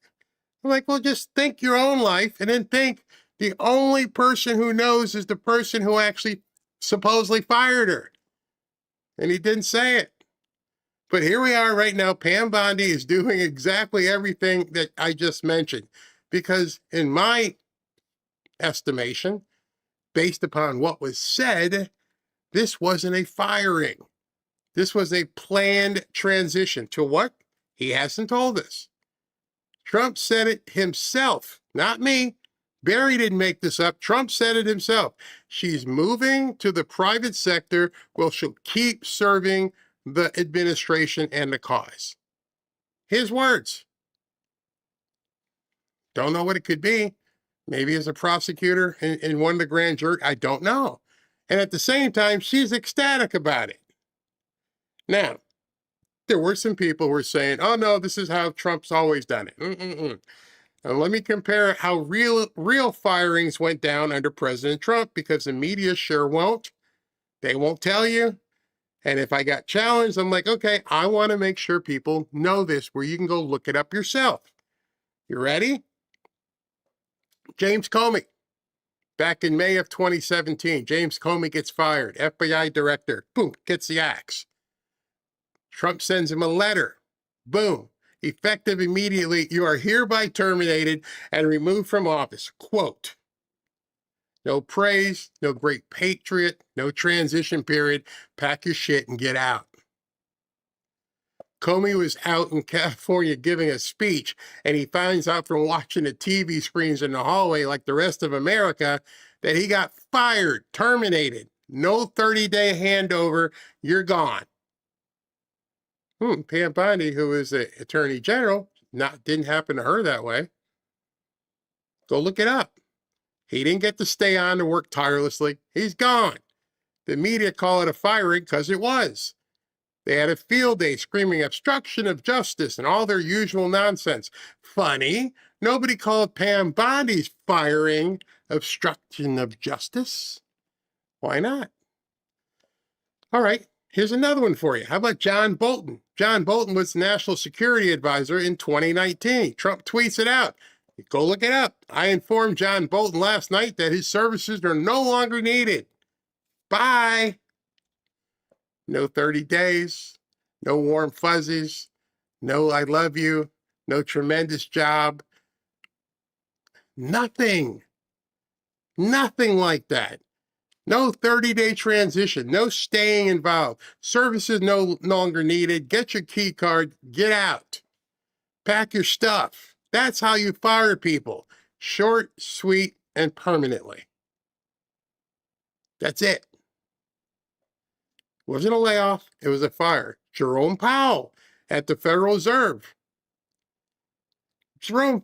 I'm like, well, just think your own life, and then think the only person who knows is the person who actually supposedly fired her. And he didn't say it. But here we are right now. Pam Bondi is doing exactly everything that I just mentioned. Because in my estimation, based upon what was said, this wasn't a firing. This was a planned transition. To what? He hasn't told us. Trump said it himself, not me. Barry didn't make this up. Trump said it himself. She's moving to the private sector where she'll keep serving the administration and the cause. His words. Don't know what it could be. Maybe as a prosecutor in one of the grand jury. I don't know. And at the same time, she's ecstatic about it. Now, there were some people who were saying, oh, no, this is how Trump's always done it. Now, let me compare how real firings went down under President Trump, because the media sure won't. They won't tell you. And if I got challenged, I'm like, okay, I want to make sure people know this, where you can go look it up yourself. You ready? James Comey. Back in May of 2017, James Comey gets fired. FBI director, boom, gets the axe. Trump sends him a letter. Boom. Effective immediately, you are hereby terminated and removed from office. Quote, no praise, no great patriot, no transition period. Pack your shit and get out. Comey was out in California giving a speech, and he finds out from watching the TV screens in the hallway like the rest of America that he got fired, terminated. No 30-day handover. You're gone. Pam Bondi, who is the Attorney General, didn't happen to her that way. Go look it up. He didn't get to stay on to work tirelessly. He's gone. The media call it a firing because it was. They had a field day screaming obstruction of justice and all their usual nonsense. Funny, nobody called Pam Bondi's firing obstruction of justice. Why not? All right, here's another one for you. How about John Bolton? John Bolton was the National Security Advisor in 2019. Trump tweets it out. Go look it up. I informed John Bolton last night that his services are no longer needed. Bye. No 30 days, no warm fuzzies, no I love you, no tremendous job. Nothing. Nothing like that. No 30-day transition, no staying involved. Services no longer needed. Get your key card, get out. Pack your stuff. That's how you fire people. Short, sweet, and permanently. That's it. It wasn't a layoff, it was a fire. Jerome Powell at the Federal Reserve. Jerome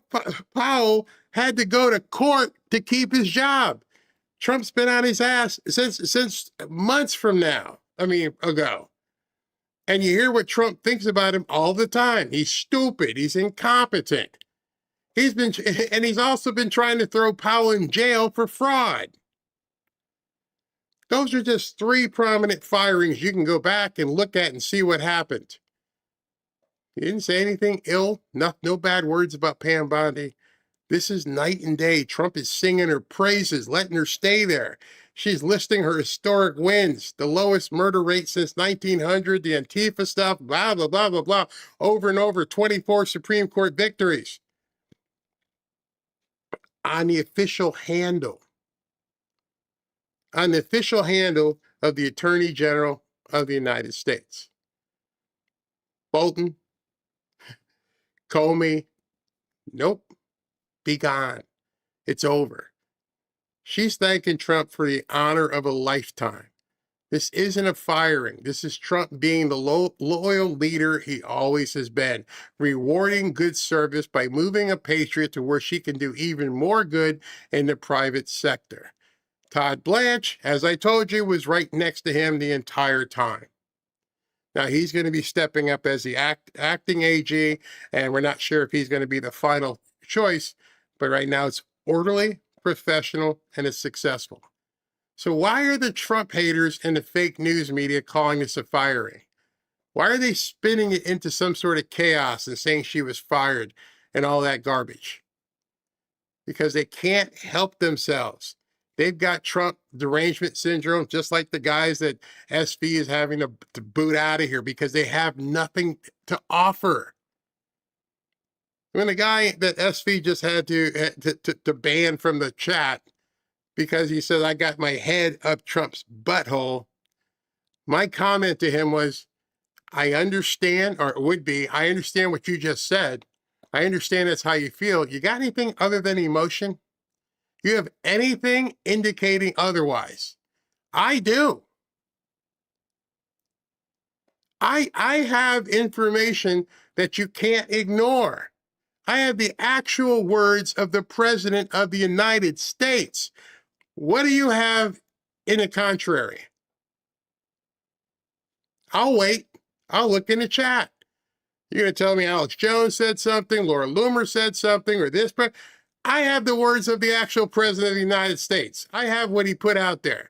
Powell had to go to court to keep his job. Trump's been on his ass since months ago. And you hear what Trump thinks about him all the time. He's stupid. He's incompetent. He's also been trying to throw Powell in jail for fraud. Those are just three prominent firings you can go back and look at and see what happened. He didn't say anything ill, no bad words about Pam Bondi. This is night and day. Trump is singing her praises, letting her stay there. She's listing her historic wins, the lowest murder rate since 1900, the Antifa stuff, blah, blah, blah, blah, blah, over and over, 24 Supreme Court victories. On the official handle of the Attorney General of the United States. Bolton, Comey, nope, be gone. It's over. She's thanking Trump for the honor of a lifetime. This isn't a firing. This is Trump being the loyal leader he always has been, rewarding good service by moving a patriot to where she can do even more good in the private sector. Todd Blanche, as I told you, was right next to him the entire time. Now, he's going to be stepping up as the acting AG, and we're not sure if he's going to be the final choice, but right now it's orderly, professional, and it's successful. So why are the Trump haters and the fake news media calling this a firing? Why are they spinning it into some sort of chaos and saying she was fired and all that garbage? Because they can't help themselves. They've got Trump derangement syndrome, just like the guys that SV is having to boot out of here because they have nothing to offer. When the guy that SV just had to ban from the chat because he said, I got my head up Trump's butthole, my comment to him was, I understand, or it would be, I understand what you just said. I understand that's how you feel. You got anything other than emotion? You have anything indicating otherwise? I do. I have information that you can't ignore. I have the actual words of the President of the United States. What do you have in the contrary? I'll wait. I'll look in the chat. You're going to tell me Alex Jones said something, Laura Loomer said something, or this, but I have the words of the actual President of the United States. I have what he put out there.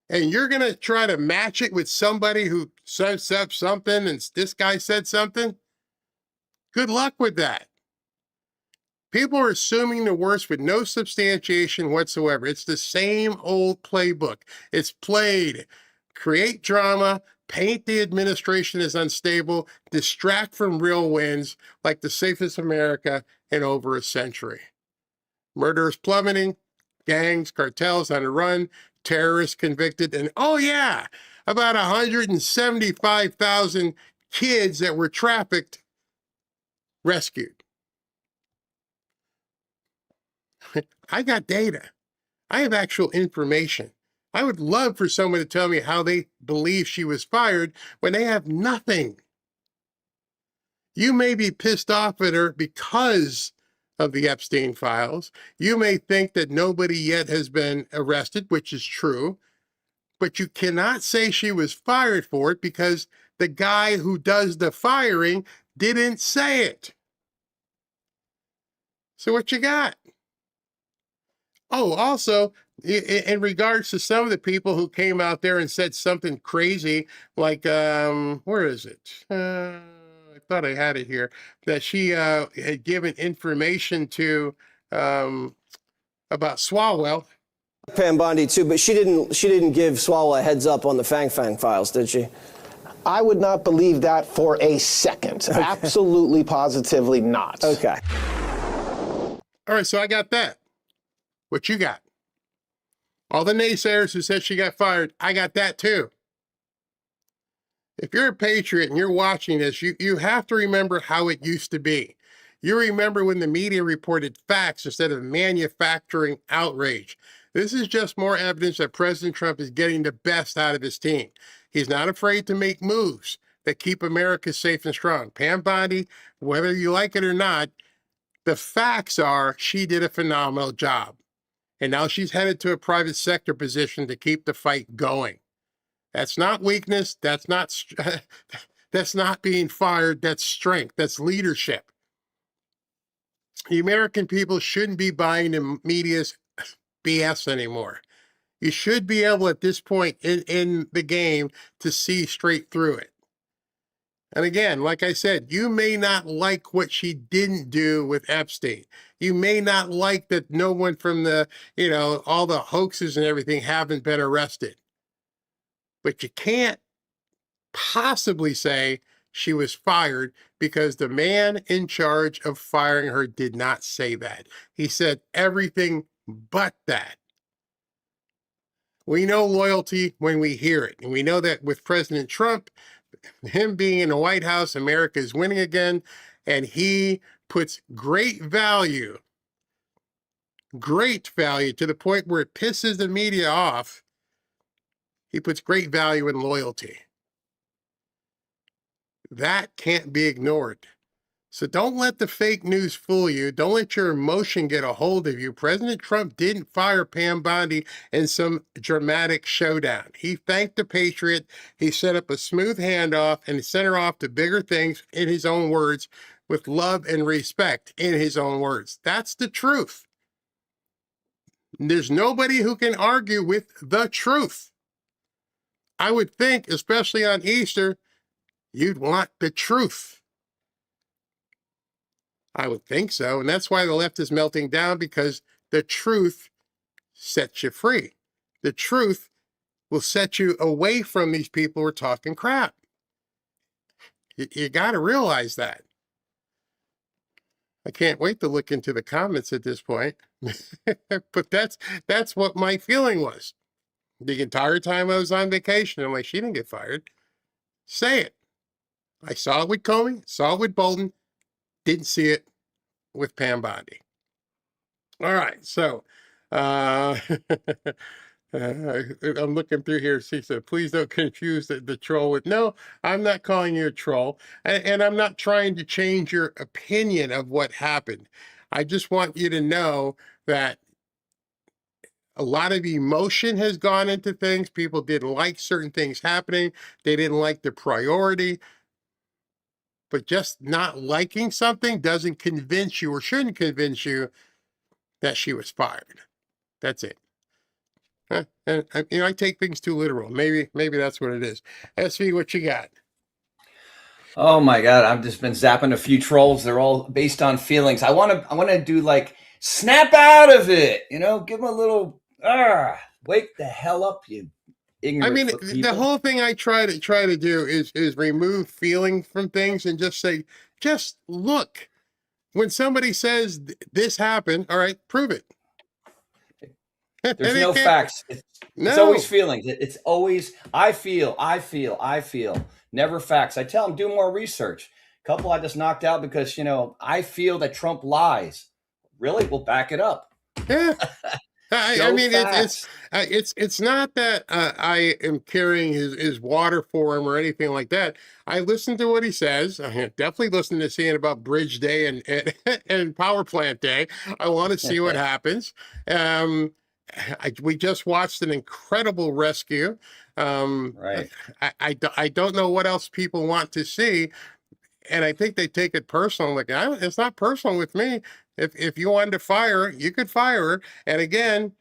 And you're going to try to match it with somebody who said something and this guy said something? Good luck with that. People are assuming the worst with no substantiation whatsoever. It's the same old playbook. It's played. Create drama, paint the administration as unstable, distract from real wins like the safest America in over a century. Murderers plummeting, gangs, cartels on the run, terrorists convicted, and oh yeah, about 175,000 kids that were trafficked rescued. I got data. I have actual information. I would love for someone to tell me how they believe she was fired when they have nothing. You may be pissed off at her because of the Epstein files. You may think that nobody yet has been arrested, which is true, but you cannot say she was fired for it because the guy who does the firing didn't say it. So what you got? Oh, also, in regards to some of the people who came out there and said something crazy, like, where is it? I thought I had it here, that she had given information to about Swalwell. Pam Bondi too, but she didn't give Swalwell a heads up on the Fang files, did she? I would not believe that for a second. Okay. Absolutely, positively not. Okay. All right, so I got that. What you got? All the naysayers who said she got fired, I got that too. If you're a patriot and you're watching this, you have to remember how it used to be. You remember when the media reported facts instead of manufacturing outrage. This is just more evidence that President Trump is getting the best out of his team. He's not afraid to make moves that keep America safe and strong. Pam Bondi, whether you like it or not, the facts are she did a phenomenal job. And now she's headed to a private sector position to keep the fight going. That's not weakness. That's not being fired. That's strength. That's leadership. The American people shouldn't be buying the media's BS anymore. You should be able at this point in the game to see straight through it. And again, like I said, you may not like what she didn't do with Epstein. You may not like that no one from the, all the hoaxes and everything haven't been arrested. But you can't possibly say she was fired because the man in charge of firing her did not say that. He said everything but that. We know loyalty when we hear it. And we know that with President Trump, him being in the White House, America is winning again, and he puts great value to the point where it pisses the media off He puts great value in loyalty. That can't be ignored. So don't let the fake news fool you. Don't let your emotion get a hold of you. President Trump didn't fire Pam Bondi in some dramatic showdown. He thanked the Patriot. He set up a smooth handoff and sent her off to bigger things, in his own words, with love and respect, in his own words. That's the truth. There's nobody who can argue with the truth. I would think, especially on Easter, you'd want the truth. I would think so. And that's why the left is melting down, because the truth sets you free. The truth will set you away from these people who are talking crap. You got to realize that. I can't wait to look into the comments at this point. But that's what my feeling was. The entire time I was on vacation, I'm like, she didn't get fired. Say it. I saw it with Comey, saw it with Bolton, didn't see it with Pam Bondi. All right, so I'm looking through here. She said, please don't confuse the troll with, no, I'm not calling you a troll. And I'm not trying to change your opinion of what happened. I just want you to know that a lot of emotion has gone into things. People didn't like certain things happening. They didn't like the priority. But just not liking something doesn't convince you, or shouldn't convince you, that she was fired. That's it. Huh? And I take things too literal. Maybe that's what it is. SV, what you got? Oh my God, I've just been zapping a few trolls. They're all based on feelings. I want to do like snap out of it. Give them a little wake the hell up, you ignorant people. The whole thing I try to do is remove feeling from things and just say, just look. When somebody says this happened, all right, prove it. There's no facts. It's always feelings. It's always I feel. Never facts. I tell them, do more research. A couple I just knocked out because, I feel that Trump lies. Really? We'll back it up. Yeah. It's not that I am carrying his water for him or anything like that. I listen to what he says. I definitely listen to seeing about Bridge Day and Power Plant Day. I want to see what happens. We just watched an incredible rescue. Right. I don't know what else people want to see. And I think they take it personal. Like, it's not personal with me. If you wanted to fire her, you could fire her. And again,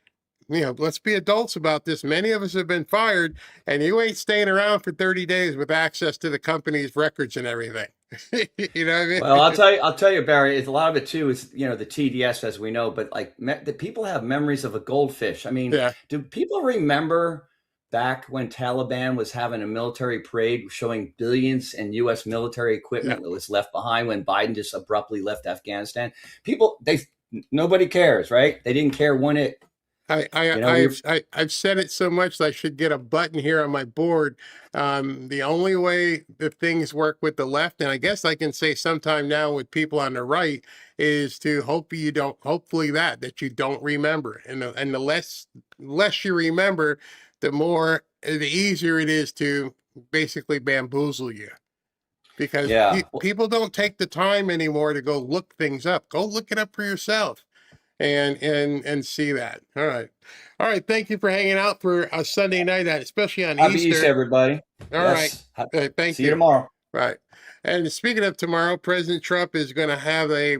let's be adults about this. Many of us have been fired, and you ain't staying around for 30 days with access to the company's records and everything. You know what I mean? Well, I'll tell you, Barry. It's a lot of it too is the TDS, as we know. But like the people have memories of a goldfish. I mean, do people remember back when Taliban was having a military parade showing billions in U.S. military equipment that was left behind when Biden just abruptly left Afghanistan? Nobody cares, right? They didn't care when it. I've said it so much that I should get a button here on my board. The only way that things work with the left, and I guess I can say sometime now with people on the right, is to hopefully you don't remember, and the less you remember, the easier it is to basically bamboozle you. Because people don't take the time anymore to go look things up. Go look it up for yourself. And see that. All right. Thank you for hanging out for a Sunday night, especially on Happy Easter. Easter, everybody. All right. Thank you. See you tomorrow. Right. And speaking of tomorrow, President Trump is going to have a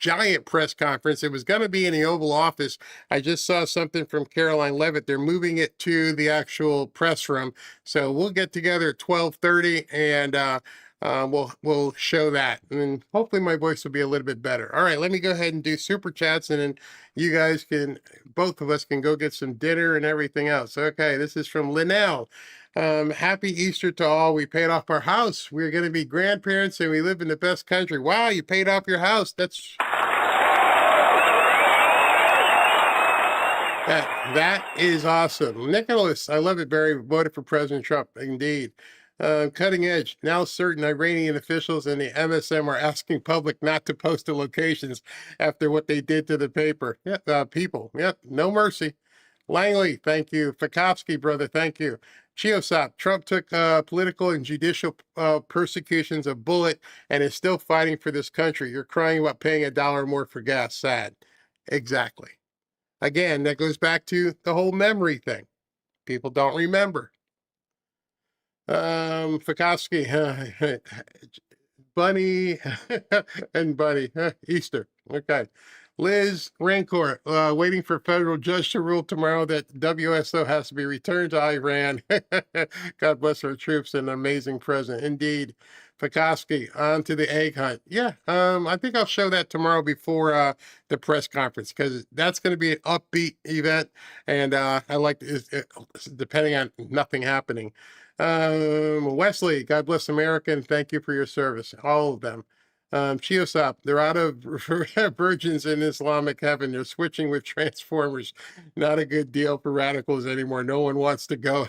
giant press conference. It was going to be in the Oval Office. I just saw something from Caroline Levitt. They're moving it to the actual press room. So we'll get together at 12:30 and we'll show that, and hopefully my voice will be a little bit better. All right, let me go ahead and do super chats, and then you guys both of us can go get some dinner and everything else. Okay, this is from Linnell. Happy Easter to all. We paid off our house. We're going to be grandparents, and we live in the best country. Wow, you paid off your house. That is awesome. Nicholas, I love it, Barry. Voted for President Trump. Indeed. Cutting edge. Now certain Iranian officials and the MSM are asking public not to post the locations after what they did to the paper. People. Yep. No mercy. Langley, thank you. Fakowski, brother, thank you. Chiosop, Trump took political and judicial persecutions a bullet and is still fighting for this country. You're crying about paying $1 more for gas. Sad. Exactly. Again, that goes back to the whole memory thing. People don't remember. Fakowski, Bunny and Bunny, Easter. Okay. Liz Rancourt, waiting for federal judge to rule tomorrow that WSO has to be returned to Iran. God bless our troops and amazing president. Indeed. Fakowski, on to the egg hunt. Yeah, I think I'll show that tomorrow before the press conference because that's going to be an upbeat event. And I like, depending on nothing happening. Wesley, God bless America and thank you for your service. All of them. Chiosop, they're out of virgins in Islamic heaven. They're switching with transformers. Not a good deal for radicals anymore. No one wants to go.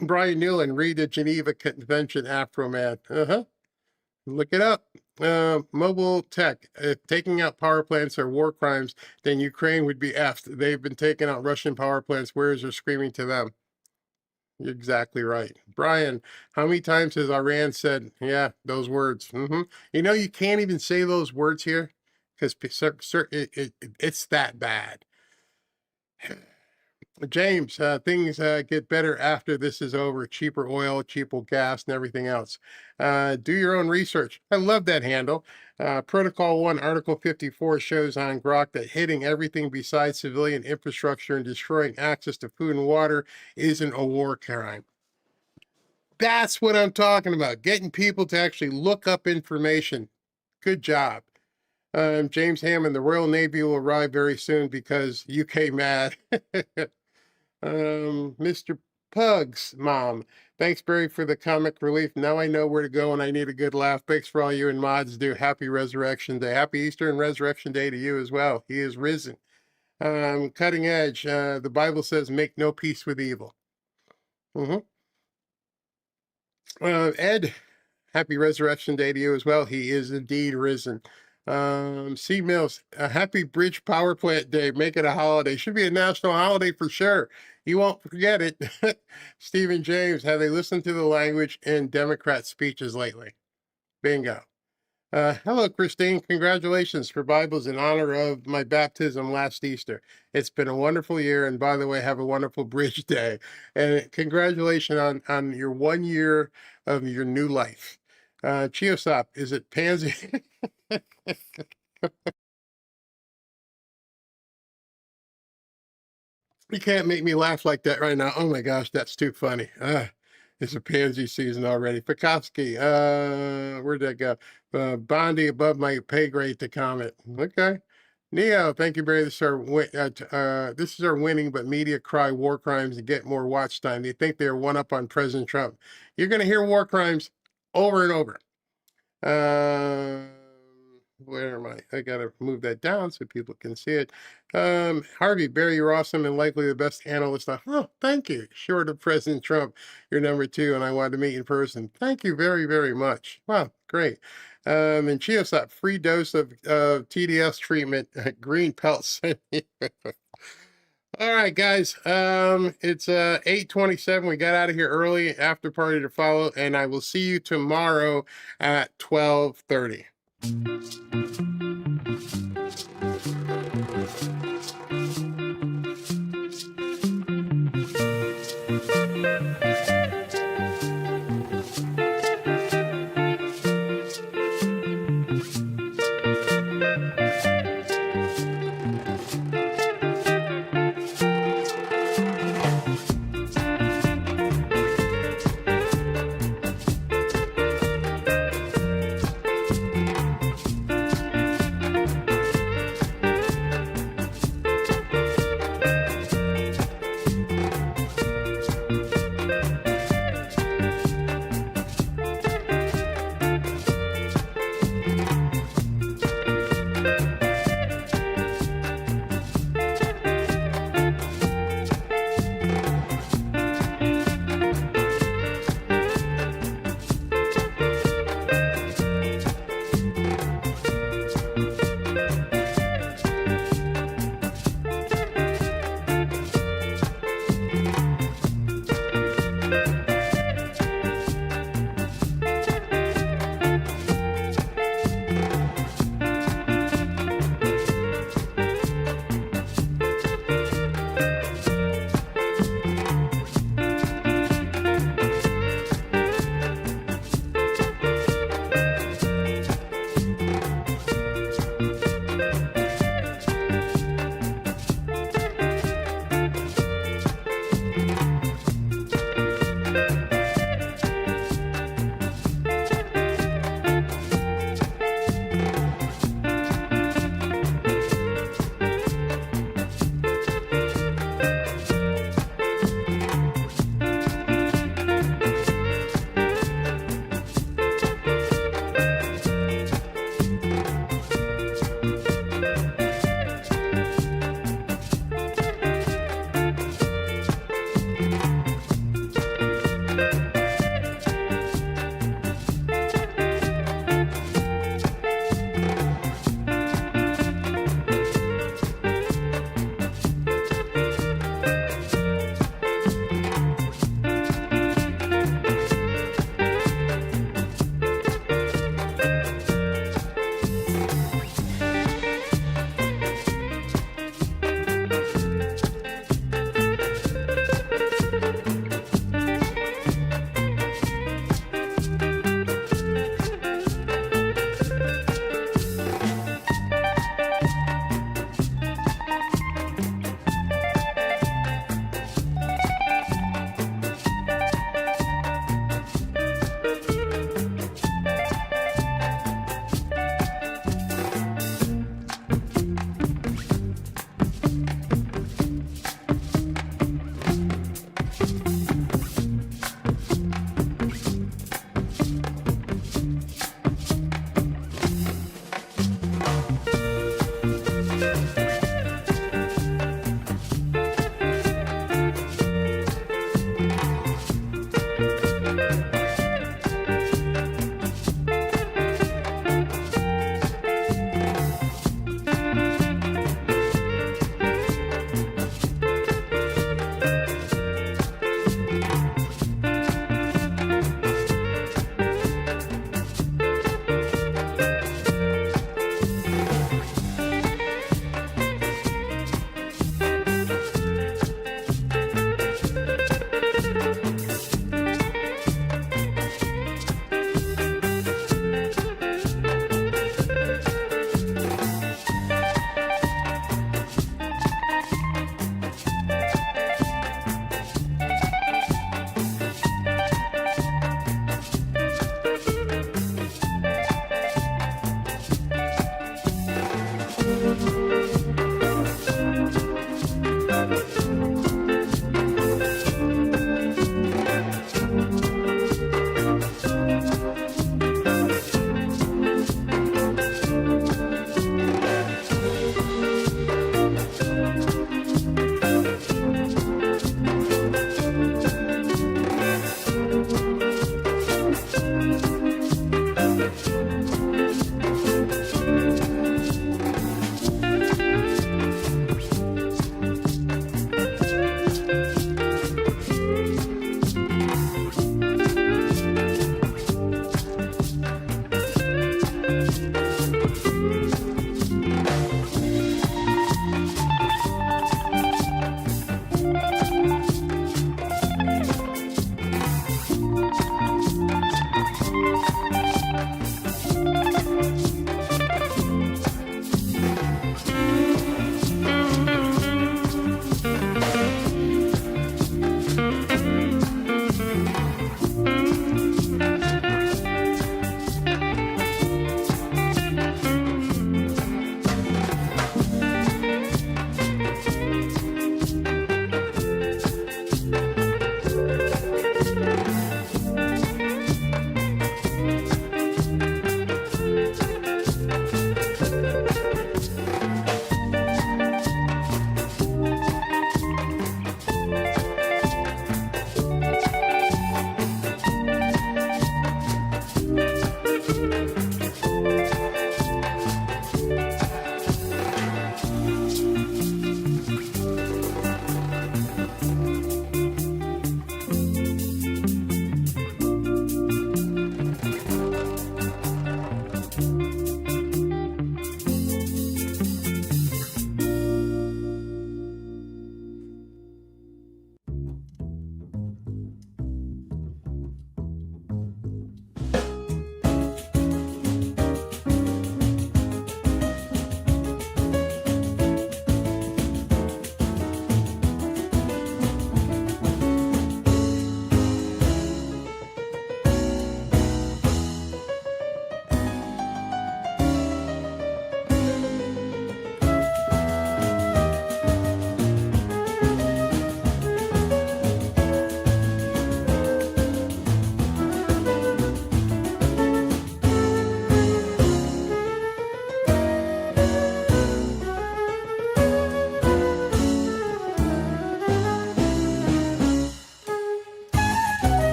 Brian Newland, read the Geneva Convention, Afroman. Look it up. Mobile tech, if taking out power plants are war crimes, then Ukraine would be effed. They've been taking out Russian power plants. Whereas they're screaming to them. You're exactly right. Brian, how many times has Iran said, yeah, those words? You know, you can't even say those words here because it's that bad. James, things get better after this is over. Cheaper oil, cheaper gas, and everything else. Do your own research. I love that handle. Protocol 1, Article 54 shows on Grok that hitting everything besides civilian infrastructure and destroying access to food and water isn't a war crime. That's what I'm talking about. Getting people to actually look up information. Good job. James Hammond, the Royal Navy will arrive very soon because UK mad. Mr. Pug's mom. Thanks, Barry, for the comic relief. Now I know where to go and I need a good laugh. Thanks for all you and mods do. Happy Resurrection Day. Happy Easter and Resurrection Day to you as well. He is risen. Cutting edge. The Bible says, make no peace with evil. Ed, happy Resurrection Day to you as well. He is indeed risen. C Mills, a happy Bridge Power Plant Day. Make it a holiday. Should be a national holiday for sure. You won't forget it. Stephen James, have they listened to the language in Democrat speeches lately? Bingo. Hello, Christine. Congratulations for Bibles in honor of my baptism last Easter. It's been a wonderful year. And by the way, have a wonderful Bridge Day. And congratulations on your 1 year of your new life. Chiosop, is it pansy? You can't make me laugh like that right now. Oh my gosh, that's too funny. It's a pansy season already. Pekowski, where'd that go? Bondi above my pay grade to comment. Okay. Neo, thank you, Barry. This is our winning, but media cry war crimes and get more watch time. They think they're one up on President Trump. You're going to hear war crimes over and over. Where am I? I gotta move that down so people can see it. Harvey, Barry, you're awesome and likely the best analyst. Oh, thank you. Short of President Trump, you're number 2, and I wanted to meet in person. Thank you very, very much. Wow, great. And Chiosop, free dose of TDS treatment, green pelts. All right, guys. It's 8:27. We got out of here early. After party to follow, and I will see you tomorrow at 12:30.